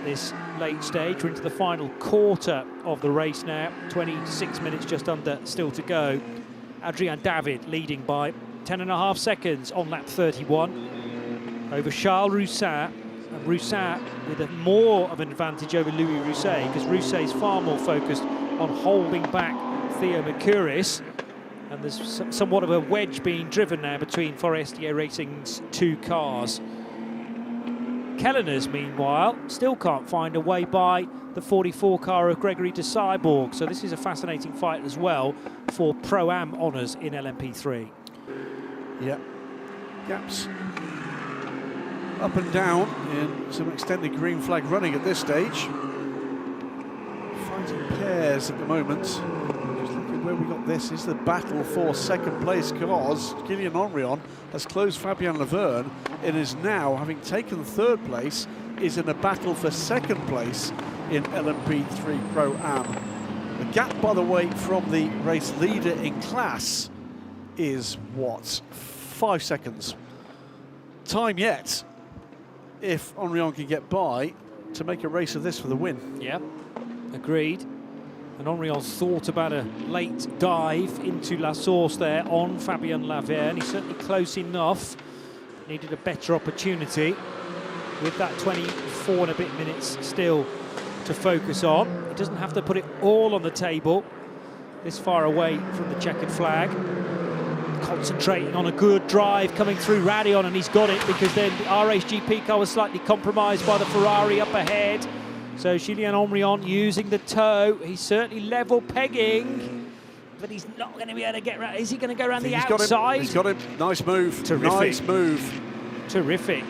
this late stage. We're into the final quarter of the race now, 26 minutes just under still to go. Adrien David leading by 10.5 seconds on lap 31 over Charles Rousset, and Rousset with more of an advantage over Louis Rousset, because Rousset is far more focused on holding back Theo Mercouris, and there's somewhat of a wedge being driven now between Forestier Racing's two cars. Kelleners, meanwhile, still can't find a way by the 44 car of Gregory de Cyborg. So this is a fascinating fight as well for Pro-Am honours in LMP3. Yeah, gaps up and down in some extended green flag running at this stage. Fighting pairs at the moment. Just looking where we got this is the battle for second place, because Gillian Henrion has closed Fabian Laverne and is now, having taken third place, is in a battle for second place in LMP3 Pro-Am. The gap, by the way, from the race leader in class is what? 5 seconds. Time yet, if Henrion can get by, to make a race of this for the win. Yeah, agreed. And Henrion's thought about a late dive into La Source there on Fabien Laverne. He's certainly close enough. Needed a better opportunity with that 24 and a bit minutes still to focus on. He doesn't have to put it all on the table this far away from the checkered flag. Concentrating on a good drive coming through Radion, and he's got it, because then the RHGP car was slightly compromised by the Ferrari up ahead. So Julien Henrion using the toe. He's certainly level pegging, but he's not going to be able to get around. Is he going to go around the outside? He's got him. Nice move. Terrific. Nice move. Terrific.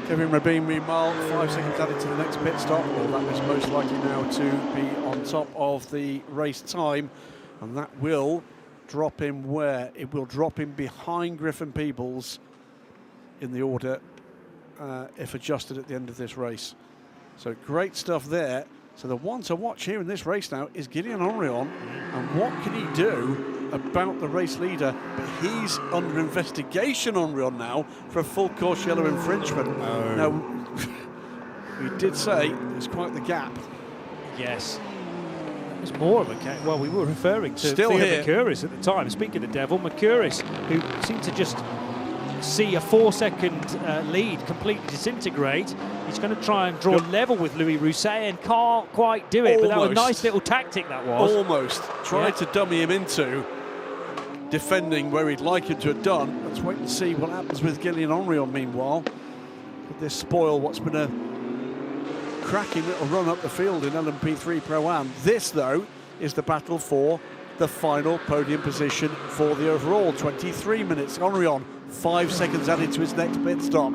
Kevin Rabin, meanwhile, 5 seconds added to the next pit stop. Well, that is most likely now to be on top of the race time, and that will drop him where? It will drop him behind Griffin Peebles in the order, if adjusted at the end of this race. So great stuff there. So the one to watch here in this race now is Gillian Henrion, and what can he do about the race leader? But he's under investigation, Henrion, now for a full course yellow infringement. Oh. Now, we did say there's quite the gap. Yes. It was more of a case. Well, we were referring to Still Theo here. Mercouris at the time. Speaking of the devil, Mercouris, who seemed to just see a 4-second lead completely disintegrate. He's going to try and draw level with Louis Rousset and can't quite do it. But that was a nice little tactic, that was. Almost. Tried to dummy him into defending where he'd like him to have done. Let's wait and see what happens with Gillian Henrion, meanwhile. Could this spoil what's been a cracking little run up the field in LMP3 Pro-Am? This, though, is the battle for the final podium position for the overall. 23 minutes. Henrion, 5 seconds added to his next pit stop.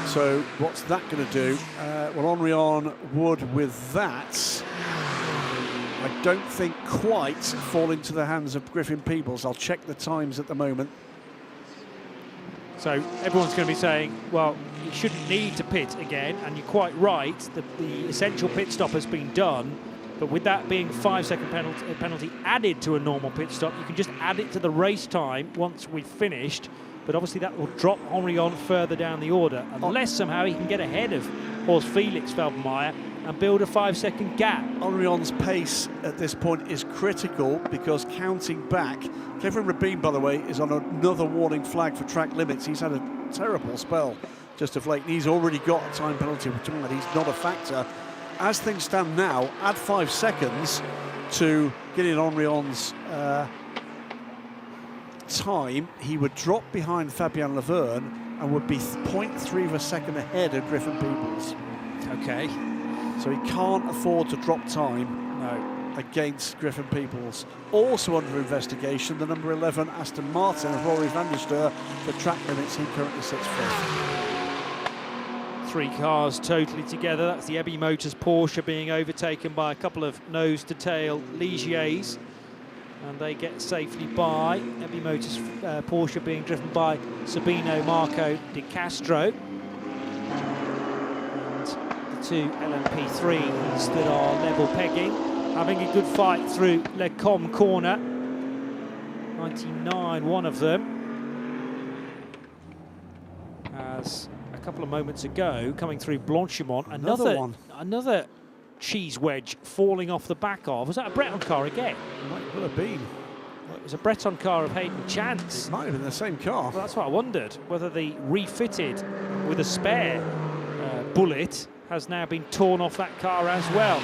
So what's that going to do? Well, Henrion would, with that, I don't think quite fall into the hands of Griffin Peebles. I'll check the times at the moment. So everyone's going to be saying, well, you shouldn't need to pit again, and you're quite right. The essential pit stop has been done, but with that being 5-second penalty added to a normal pit stop, you can just add it to the race time once we've finished. But obviously that will drop Henrion further down the order, unless somehow he can get ahead of Horst Felix Felbermayr and build a 5-second gap. Henrion's pace at this point is critical, because counting back, Kevin Rabin, by the way, is on another warning flag for track limits. He's had a terrible spell just of late, and he's already got a time penalty return that he's not a factor. As things stand now, add 5 seconds to Gillian Henrion's time, he would drop behind Fabien Laverne and would be 0.3 of a second ahead of Griffin Peebles. Okay. So he can't afford to drop time against Griffin Peebles. Also under investigation, the number 11 Aston Martin of Rory van der Steur for track limits. He currently sits fifth. 3 cars totally together. That's the Ebby Motors Porsche being overtaken by a couple of nose-to-tail Ligiers, and they get safely by. Ebby Motors Porsche being driven by Sabino Marco Di Castro. And the 2 LMP3s that are level pegging, having a good fight through Le Com corner. 99, one of them. As a couple of moments ago, coming through Blanchimont, another cheese wedge falling off the back of. Was that a Breton car again? Might well have been. Well, it was a Breton car of Hayden Chance. It might have been the same car. Well, that's what I wondered, whether the refitted with a spare bullet has now been torn off that car as well.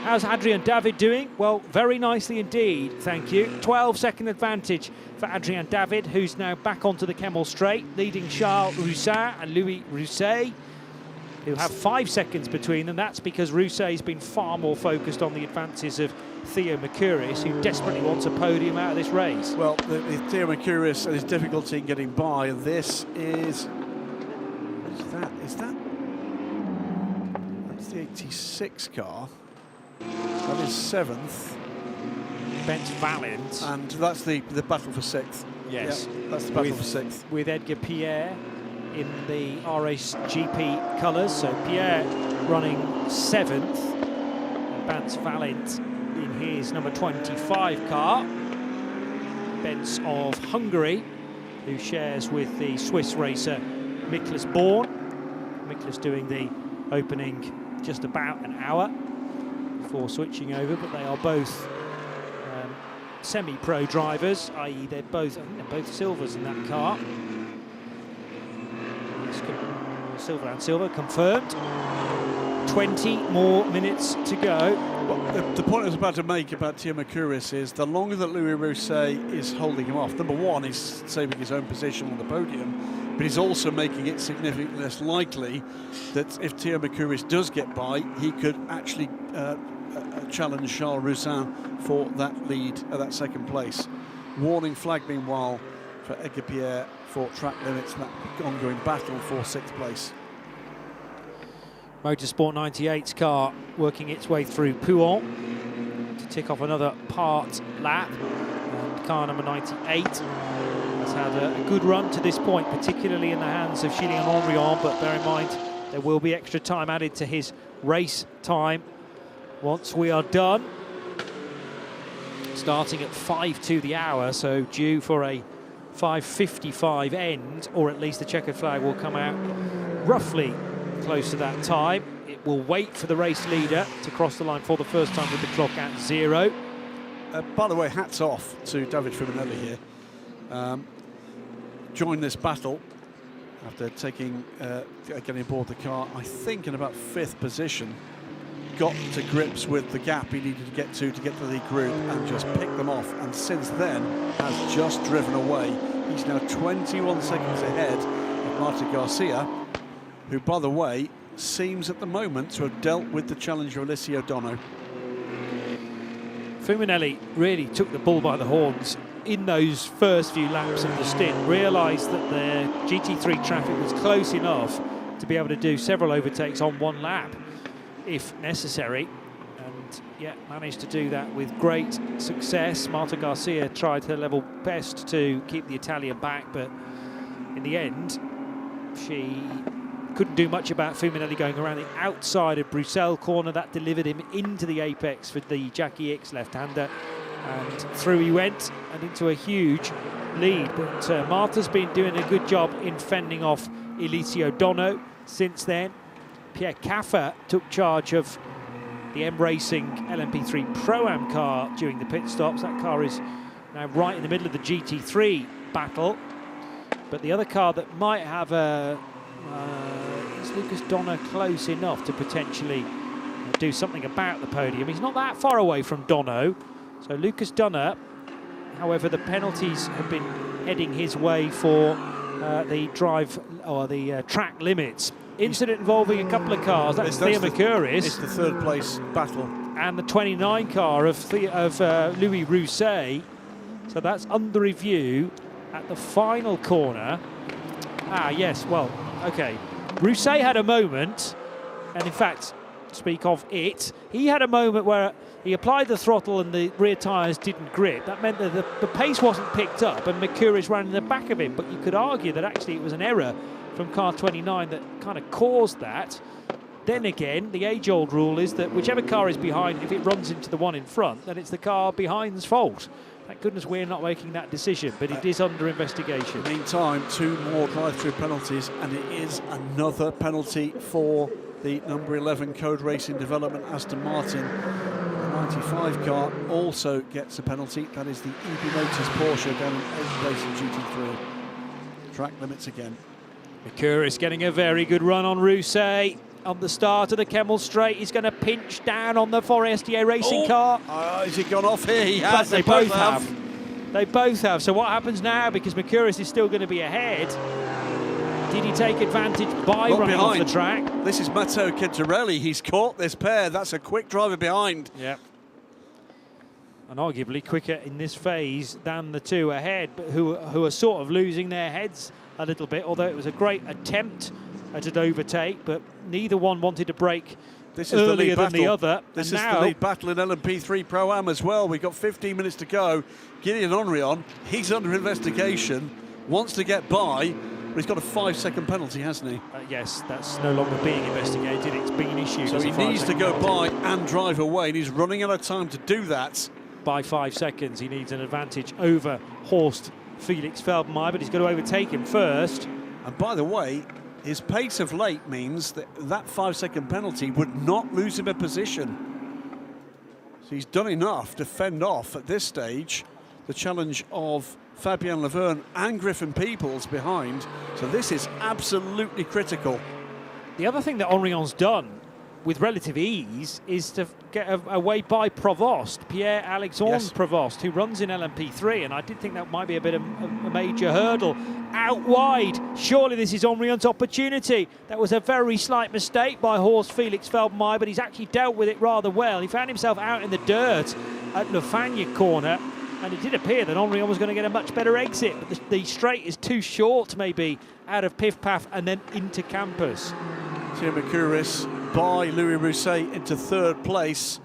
How's Adrian David doing? Well, very nicely indeed, thank you. 12-second advantage for Adrian David, who's now back onto the Kemmel Straight, leading Charles Roussin and Louis Rousset, who have 5 seconds between them. That's because Rousset's been far more focused on the advances of Theo Mercurius, who desperately wants a podium out of this race. Well, the Theo Mercurius and his difficulty in getting by, and this is... Is that? That's the 86 car. That is 7th. Bence Valent. And that's the battle for 6th. Yes. Yep, that's the battle for 6th. With Edgar Pierre in the RACE GP colours. So Pierre running 7th. And Bence Valent in his number 25 car. Bence of Hungary, who shares with the Swiss racer Miklas Born. Miklas doing the opening just about an hour before switching over, but they are both semi-pro drivers, i.e. I think they're both silvers in that car. Silver and silver confirmed. 20 more minutes to go. Well, the point I was about to make about Theo Mercurius is the longer that Louis Rousset is holding him off, number one, he's saving his own position on the podium, but he's also making it significantly less likely that if Theo Mercurius does get by, he could actually challenge Charles Roussin for that lead, that 2nd place. Warning flag, meanwhile, for Edgar Pierre for track limits, that ongoing battle for 6th place. Motorsport 98's car working its way through Pouhon to tick off another part lap. And car number 98 has had a good run to this point, particularly in the hands of Julien Henrion, but bear in mind there will be extra time added to his race time once we are done. Starting at 5 to the hour, so due for a 5:55 end, or at least the checkered flag will come out roughly close to that time. It will wait for the race leader to cross the line for the first time with the clock at 0. By the way, hats off to David Fuminelli here. Joined this battle after getting aboard the car, I think in about 5th position. Got to grips with the gap he needed to get to the lead group and just picked them off, and since then has just driven away. He's now 21 seconds ahead of Marta Garcia, who, by the way, seems at the moment to have dealt with the challenger Alessio Dono. Fuminelli really took the bull by the horns in those first few laps of the stint, realised that the GT3 traffic was close enough to be able to do several overtakes on one lap if necessary, and yeah, managed to do that with great success. Marta Garcia tried her level best to keep the Italian back, but in the end she couldn't do much about Fuminelli going around the outside of Bruxelles corner. That delivered him into the apex for the Jackie X left-hander, and through he went and into a huge lead. But Marta's been doing a good job in fending off Alessio Dono since then. Pierre Caffer took charge of the M Racing LMP3 Pro-Am car during the pit stops. That car is now right in the middle of the GT3 battle. But the other car that might have is Lucas Donner close enough to potentially do something about the podium. He's not that far away from Dono. So Lucas Donner, however, the penalties have been heading his way for the track limits. Incident involving a couple of cars. That's Theo Mercurius. It's the 3rd place battle. And the 29 car of Louis Rousset. So that's under review at the final corner. Ah, yes, well, okay. Rousset had a moment, and in fact, speak of it, he had a moment where he applied the throttle and the rear tyres didn't grip. That meant that the pace wasn't picked up and Mercurius ran in the back of him, but you could argue that actually it was an error from car 29 that kind of caused that. Then again, the age-old rule is that whichever car is behind, if it runs into the one in front, then it's the car behind's fault. Thank goodness we're not making that decision, but it is under investigation. Meantime, 2 more drive-through penalties, and it is another penalty for the number 11 Code Racing Development Aston Martin. The 95 car also gets a penalty. That is the EB Motors Porsche down in 8th place in GT3. Track limits again. Mercurius getting a very good run on Rousset. on the start of the Kemmel Straight. He's going to pinch down on the Forestier racing car. Has he gone off here? He But has. they both have. They both have. So what happens now? Because Mercouris is still going to be ahead. Did he take advantage by running off the track? This is Matteo Quintarelli. He's caught this pair. That's a quick driver behind. Yeah. And arguably quicker in this phase than the two ahead, but who are sort of losing their heads a little bit, although it was a great attempt at an overtake, but neither one wanted to break earlier than the other. This is the lead battle in LMP3 Pro-Am as well. We've got 15 minutes to go. Gideon Henrion, he's under investigation, wants to get by, but he's got a 5-second penalty, hasn't he? Yes, that's no longer being investigated. It's been issued. So he needs to go by and drive away, and he's running out of time to do that. By 5 seconds, he needs an advantage over Horst Felix Feldmeier, but he's got to overtake him first. And by the way, his pace of late means that that 5-second penalty would not lose him a position. So he's done enough to fend off at this stage the challenge of Fabien Laverne and Griffin Peoples behind. So this is absolutely critical. The other thing that Henrion's done with relative ease is to get away by Provost, Pierre-Alexandre Provost, who runs in LMP3, and I did think that might be a bit of a major hurdle. Out wide, surely this is Henrion's opportunity. That was a very slight mistake by Horst Felix Feldmeier, but he's actually dealt with it rather well. He found himself out in the dirt at Le Fagnes corner, and it did appear that Henrion was going to get a much better exit, but the straight is too short maybe out of Piff Paff and then into Campus. Thierry Mercouris by Louis Rousset into third place.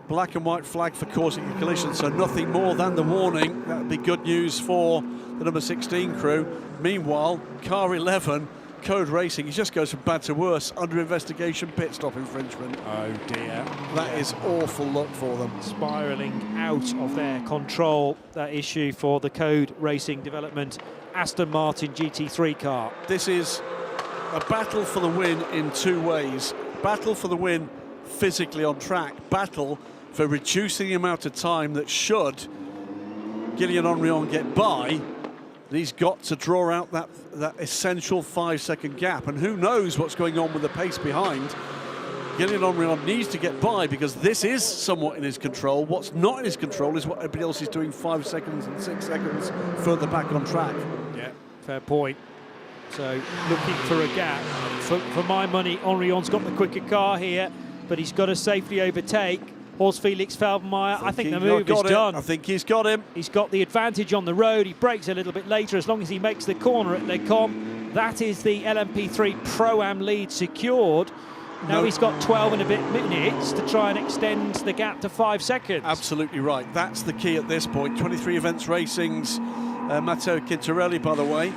Black and white flag for causing a collision, so nothing more than the warning. That would be good news for the number 16 crew. Meanwhile, car 11, Code Racing, he just goes from bad to worse. Under investigation, pit stop infringement. Oh dear. That is awful luck for them. Spiralling out of their control, that issue for the Code Racing development Aston Martin GT3 car. This is a battle for the win in two ways. Battle for the win physically on track. Battle for reducing the amount of time that should Gideon Henrion get by, he's got to draw out that essential 5-second gap. And who knows what's going on with the pace behind. Gideon Henrion needs to get by because this is somewhat in his control. What's not in his control is what everybody else is doing 5 seconds and 6 seconds further back on track. Yeah, fair point. So looking for a gap. For my money, Henrion's got the quicker car here, but he's got to safely overtake Horst Felix Feldmeier. I think the move is done. I think he's got him. He's got the advantage on the road. He brakes a little bit later as long as he makes the corner at Les Combes. That is the LMP3 Pro-Am lead secured. Now he's got 12 and a bit minutes to try and extend the gap to 5 seconds. Absolutely right. That's the key at this point. 23 Events Racing's Matteo Quintarelli, by the way,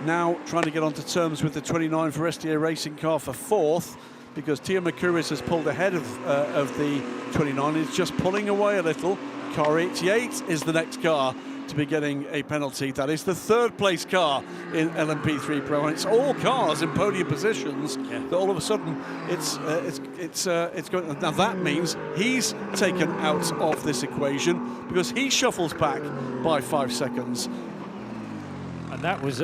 now trying to get onto terms with the 29 Forestier racing car for fourth, because Thierry Mercouris has pulled ahead of the 29. He's just pulling away a little. Car 88 is the next car to be getting a penalty. That is the third place car in LMP3 Pro, and it's all cars in podium positions. That all of a sudden it's going. Now that means he's taken out of this equation because he shuffles back by 5 seconds. And that was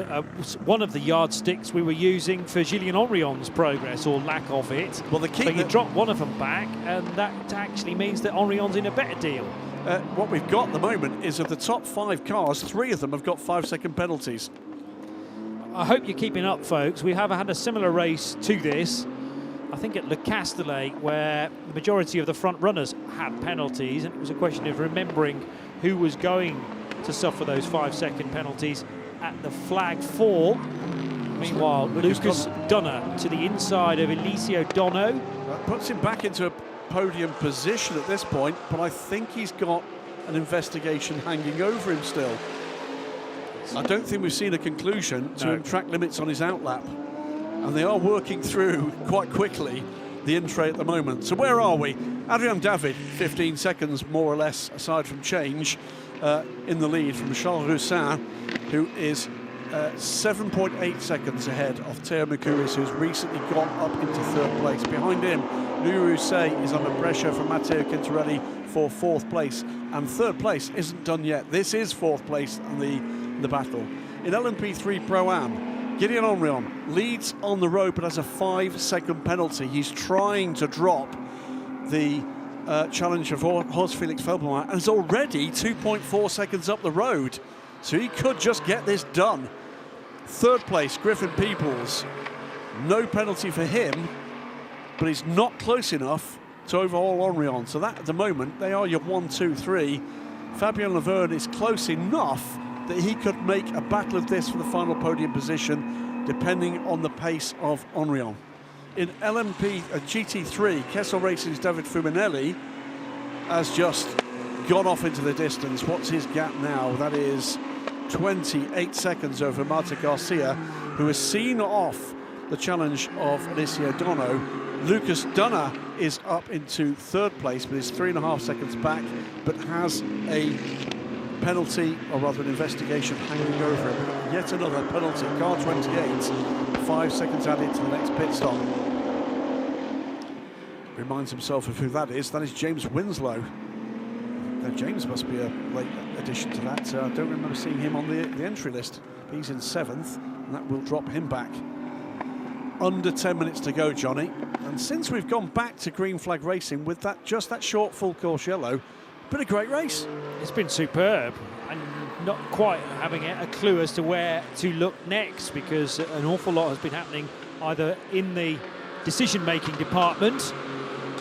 one of the yardsticks we were using for Gillian Henrion's progress, or lack of it. Well, the key, but you drop one of them back, and that actually means that Henrion's in a better deal. What we've got at the moment is of the top 5 cars, 3 of them have got 5-second penalties. I hope you're keeping up, folks. We have had a similar race to this, I think at Le Castellet, where the majority of the front runners had penalties, and it was a question of remembering who was going to suffer those 5-second penalties at the flag 4. Meanwhile, Lucas Dunner to the inside of Eliseo Dono. That puts him back into a podium position at this point, but I think he's got an investigation hanging over him still. I don't think we've seen a conclusion to track limits on his outlap, and they are working through quite quickly the in-tray at the moment. So where are we? Adrien David, 15 seconds more or less aside from change, in the lead from Charles Roussin, who is 7.8 seconds ahead of Théo Mercouris, who's recently gone up into third place. Behind him, Louis Rousset is under pressure from Matteo Quintarelli for fourth place, and third place isn't done yet. This is fourth place in the battle. In LMP3 Pro-Am, Gideon Henrion leads on the road but has a 5-second penalty. He's trying to drop the challenge of Horst Felix Felbermayr and is already 2.4 seconds up the road. So he could just get this done. Third place, Griffin Peoples. No penalty for him, but he's not close enough to overhaul Henrion. So that, at the moment, they are your 1, 2, 3. Fabien Laverne is close enough that he could make a battle of this for the final podium position, depending on the pace of Henrion. In LMP GT3, Kessel Racing's David Fuminelli has just gone off into the distance. What's his gap now? That is 28 seconds over Marta Garcia, who has seen off the challenge of Alessio Dono. Lucas Dunner is up into third place, but is 3.5 seconds back, but has a penalty, or rather an investigation, hanging over him. Yet another penalty, car 28, 5 seconds added to the next pit stop. Reminds himself of who that is. That is James Winslow. Now James must be a late addition to that. I don't remember seeing him on the entry list. He's in 7th, and that will drop him back. Under 10 minutes to go, Johnny. And since we've gone back to green flag racing with that short full course yellow, been a great race. It's been superb, and not quite having a clue as to where to look next, because an awful lot has been happening either in the decision-making department,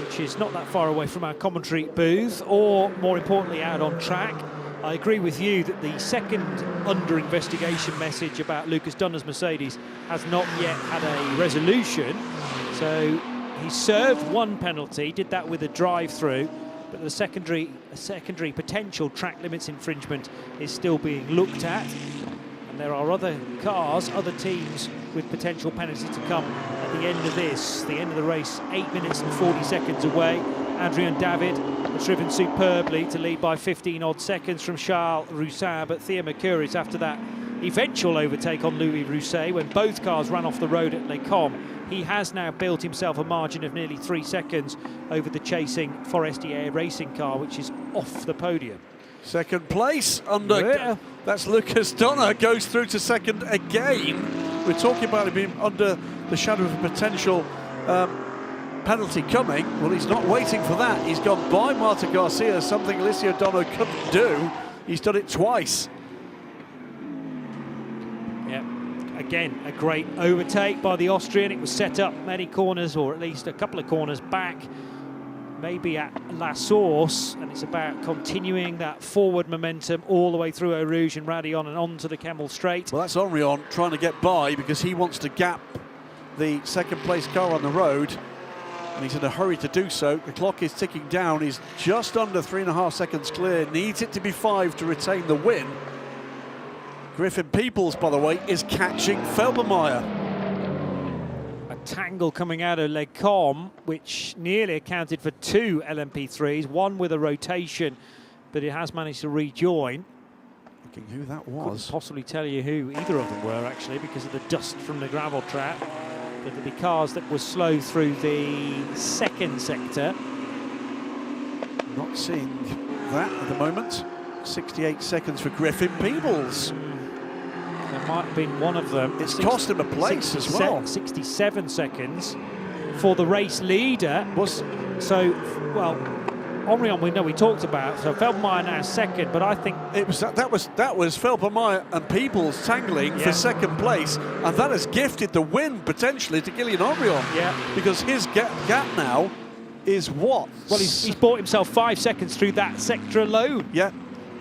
which is not that far away from our commentary booth, or more importantly out on track. I agree with you that the second under-investigation message about Lucas Dunner's Mercedes has not yet had a resolution. So he served one penalty, did that with a drive-through, but the secondary potential track limits infringement is still being looked at. And there are other cars, other teams with potential penalties to come at the end of this. The end of the race, 8 minutes and 40 seconds away. Adrian David has driven superbly to lead by 15 odd seconds from Charles Roussin, but Theo Mercurius, after that eventual overtake on Louis Rousset when both cars ran off the road at Les Combes, he has now built himself a margin of nearly 3 seconds over the chasing Forestier racing car, which is off the podium. Second place under, that's Lucas Donner, goes through to second again. We're talking about him being under the shadow of a potential penalty coming. Well, he's not waiting for that. He's gone by Marta Garcia, something Alessio Donno couldn't do. He's done it twice. Yeah, again, a great overtake by the Austrian. It was set up many corners, or at least a couple of corners back, maybe at La Source, and it's about continuing that forward momentum all the way through Eau Rouge and Raidillon and on to the Kemmel Straight. Well, that's Henrion trying to get by because he wants to gap the second place car on the road, and he's in a hurry to do so. The clock is ticking down. He's just under 3.5 seconds clear. Needs it to be 5 to retain the win. Griffin Peoples, by the way, is catching Felbermayr. A tangle coming out of Les Combes, which nearly accounted for 2 LMP3s, one with a rotation, but it has managed to rejoin. Looking who that was. Couldn't possibly tell you who either of them were, actually, because of the dust from the gravel trap. But there'll be cars that were slow through the second sector. Not seeing that at the moment. 68 seconds for Griffin Peoples. There might have been one of them. It's cost him a place as well. 67 seconds for the race leader. So, well, Henrion, we know we talked about. So Felbermayr now second, but I think it was that was Felbermayr and Peoples tangling for second place, and that has gifted the win potentially to Gideon Henrion. Yeah, because his gap now is what? Well, he's bought himself 5 seconds through that sector alone. Yeah.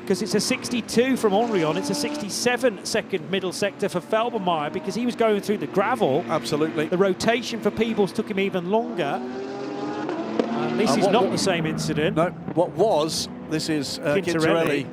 Because it's a 62 from Henrion, it's a 67-second middle sector for Felbermayr because he was going through the gravel. Absolutely. The rotation for Peebles took him even longer. This is not the same incident. No, this is Quintarelli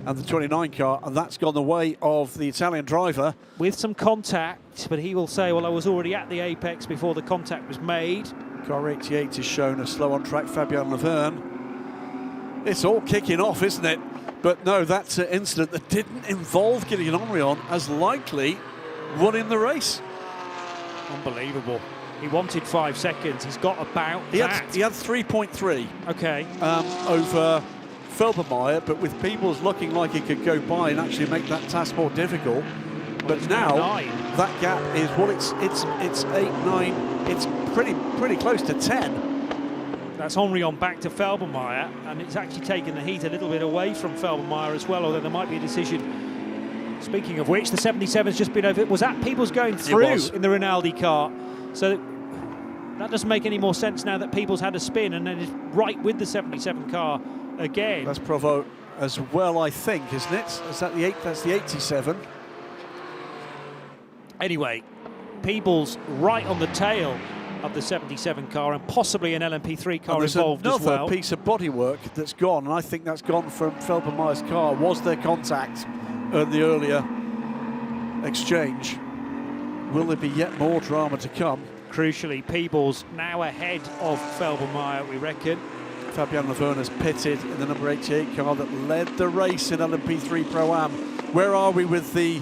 and the 29 car, and that's gone the way of the Italian driver. With some contact, but he will say, well, I was already at the apex before the contact was made. Car 88 is shown a slow on track Fabien Laverne. It's all kicking off, isn't it? But no, that's an incident that didn't involve Gideon Henrion as likely running the race. Unbelievable. He wanted 5 seconds. He's got about that. He had 3.3. Okay. Over Felbermayr, but with Peoples looking like he could go by and actually make that task more difficult. But now that gap is, well, it's 8, 9, it's pretty close to 10. That's Henry on back to Felbermeyer, and it's actually taken the heat a little bit away from Felbermeyer as well, although there might be a decision. Speaking of which, the 77's just been over. Was that Peoples going through in the Rinaldi car? So that doesn't make any more sense now that Peoples had a spin and then is right with the 77 car again. That's Provo as well, I think, isn't it? Is that the 8? That's the 87. Anyway, Peoples right on the tail of the 77 car, and possibly an LMP3 car involved as well. Another piece of bodywork that's gone, and I think that's gone from Felbermeyer's car. Was there contact in the earlier exchange? Will there be yet more drama to come? Crucially, Peebles now ahead of Felbermeyer, we reckon. Fabian Laverne has pitted in the number 88 car that led the race in LMP3 Pro-Am. Where are we with the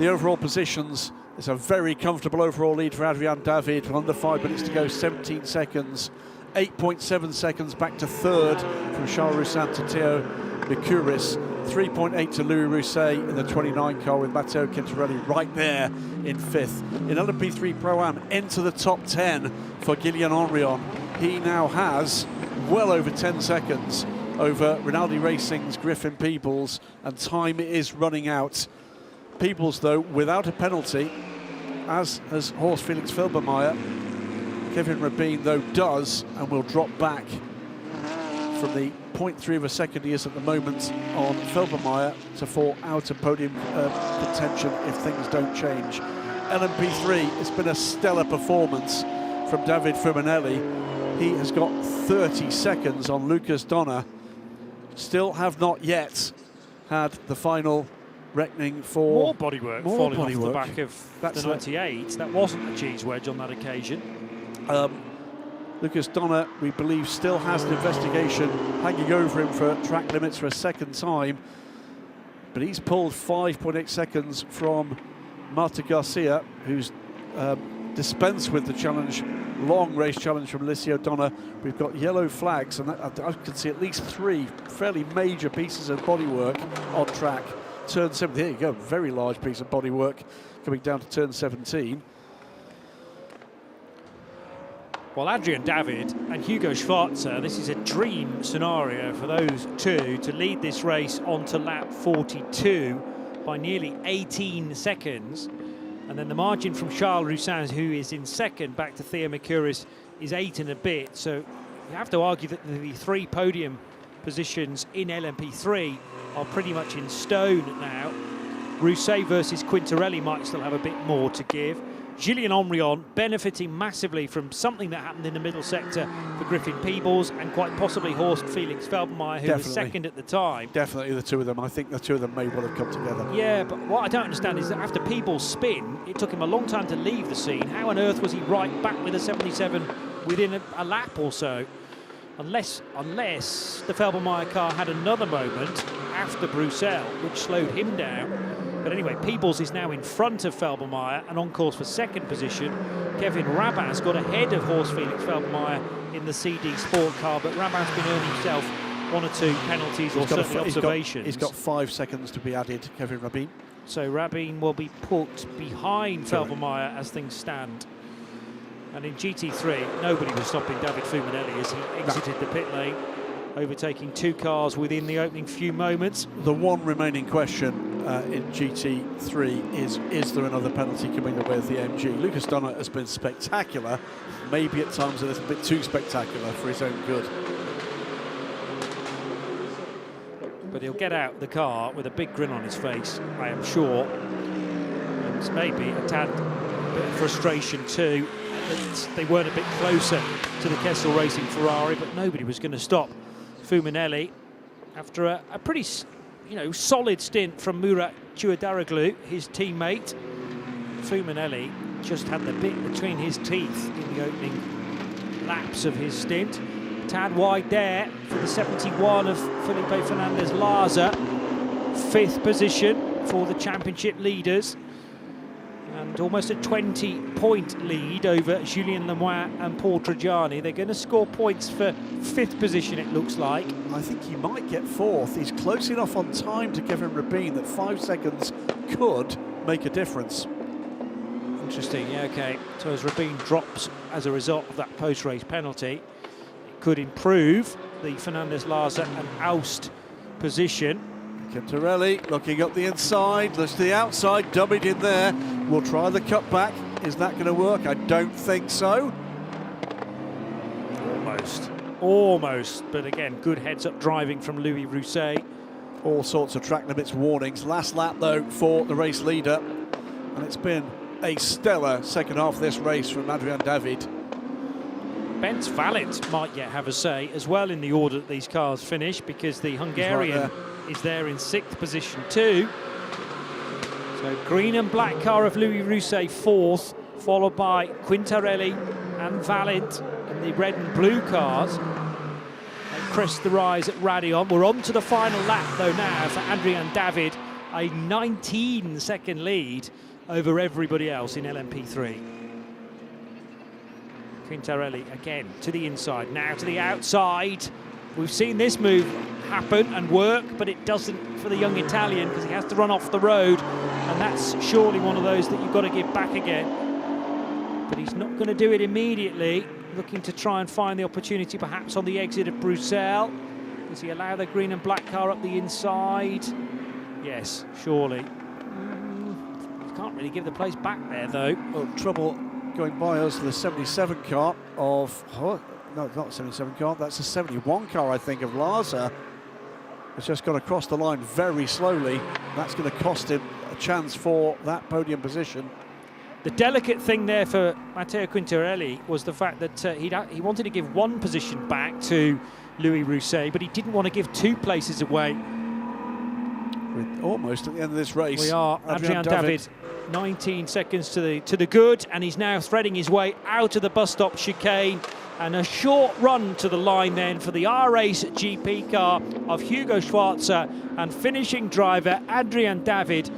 overall positions? It's a very comfortable overall lead for Adrian David. Under 5 minutes to go, 17 seconds. 8.7 seconds back to third from Charles Roussin to Theo Mercuris. 3.8 to Louis Rousset in the 29 car, with Matteo Quintarelli right there in fifth. In LMP3 Pro-Am, into the top 10 for Guillaume Henrion. He now has well over 10 seconds over Rinaldi Racing's Griffin Peebles, and time is running out. Peebles, though, without a penalty, as has Horst Felix Felbermeyer. Kevin Rabin, though, does, and will drop back from the 0.3 of a second he is at the moment on Felbermeyer to fall out of podium contention if things don't change. LMP3, it's been a stellar performance from David Fuminelli. He has got 30 seconds on Lucas Donner. Still have not yet had the final reckoning for... More bodywork falling off the back of the 98. That wasn't a cheese wedge on that occasion. Lucas Donner, we believe, still has an investigation hanging over him for track limits for a second time, but he's pulled 5.8 seconds from Marta Garcia, who's dispensed with the challenge, long race challenge from Alicia Donner. We've got yellow flags, and I can see at least 3 fairly major pieces of bodywork on track. Turn 17, there you go, very large piece of bodywork coming down to turn 17. Well, Adrian David and Hugo Schwarzer, this is a dream scenario for those two to lead this race onto lap 42 by nearly 18 seconds. And then the margin from Charles Roussin, who is in second, back to Theo Mercuris, is 8 and a bit. So you have to argue that the 3 podium positions in LMP3 are pretty much in stone now. Rousset versus Quintarelli might still have a bit more to give. Gillian Henrion benefiting massively from something that happened in the middle sector for Griffin Peebles, and quite possibly Horst Felix Felbermeyer, who was second at the time. Definitely the two of them. I think the two of them may well have come together. Yeah, but what I don't understand is that after Peebles' spin, it took him a long time to leave the scene. How on earth was he right back with a 77 within a lap or so? Unless the Felbermeyer car had another moment after Bruxelles, which slowed him down. But anyway, Peebles is now in front of Felbermeyer and on course for second position. Kevin Rabin's got ahead of Horst Felix Felbermeyer in the CD Sport car, but Rabin's been earning himself 1 or 2 penalties or certainly observations. He's got 5 seconds to be added, Kevin Rabin. So Rabin will be put behind Felbermeyer as things stand. And in GT3, nobody was stopping David Fuminelli as he exited the pit lane, overtaking 2 cars within the opening few moments. The one remaining question in GT3 is there another penalty coming the way of the AMG? Lucas Donner has been spectacular, maybe at times a little bit too spectacular for his own good. But he'll get out the car with a big grin on his face, I am sure. And maybe a tad bit of frustration too. They weren't a bit closer to the Kessel Racing Ferrari, but nobody was going to stop Fuminelli after a pretty, solid stint from Murat Chuadaroglu, his teammate. Fuminelli just had the bit between his teeth in the opening laps of his stint. Tad wide there for the 71 of Felipe Fernandez Larza. 5th position for the championship leaders. And almost a 20-point lead over Julien Lemoine and Paul Trajani. They're going to score points for 5th position, it looks like. I think he might get 4th. He's close enough on time to Kevin Rabin that 5 seconds could make a difference. Interesting, yeah, okay. So as Rabin drops as a result of that post-race penalty, it could improve the Fernandez-Larsa and Aust position. Quintarelli looking up the inside, looks to the outside, dummied in there. We'll try the cutback. Is that going to work? I don't think so. Almost, but again, good heads-up driving from Louis Rousset. All sorts of track limits warnings. Last lap, though, for the race leader. And it's been a stellar second half of this race from Adrian David. Bence Valent might yet have a say as well in the order that these cars finish, because the Hungarian is there in 6th position too. So green and black car of Louis Rousset 4th, followed by Quintarelli and Valent in the red and blue cars. They crest the rise at Radion. We're on to the final lap though now for Adrian David, a 19-second lead over everybody else in LMP3. Quintarelli again to the inside, now to the outside. We've seen this move happen and work, but it doesn't for the young Italian because he has to run off the road, and that's surely one of those that you've got to give back again. But he's not going to do it immediately, looking to try and find the opportunity perhaps on the exit of Bruxelles. Does he allow the green and black car up the inside? Yes, surely. Can't really give the place back there though. Well, trouble going by us, the 77 car of, no, not 77 car, that's the 71 car, I think, of Larsa. It's just gone across the line very slowly. That's going to cost him a chance for that podium position. The delicate thing there for Matteo Quintarelli was the fact that he wanted to give one position back to Louis Rousset, but he didn't want to give 2 places away. We're almost at the end of this race. We are. Adrian David 19 seconds to the good, and he's now threading his way out of the bus stop chicane, and a short run to the line then for the R-Race GP car of Hugo Schwarzer and finishing driver Adrian David,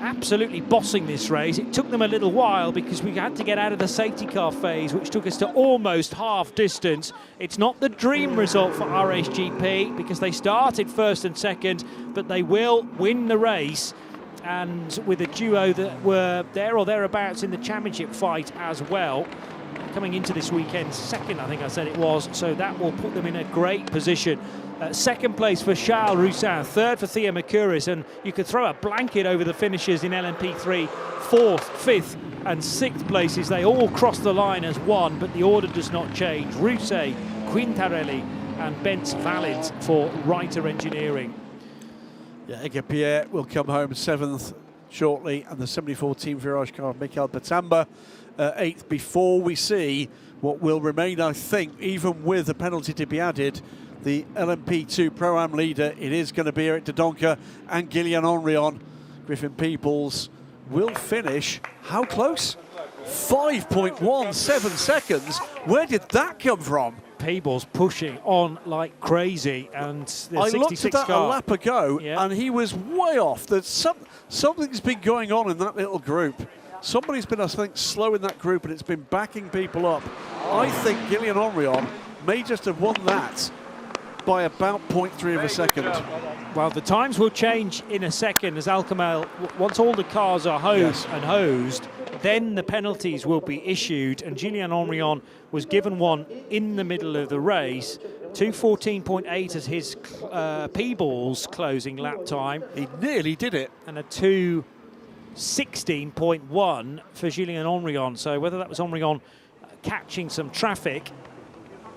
absolutely bossing this race. It took them a little while because we had to get out of the safety car phase, which took us to almost half distance. It's not the dream result for R-Race GP because they started 1st and 2nd, but they will win the race, and with a duo that were there or thereabouts in the championship fight as well, coming into this weekend 2nd, I think I said it was, so that will put them in a great position. 2nd place for Charles Roussin, 3rd for Theo Mercouris, and you could throw a blanket over the finishers in LMP3. 4th, 5th and 6th places, they all cross the line as one, but the order does not change. Rousset, Quintarelli and Bence Valent for Reiter Engineering. Yeah, Edgar Pierre will come home 7th shortly, and the 74 Team Virage car of Michael Batamba 8th, before we see what will remain, I think, even with the penalty to be added, the LMP2 Pro-Am leader. It is going to be Eric de Doncker and Gillian Henrion. Griffin Peebles will finish, how close? 5.17 seconds. Where did that come from? Peebles pushing on like crazy, and the I 66 looked at that car. a lap ago, yeah, and he was way off. There's something's been going on in that little group. Somebody's been, I think, slow in that group, and it's been backing people up. I think Gillian Henrion may just have won that by about 0.3 of a second. Well, the times will change in a second as Alcamel, once all the cars are hosed and hosed, then the penalties will be issued, and Gillian Henrion was given one in the middle of the race. 2:14.8 as his Peebles closing lap time. He nearly did it. And a 2:16.1 for Gillian Henrion. So whether that was Henrion catching some traffic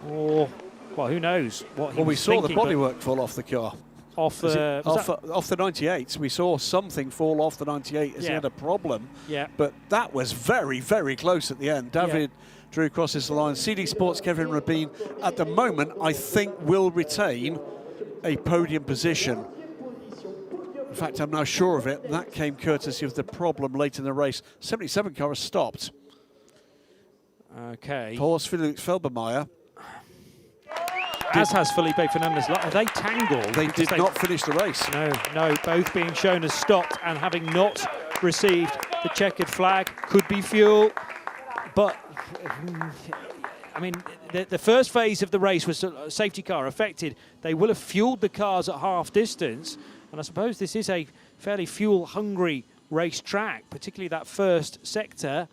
or, well, who knows what he was we saw thinking, the bodywork fall off the car. Off the, off the 98. We saw something fall off the 98 as he had a problem. Yeah. But that was very, very close at the end. David Drew crosses the line. CD Sports Kevin Rabin, at the moment, I think will retain a podium position. In fact, I'm now sure of it. That came courtesy of the problem late in the race. 77 car has stopped. Okay. Horst Felix Felbermeier. As has Felipe Fernandez. Are they tangled? They did not finish the race. No, both being shown as stopped and having not received the checkered flag. Could be fuel, but I mean, the first phase of the race was a safety car affected. They will have fueled the cars at half distance, and I suppose this is a fairly fuel-hungry racetrack, particularly that first sector.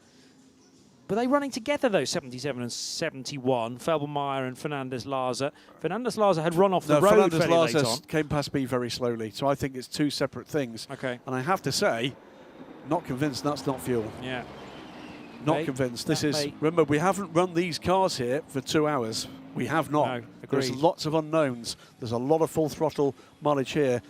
Were they running together, though, 77 and 71, Felbermeyer and Fernandez-Larza? Fernandez-Larza had run off the road fairly late on. Fernandez-Larza came past me very slowly, so I think it's two separate things. Okay. And I have to say, not convinced that's not fuel. Yeah. Not convinced. This is, remember, we haven't run these cars here for 2 hours. We have not. No, There's agreed. lots of unknowns. There's a lot of full throttle mileage here.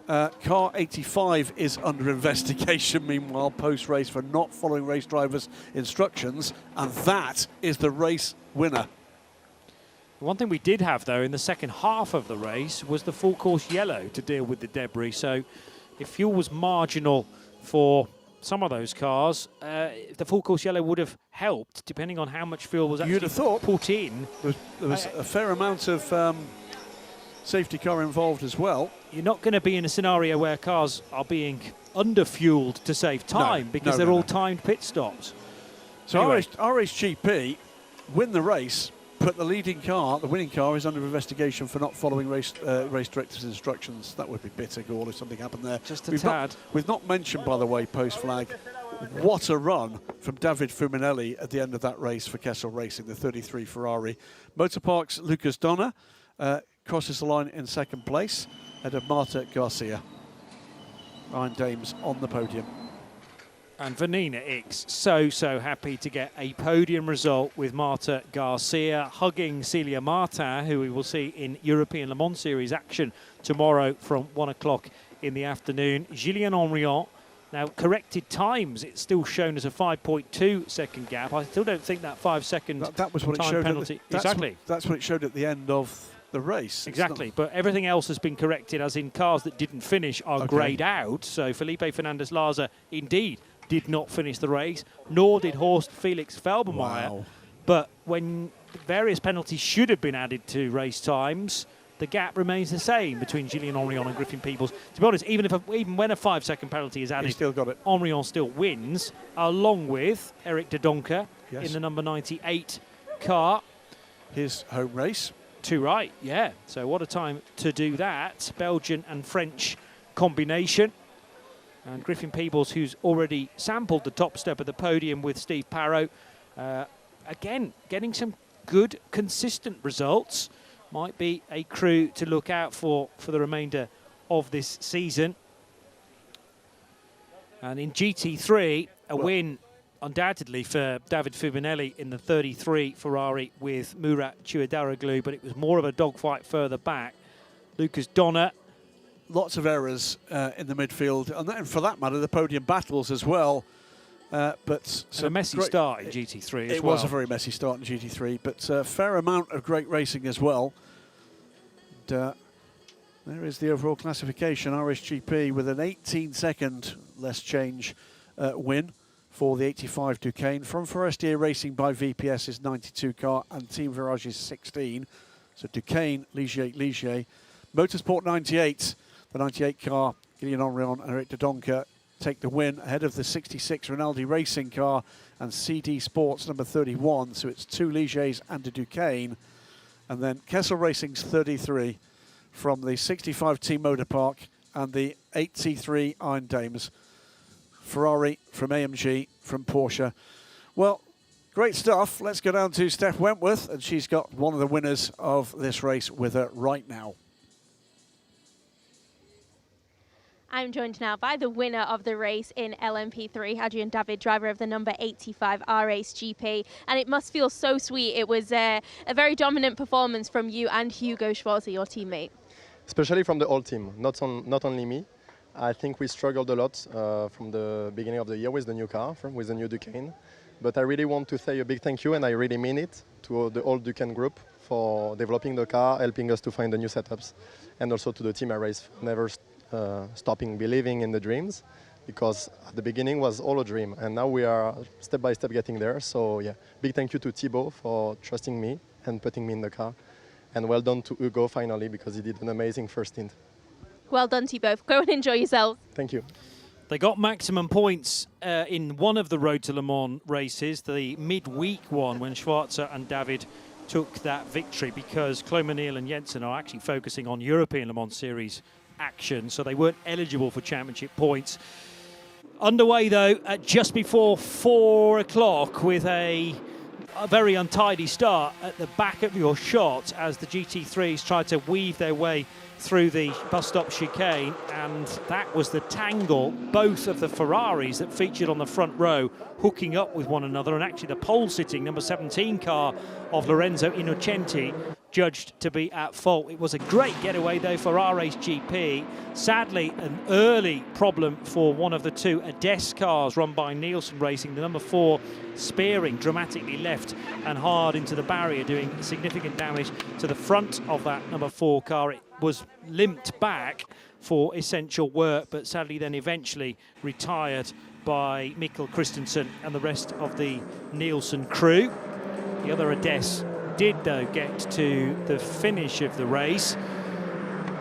Car 85 is under investigation, meanwhile, post-race for not following race drivers' instructions, and that is the race winner. One thing we did have, though, in the second half of the race was the full course yellow to deal with the debris. So if fuel was marginal for some of those cars, the full course yellow would have helped, depending on how much fuel was actually put in. There was a fair amount of safety car involved as well. You're not going to be in a scenario where cars are being under-fueled to save time, because they're all timed pit stops. So Anyway. RHGP win the race, but the leading car, the winning car, is under investigation for not following race directors' instructions. That would be bitter, Gord, if something happened there. Just a We've tad. We've not mentioned, by the way, post-flag, what a run from David Fuminelli at the end of that race for Kessel Racing, the 33 Ferrari. Motorpark's Lucas Donner crosses the line in second place, ahead of Marta Garcia. Ryan Dames on the podium. And Vanina X so happy to get a podium result with Marta Garcia hugging Celia Martin, who we will see in European Le Mans Series action tomorrow from 1 o'clock in the afternoon. Julien Henrion, now corrected times, it's still shown as a 5.2 second gap. I still don't think that 5 second that was what time it showed penalty. exactly. That's what it showed at the end of the race. Exactly, but everything else has been corrected, as in cars that didn't finish are greyed out. So Felipe Fernandez-Larza indeed did not finish the race, nor did Horst Felix Felbermeyer. Wow. But when various penalties should have been added to race times, the gap remains the same between Julien Henrion and Griffin Peebles. To be honest, even when a 5 second penalty is added, He still got it. Henrion still wins, along with Eric de Donker Yes. in the number 98 car. His home race. Too right, yeah. So what a time to do that. Belgian and French combination. And Griffin Peebles, who's already sampled the top step of the podium with Steve Parrow. Again, getting some good, consistent results. Might be a crew to look out for the remainder of this season. And in GT3, a win undoubtedly for David Fubinelli in the 33 Ferrari with Murat Chuadaroglu, but it was more of a dogfight further back. Lucas Donner. Lots of errors in the midfield, and for that matter, the podium battles as well. But And a messy start in GT3 as well. It was a very messy start in GT3, but a fair amount of great racing as well. And, there is the overall classification. RSGP with an 18-second less change win for the 85 Duqueine. From Forestier Racing by VPS's 92 car and Team Virage's 16. So Duqueine, Ligier. Motorsport 98, the 98 car, Julien Henrion and Eric de Donker take the win ahead of the 66 Rinaldi Racing car and CD Sports number 31. So it's 2 Ligers and a Duqueine. And then Kessel Racing's 33 from the 65 Team Motorpark and the 8T3 Iron Dames. Ferrari from AMG, from Porsche. Well, great stuff. Let's go down to Steph Wentworth, and she's got one of the winners of this race with her right now. I'm joined now by the winner of the race in LMP3, Adrian David, driver of the number 85 R-Race GP. And it must feel so sweet. It was a very dominant performance from you and Hugo Schwarzer, your teammate. Especially from the whole team, not only me. I think we struggled a lot from the beginning of the year with the new car, with the new Duqueine. But I really want to say a big thank you, and I really mean it, to the whole Duqueine group for developing the car, helping us to find the new setups, and also to the team I race, never stopping believing in the dreams, because at the beginning was all a dream, and now we are step by step getting there. So yeah, big thank you to Thibaut for trusting me and putting me in the car, and well done to Hugo finally, because he did an amazing first stint. Well done to you both. Go and enjoy yourselves. Thank you. They got maximum points in one of the Road to Le Mans races, the midweek one, when Schwarzer and David took that victory, because Chloe Manil and Jensen are actually focusing on European Le Mans Series action, so they weren't eligible for championship points. Underway though at just before 4 o'clock with a very untidy start at the back of your shot as the GT3s tried to weave their way through the bus stop chicane, and that was the tangle, both of the Ferraris that featured on the front row hooking up with one another, and actually the pole sitting number 17 car of Lorenzo Innocenti judged to be at fault. It was a great getaway though for RAce GP. Sadly, an early problem for one of the two Ades cars run by Nielsen Racing, the number 4 spearing dramatically left and hard into the barrier, doing significant damage to the front of that number 4 car. It was limped back for essential work, but sadly then eventually retired by Mikkel Christensen and the rest of the Nielsen crew. The other Ades did though get to the finish of the race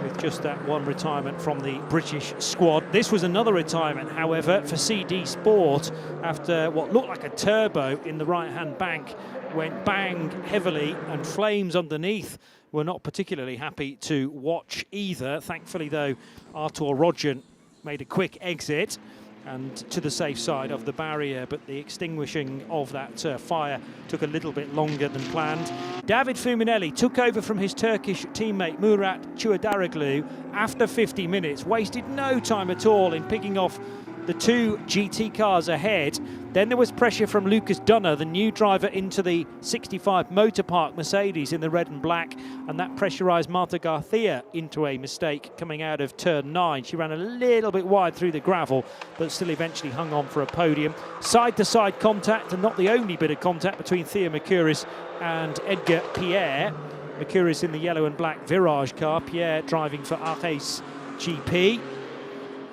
with just that one retirement from the British squad. This was another retirement, however, for CD Sport after what looked like a turbo in the right-hand bank went bang heavily, and flames underneath were not particularly happy to watch either. Thankfully, though, Artur Rodjan made a quick exit and to the safe side of the barrier, but the extinguishing of that fire took a little bit longer than planned. David Fuminelli took over from his Turkish teammate Murat Çuadaroglu after 50 minutes, wasted no time at all in picking off the two GT cars ahead. Then there was pressure from Lucas Dunner, the new driver, into the 65 Motor Park Mercedes in the red and black, and that pressurised Marta Garcia into a mistake coming out of turn 9. She ran a little bit wide through the gravel, but still eventually hung on for a podium. Side-to-side contact, and not the only bit of contact, between Thea Mercouris and Edgar Pierre. Mercouris in the yellow and black Virage car, Pierre driving for RAce GP.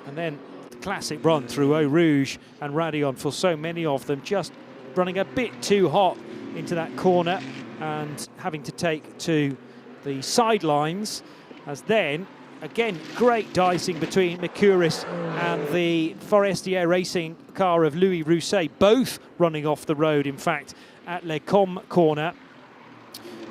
And then classic run through Eau Rouge and Radion for so many of them, just running a bit too hot into that corner and having to take to the sidelines, as then again great dicing between Mercouris and the Forestier Racing car of Louis Rousset, both running off the road in fact at Les Combes corner.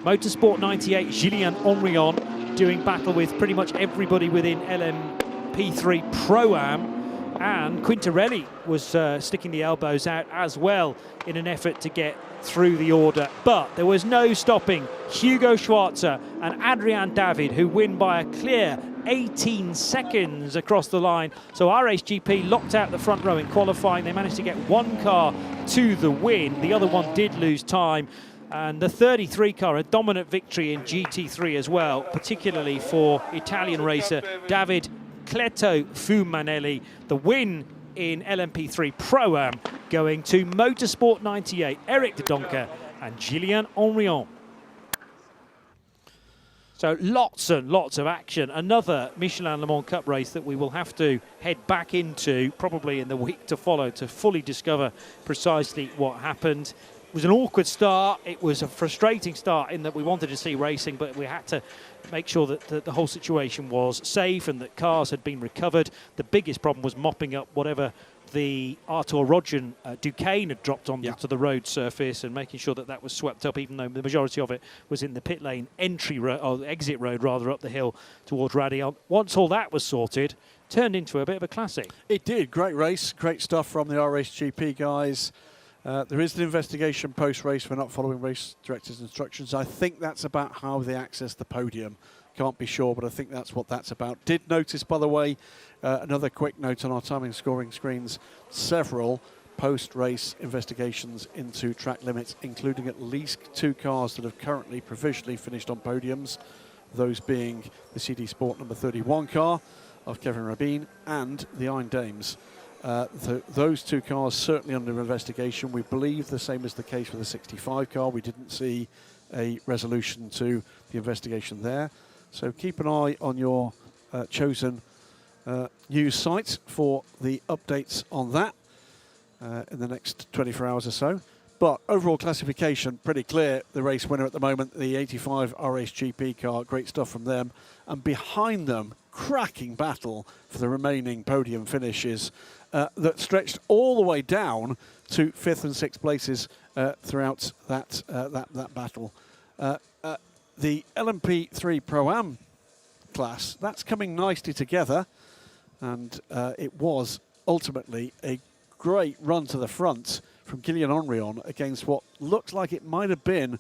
Motorsport 98 Julien Henrion doing battle with pretty much everybody within LMP3 Pro-Am, and Quintarelli was sticking the elbows out as well in an effort to get through the order. But there was no stopping Hugo Schwarzer and Adrian David, who win by a clear 18 seconds across the line. So RAce GP locked out the front row in qualifying. They managed to get one car to the win. The other one did lose time. And the 33 car, a dominant victory in GT3 as well, particularly for Italian racer David Cleto Fumanelli. The win in LMP3 Pro-Am going to Motorsport 98, Eric de Doncker and Julien Henrion. So lots and lots of action. Another Michelin Le Mans Cup race that we will have to head back into probably in the week to follow to fully discover precisely what happened. It was an awkward start. It was a frustrating start in that we wanted to see racing, but we had to make sure that the whole situation was safe and that cars had been recovered. The biggest problem was mopping up whatever the Artur Rodjan Duquesne had dropped onto the road surface and making sure that that was swept up, even though the majority of it was in the pit lane entry or exit road rather up the hill towards Radion. Once all that was sorted, turned into a bit of a classic. It did. Great race, great stuff from the RAce GP guys. There is an investigation post-race for not following race director's instructions. I think that's about how they access the podium. Can't be sure, but I think that's what that's about. Did notice, by the way, another quick note on our timing scoring screens, several post-race investigations into track limits, including at least 2 cars that have currently provisionally finished on podiums, those being the CD Sport number 31 car of Kevin Rabin and the Iron Dames. Those 2 cars certainly under investigation. We believe the same is the case for the 65 car. We didn't see a resolution to the investigation there. So keep an eye on your chosen news site for the updates on that in the next 24 hours or so. But overall classification, pretty clear. The race winner at the moment, the 85 RAce GP car, great stuff from them. And behind them, cracking battle for the remaining podium finishes that stretched all the way down to 5th and 6th places throughout that battle. The LMP3 Pro-Am class, that's coming nicely together, and it was ultimately a great run to the front from Guillaume Henrion against what looks like it might have been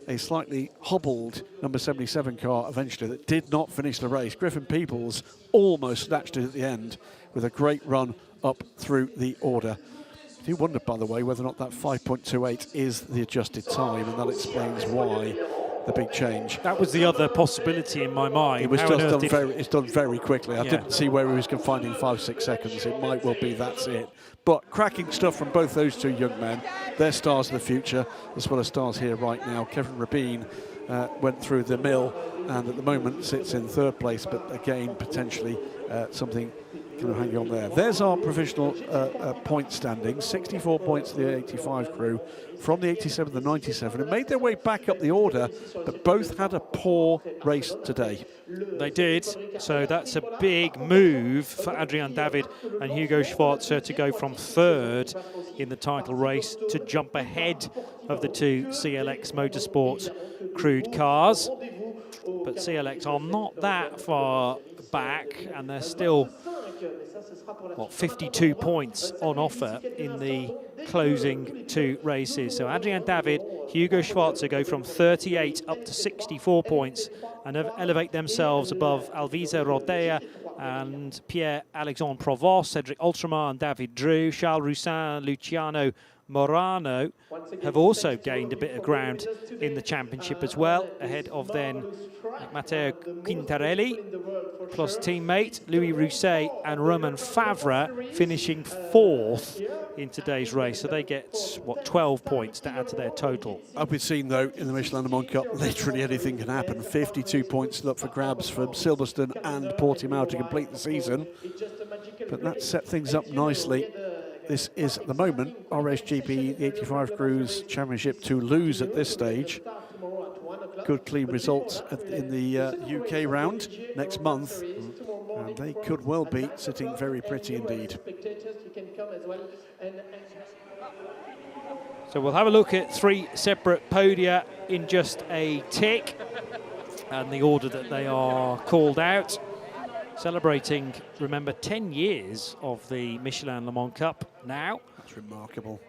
a slightly hobbled number 77 car eventually that did not finish the race. Griffin Peoples almost snatched it at the end with a great run up through the order. I do wonder, by the way, whether or not that 5.28 is the adjusted time, and that explains why the big change. That was the other possibility in my mind. It was it's done very quickly. I didn't see where he was confining 5-6 seconds. It might well be that's it. But cracking stuff from both those two young men. They're stars of the future, as well as stars here right now. Kevin Rabin went through the mill and at the moment sits in third place, but again, potentially something kind of hanging on there. There's our provisional point standings. 64 points to the 85 crew from the 87 to the 97. It made their way back up the order, but both had a poor race today. They did, so that's a big move for Adrian David and Hugo Schwarzer to go from third in the title race to jump ahead of the two CLX Motorsports crewed cars. But CLX are not that far back, and they're still, what, 52 points on offer in the closing two races. So Adrian David, Hugo Schwarzer go from 38 up to 64 points and elevate themselves above Alvise Rodea and Pierre-Alexandre Provost, Cedric Ultramar and David Drew. Charles Roussin, Luciano Morano have also gained a bit of ground in the championship as well, ahead of then Matteo Quintarelli, plus teammate Louis Rousset and Romain Favre finishing fourth in today's race. So they get, what, 12 points to add to their total. As we've seen, though, in the Michelin Le Mans Cup, literally anything can happen. 52 points still up for grabs from Silverstone and Portimao to complete the season. But that set things up nicely. This is, at the moment, RSGP, the 85 Crews Championship to lose at this stage. Good clean results in the UK round next month. And they could well be sitting very pretty indeed. So we'll have a look at three separate podia in just a tick and the order that they are called out. Celebrating, remember, 10 years of the Michelin Le Mans Cup now. That's remarkable.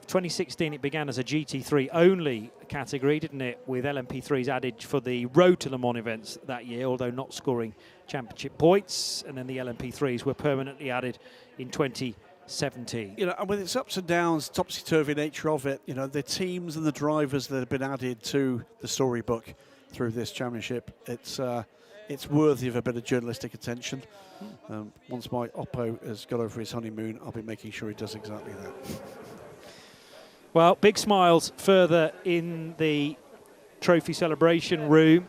2016, it began as a GT3 only category, didn't it? With LMP3s added for the Road to Le Mans events that year, although not scoring championship points. And then the LMP3s were permanently added in 2017. You know, and with its ups and downs, topsy-turvy nature of it, you know, the teams and the drivers that have been added to the storybook through this championship, it's worthy of a bit of journalistic attention. Once my Oppo has got over his honeymoon, I'll be making sure he does exactly that. Well, big smiles further in the trophy celebration room,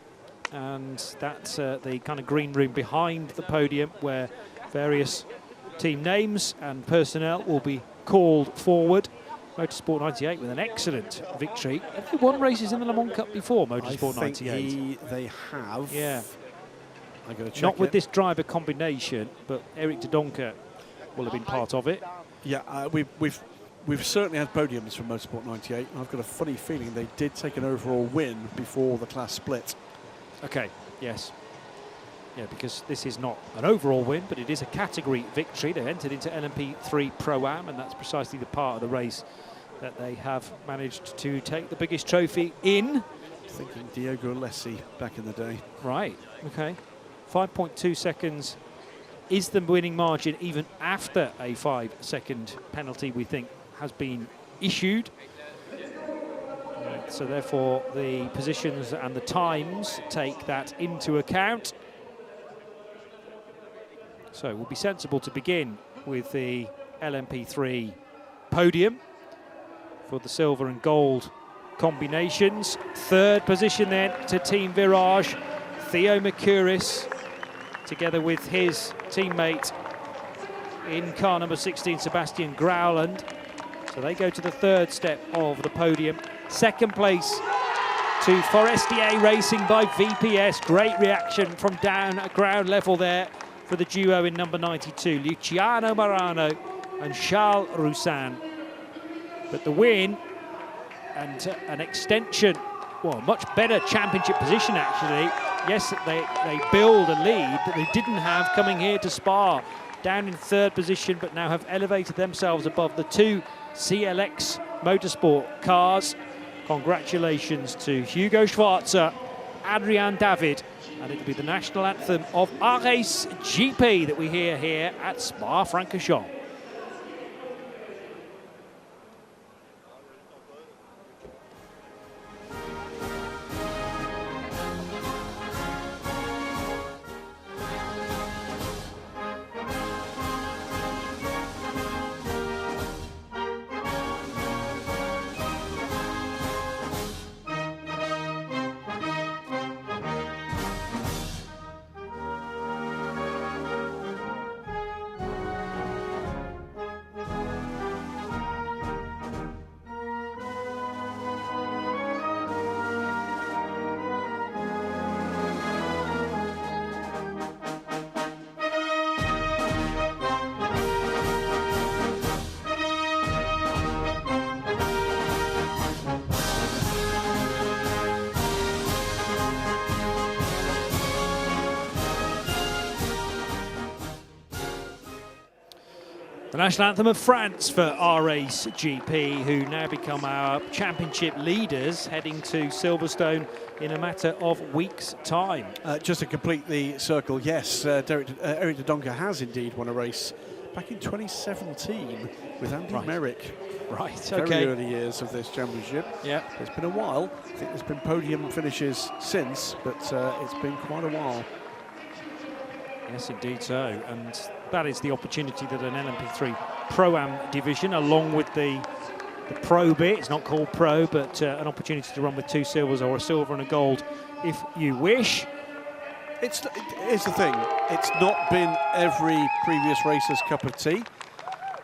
and that's the kind of green room behind the podium where various team names and personnel will be called forward. Motorsport 98 with an excellent victory. Have they won races in the Le Mans Cup before, Motorsport 98? They have. Yeah. I got to check. Not with this driver combination, but Eric de Donker will have been part of it. Yeah, we've certainly had podiums from Motorsport 98, and I've got a funny feeling they did take an overall win before the class split. Okay, yes. Yeah, because this is not an overall win, but it is a category victory. They've entered into LMP3 Pro-Am, and that's precisely the part of the race that they have managed to take the biggest trophy in. Thinking Diego Alessi back in the day. Right, okay. 5.2 seconds is the winning margin even after a 5-second penalty, we think, has been issued. So therefore the positions and the times take that into account. So it will be sensible to begin with the LMP3 podium for the silver and gold combinations. Third position then to Team Virage, Theo Mercouris, together with his teammate in car number 16, Sebastian Grauland. So they go to the third step of the podium. Second place to Forestier Racing by VPS. Great reaction from down at ground level there for the duo in number 92, Luciano Morano and Charles Roussin. But the win and an extension, well, much better championship position actually. Yes, they build a lead that they didn't have coming here to Spa down in third position, but now have elevated themselves above the two CLX Motorsport cars. Congratulations to Hugo Schwarzer, Adrian David, and it'll be the national anthem of our race GP that we hear here at Spa-Francorchamps. The national anthem of France for our race GP, who now become our championship leaders, heading to Silverstone in a matter of weeks' time. Just to complete the circle, yes, Eric de Doncker has indeed won a race back in 2017 with Andy Merrick. Right, Very okay. early years of this championship. Yeah. It's been a while. I think there's been podium finishes since, but it's been quite a while. Yes, indeed so. And that is the opportunity that an LMP3 Pro-Am division, along with the Pro bit, it's not called Pro, but an opportunity to run with two silvers or a silver and a gold if you wish. Here's the thing, it's not been every previous racer's cup of tea,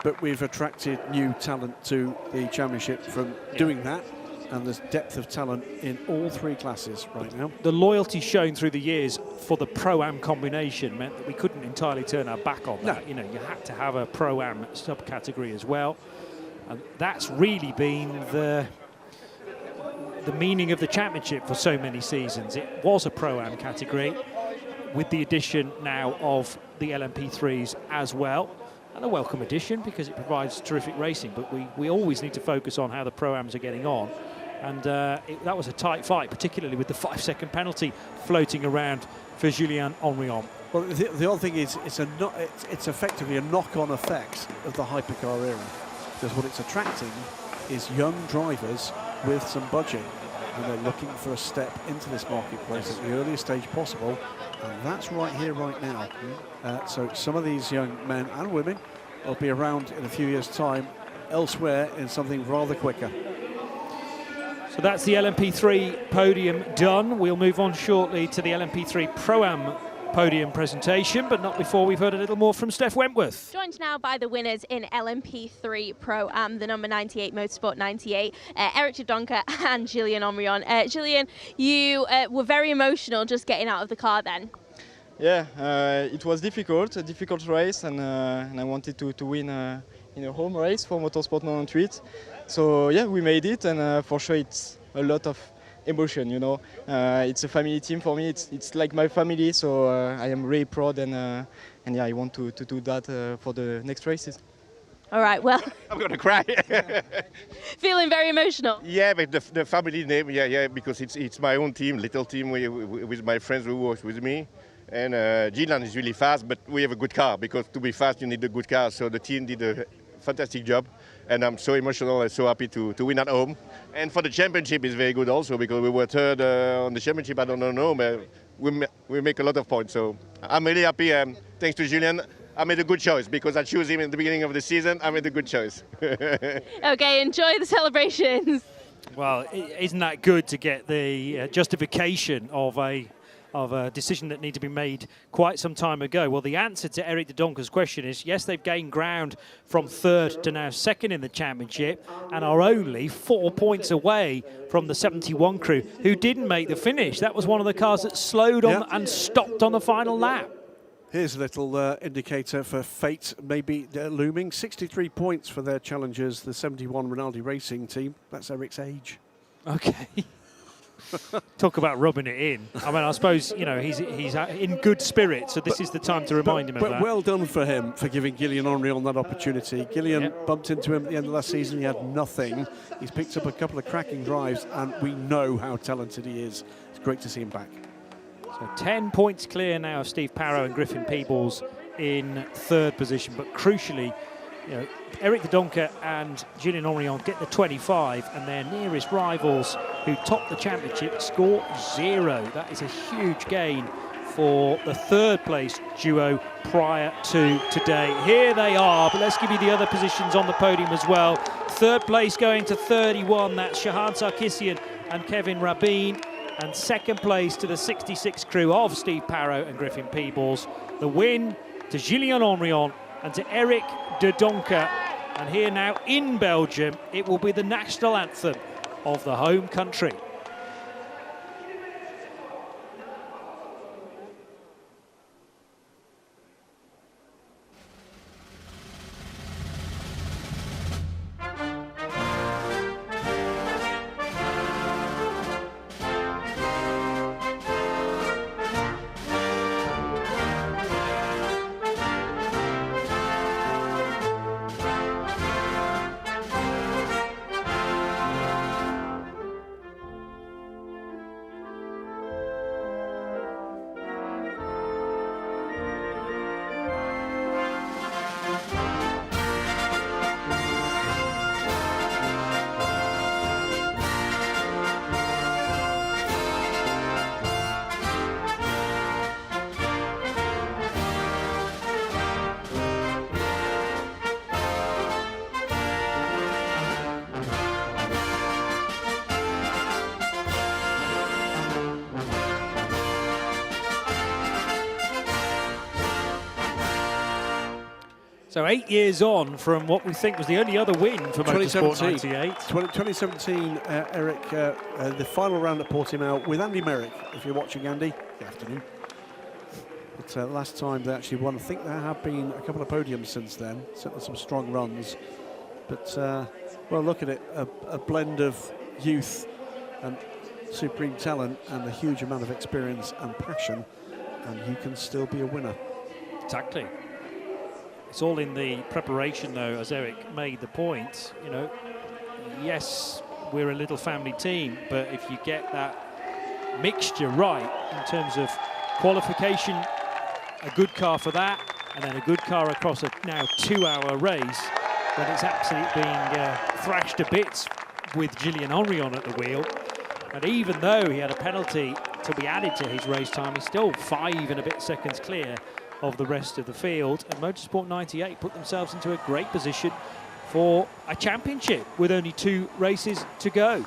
but we've attracted new talent to the championship from doing that. And there's depth of talent in all three classes right now. The loyalty shown through the years for the Pro-Am combination meant that we couldn't entirely turn our back on that. You know, you had to have a Pro-Am subcategory as well. And that's really been the meaning of the championship for so many seasons. It was a Pro-Am category with the addition now of the LMP3s as well. And a welcome addition because it provides terrific racing, but we always need to focus on how the Pro-Ams are getting on. And that was a tight fight, particularly with the 5-second penalty floating around for Julien Henrion. Well, the other thing is it's effectively a knock-on effect of the hypercar era, because what it's attracting is young drivers with some budget, and they're looking for a step into this marketplace at the earliest stage possible, and that's right here, right now. So some of these young men and women will be around in a few years' time elsewhere in something rather quicker. So that's the LMP3 podium done. We'll move on shortly to the LMP3 Pro-Am podium presentation, but not before we've heard a little more from Steph Wentworth. Joined now by the winners in LMP3 Pro-Am, the number 98 Motorsport 98, Eric de Doncker and Julien Henrion. Julien, you were very emotional just getting out of the car then. Yeah, it was difficult, a difficult race, and I wanted to win in a home race for Motorsport 98. So yeah, we made it, and for sure it's a lot of emotion, you know. It's a family team for me, it's like my family, so I am really proud, and yeah, I want to do that for the next races. All right, well. I'm going to cry. Feeling very emotional. Yeah, but the family name, yeah, because it's my own team, little team with my friends who work with me. And Gillian is really fast, but we have a good car, because to be fast you need a good car. So the team did a fantastic job, and I'm so emotional and so happy to win at home. And for the championship it's very good also, because we were third on the championship. I don't know, but we make a lot of points. So I'm really happy. Thanks to Julien, I made a good choice, because I chose him in the beginning of the season. I made a good choice. Okay, enjoy the celebrations. Well, isn't that good to get the justification of a decision that needed to be made quite some time ago? Well, the answer to Eric de Doncker's question is yes, they've gained ground from third to now second in the championship, and are only 4 points away from the 71 crew, who didn't make the finish. That was one of the cars that slowed on and stopped on the final lap. Here's a little indicator for fate maybe looming. 63 points for their challengers, the 71 Rinaldi Racing team. That's Eric's age. Okay. Talk about rubbing it in. I mean, I suppose, you know, he's in good spirits, so this is the time to remind him of that. But well done for him for giving Gillian Henry on that opportunity. Gillian bumped into him at the end of last season. He had nothing. He's picked up a couple of cracking drives, and we know how talented he is. It's great to see him back. So 10 points clear now of Steve Parrow and Griffin Peebles in third position, but crucially, you know, Eric de Doncker and Julien Henrion get the 25, and their nearest rivals who top the championship score 0. That is a huge gain for the third place duo prior to today. Here they are, but let's give you the other positions on the podium as well. Third place going to 31, that's Shahan Sarkisian and Kevin Rabin. And second place to the 66 crew of Steve Parrow and Griffin Peebles. The win to Julien Henrion and to Eric de Doncker. And here now in Belgium, it will be the national anthem of the home country. So 8 years on from what we think was the only other win for Motorsport 98. 2017, Eric, the final round at Portimao with Andy Merrick. If you're watching, Andy, good afternoon. But last time they actually won. I think there have been a couple of podiums since then, certainly some strong runs. But, well, look at it, a blend of youth and supreme talent and a huge amount of experience and passion, and you can still be a winner. Exactly. It's all in the preparation, though, as Eric made the point. You know, yes, we're a little family team, but if you get that mixture right in terms of qualification, a good car for that, and then a good car across a now 2-hour race, then it's absolutely being thrashed to bits with Julien Henrion at the wheel. And even though he had a penalty to be added to his race time, he's still 5 and a bit seconds clear of the rest of the field, and Motorsport 98 put themselves into a great position for a championship with only 2 races to go.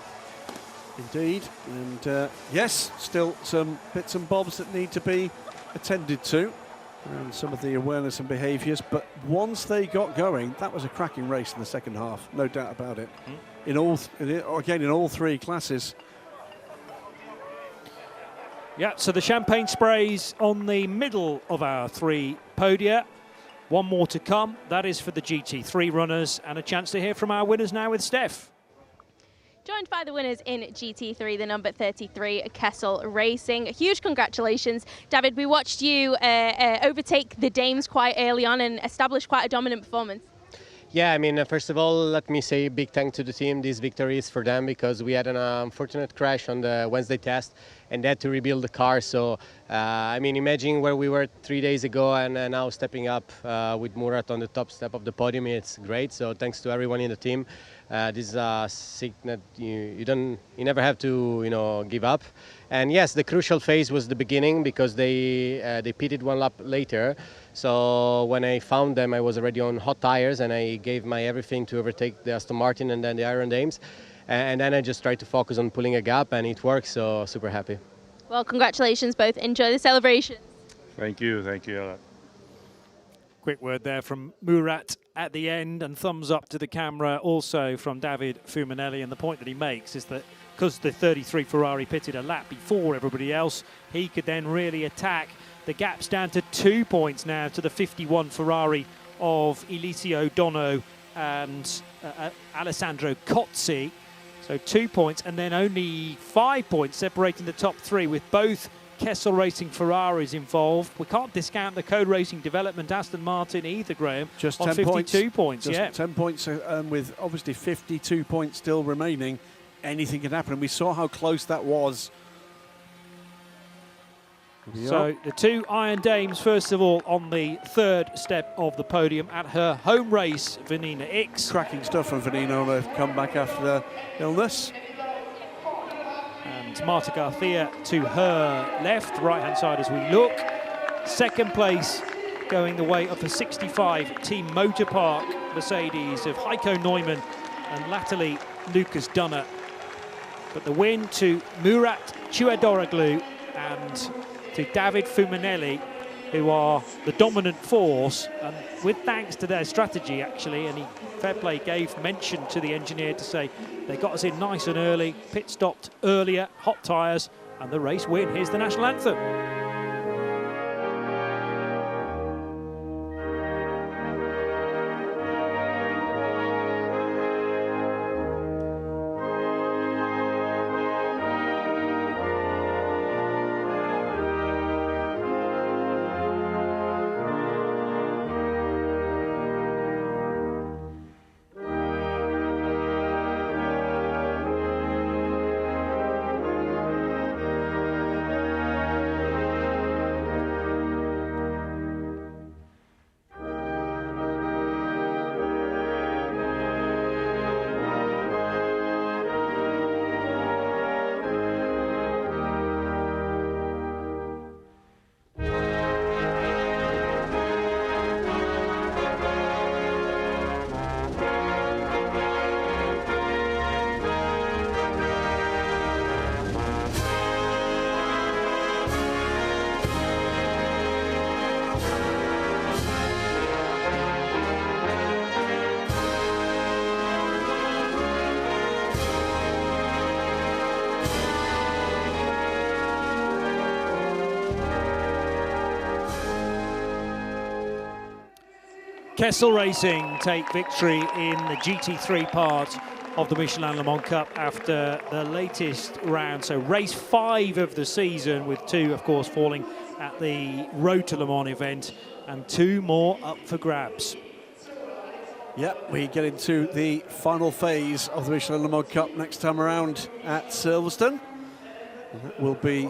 Indeed, and yes, still some bits and bobs that need to be attended to, and some of the awareness and behaviours, but once they got going, that was a cracking race in the second half, no doubt about it. In all, again, in all 3 classes. Yeah, so the champagne sprays on the middle of our 3 podia. One more to come. That is for the GT3 runners, and a chance to hear from our winners now with Steph. Joined by the winners in GT3, the number 33 Kessel Racing. Huge congratulations. David, we watched you overtake the Dames quite early on and establish quite a dominant performance. Yeah, I mean, first of all, let me say a big thank to the team. This victory is for them because we had an unfortunate crash on the Wednesday test and they had to rebuild the car. So, I mean, imagine where we were 3 days ago and now stepping up with Murat on the top step of the podium. It's great. So thanks to everyone in the team. This is a signal you never have to, you know, give up. And yes, the crucial phase was the beginning because they pitted 1 lap later. So when I found them, I was already on hot tires and I gave my everything to overtake the Aston Martin and then the Iron Dames. And then I just tried to focus on pulling a gap and it worked, so super happy. Well, congratulations both. Enjoy the celebration. Thank you, thank you. Quick word there from Murat at the end, and thumbs up to the camera also from David Fumanelli. And the point that he makes is that because the 33 Ferrari pitted a lap before everybody else, he could then really attack. The gap's down to 2 points now to the 51 Ferrari of Eliseo Dono and Alessandro Cozzi. So 2 points, and then only 5 points separating the top three, with both Kessel Racing Ferraris involved. We can't discount the Code Racing Development Aston Martin either, Graham. Just on 10 52 points. Just yeah. 10 points, with obviously 52 points still remaining. Anything can happen, and we saw how close that was. So the two Iron Dames, first of all, on the third step of the podium at her home race, Vanina X. Cracking stuff from Vanina on a comeback after the illness. And Marta Garcia to her left, right-hand side as we look. Second place going the way of the 65 Team Motor Park Mercedes of Heiko Neumann and latterly Lucas Dunner. But the win to Murat Chuedoroglu and to David Fumanelli, who are the dominant force, and with thanks to their strategy actually, and fair play gave mention to the engineer to say they got us in nice and early, pit stopped earlier, hot tyres, and the race win. Here's the national anthem. Kessel Racing take victory in the GT3 part of the Michelin Le Mans Cup after the latest round. So race 5 of the season, with 2, of course, falling at the Road to Le Mans event, and 2 more up for grabs. Yep, we get into the final phase of the Michelin Le Mans Cup next time around at Silverstone. And that will be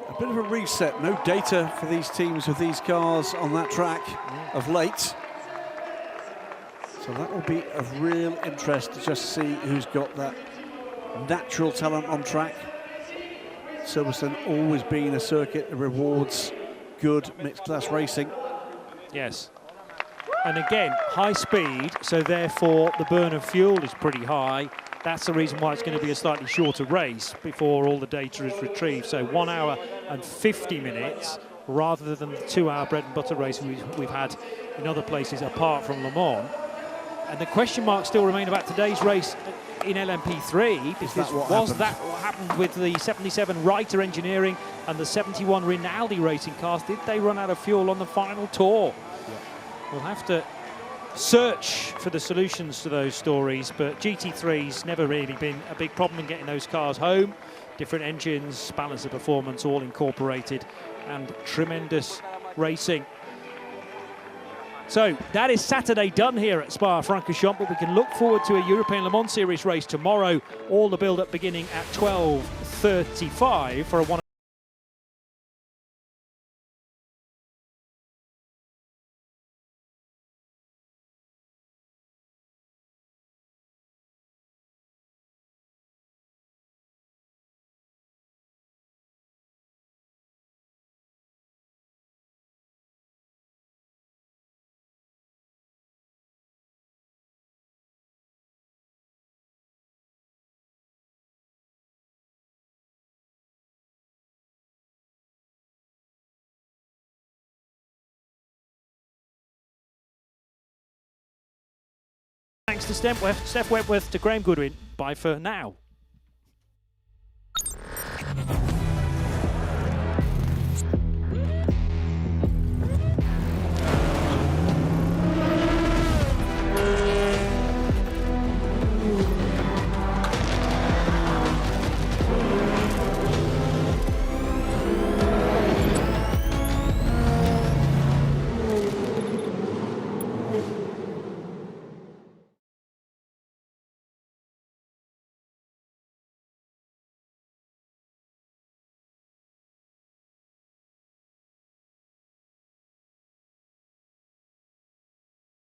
a bit of a reset. No data for these teams with these cars on that track of late. So that will be of real interest to just see who's got that natural talent on track. Silverstone always been a circuit that rewards good mixed class racing. Yes. And again, high speed, so therefore the burn of fuel is pretty high. That's the reason why it's going to be a slightly shorter race before all the data is retrieved. So 1 hour and 50 minutes rather than the 2-hour bread and butter race we've had in other places apart from Le Mans. And the question marks still remain about today's race in LMP3, because was that what happened with the 77 Reiter Engineering and the 71 Rinaldi Racing cars? Did they run out of fuel on the final tour? Yeah. We'll have to search for the solutions to those stories, but GT3's never really been a big problem in getting those cars home. Different engines, balance of performance, all incorporated, and tremendous racing. So that is Saturday done here at Spa-Francorchamps, but we can look forward to a European Le Mans Series race tomorrow. All the build-up beginning at 12:35 for a one. Thanks to Steph Wentworth, to Graham Goodwin. Bye for now.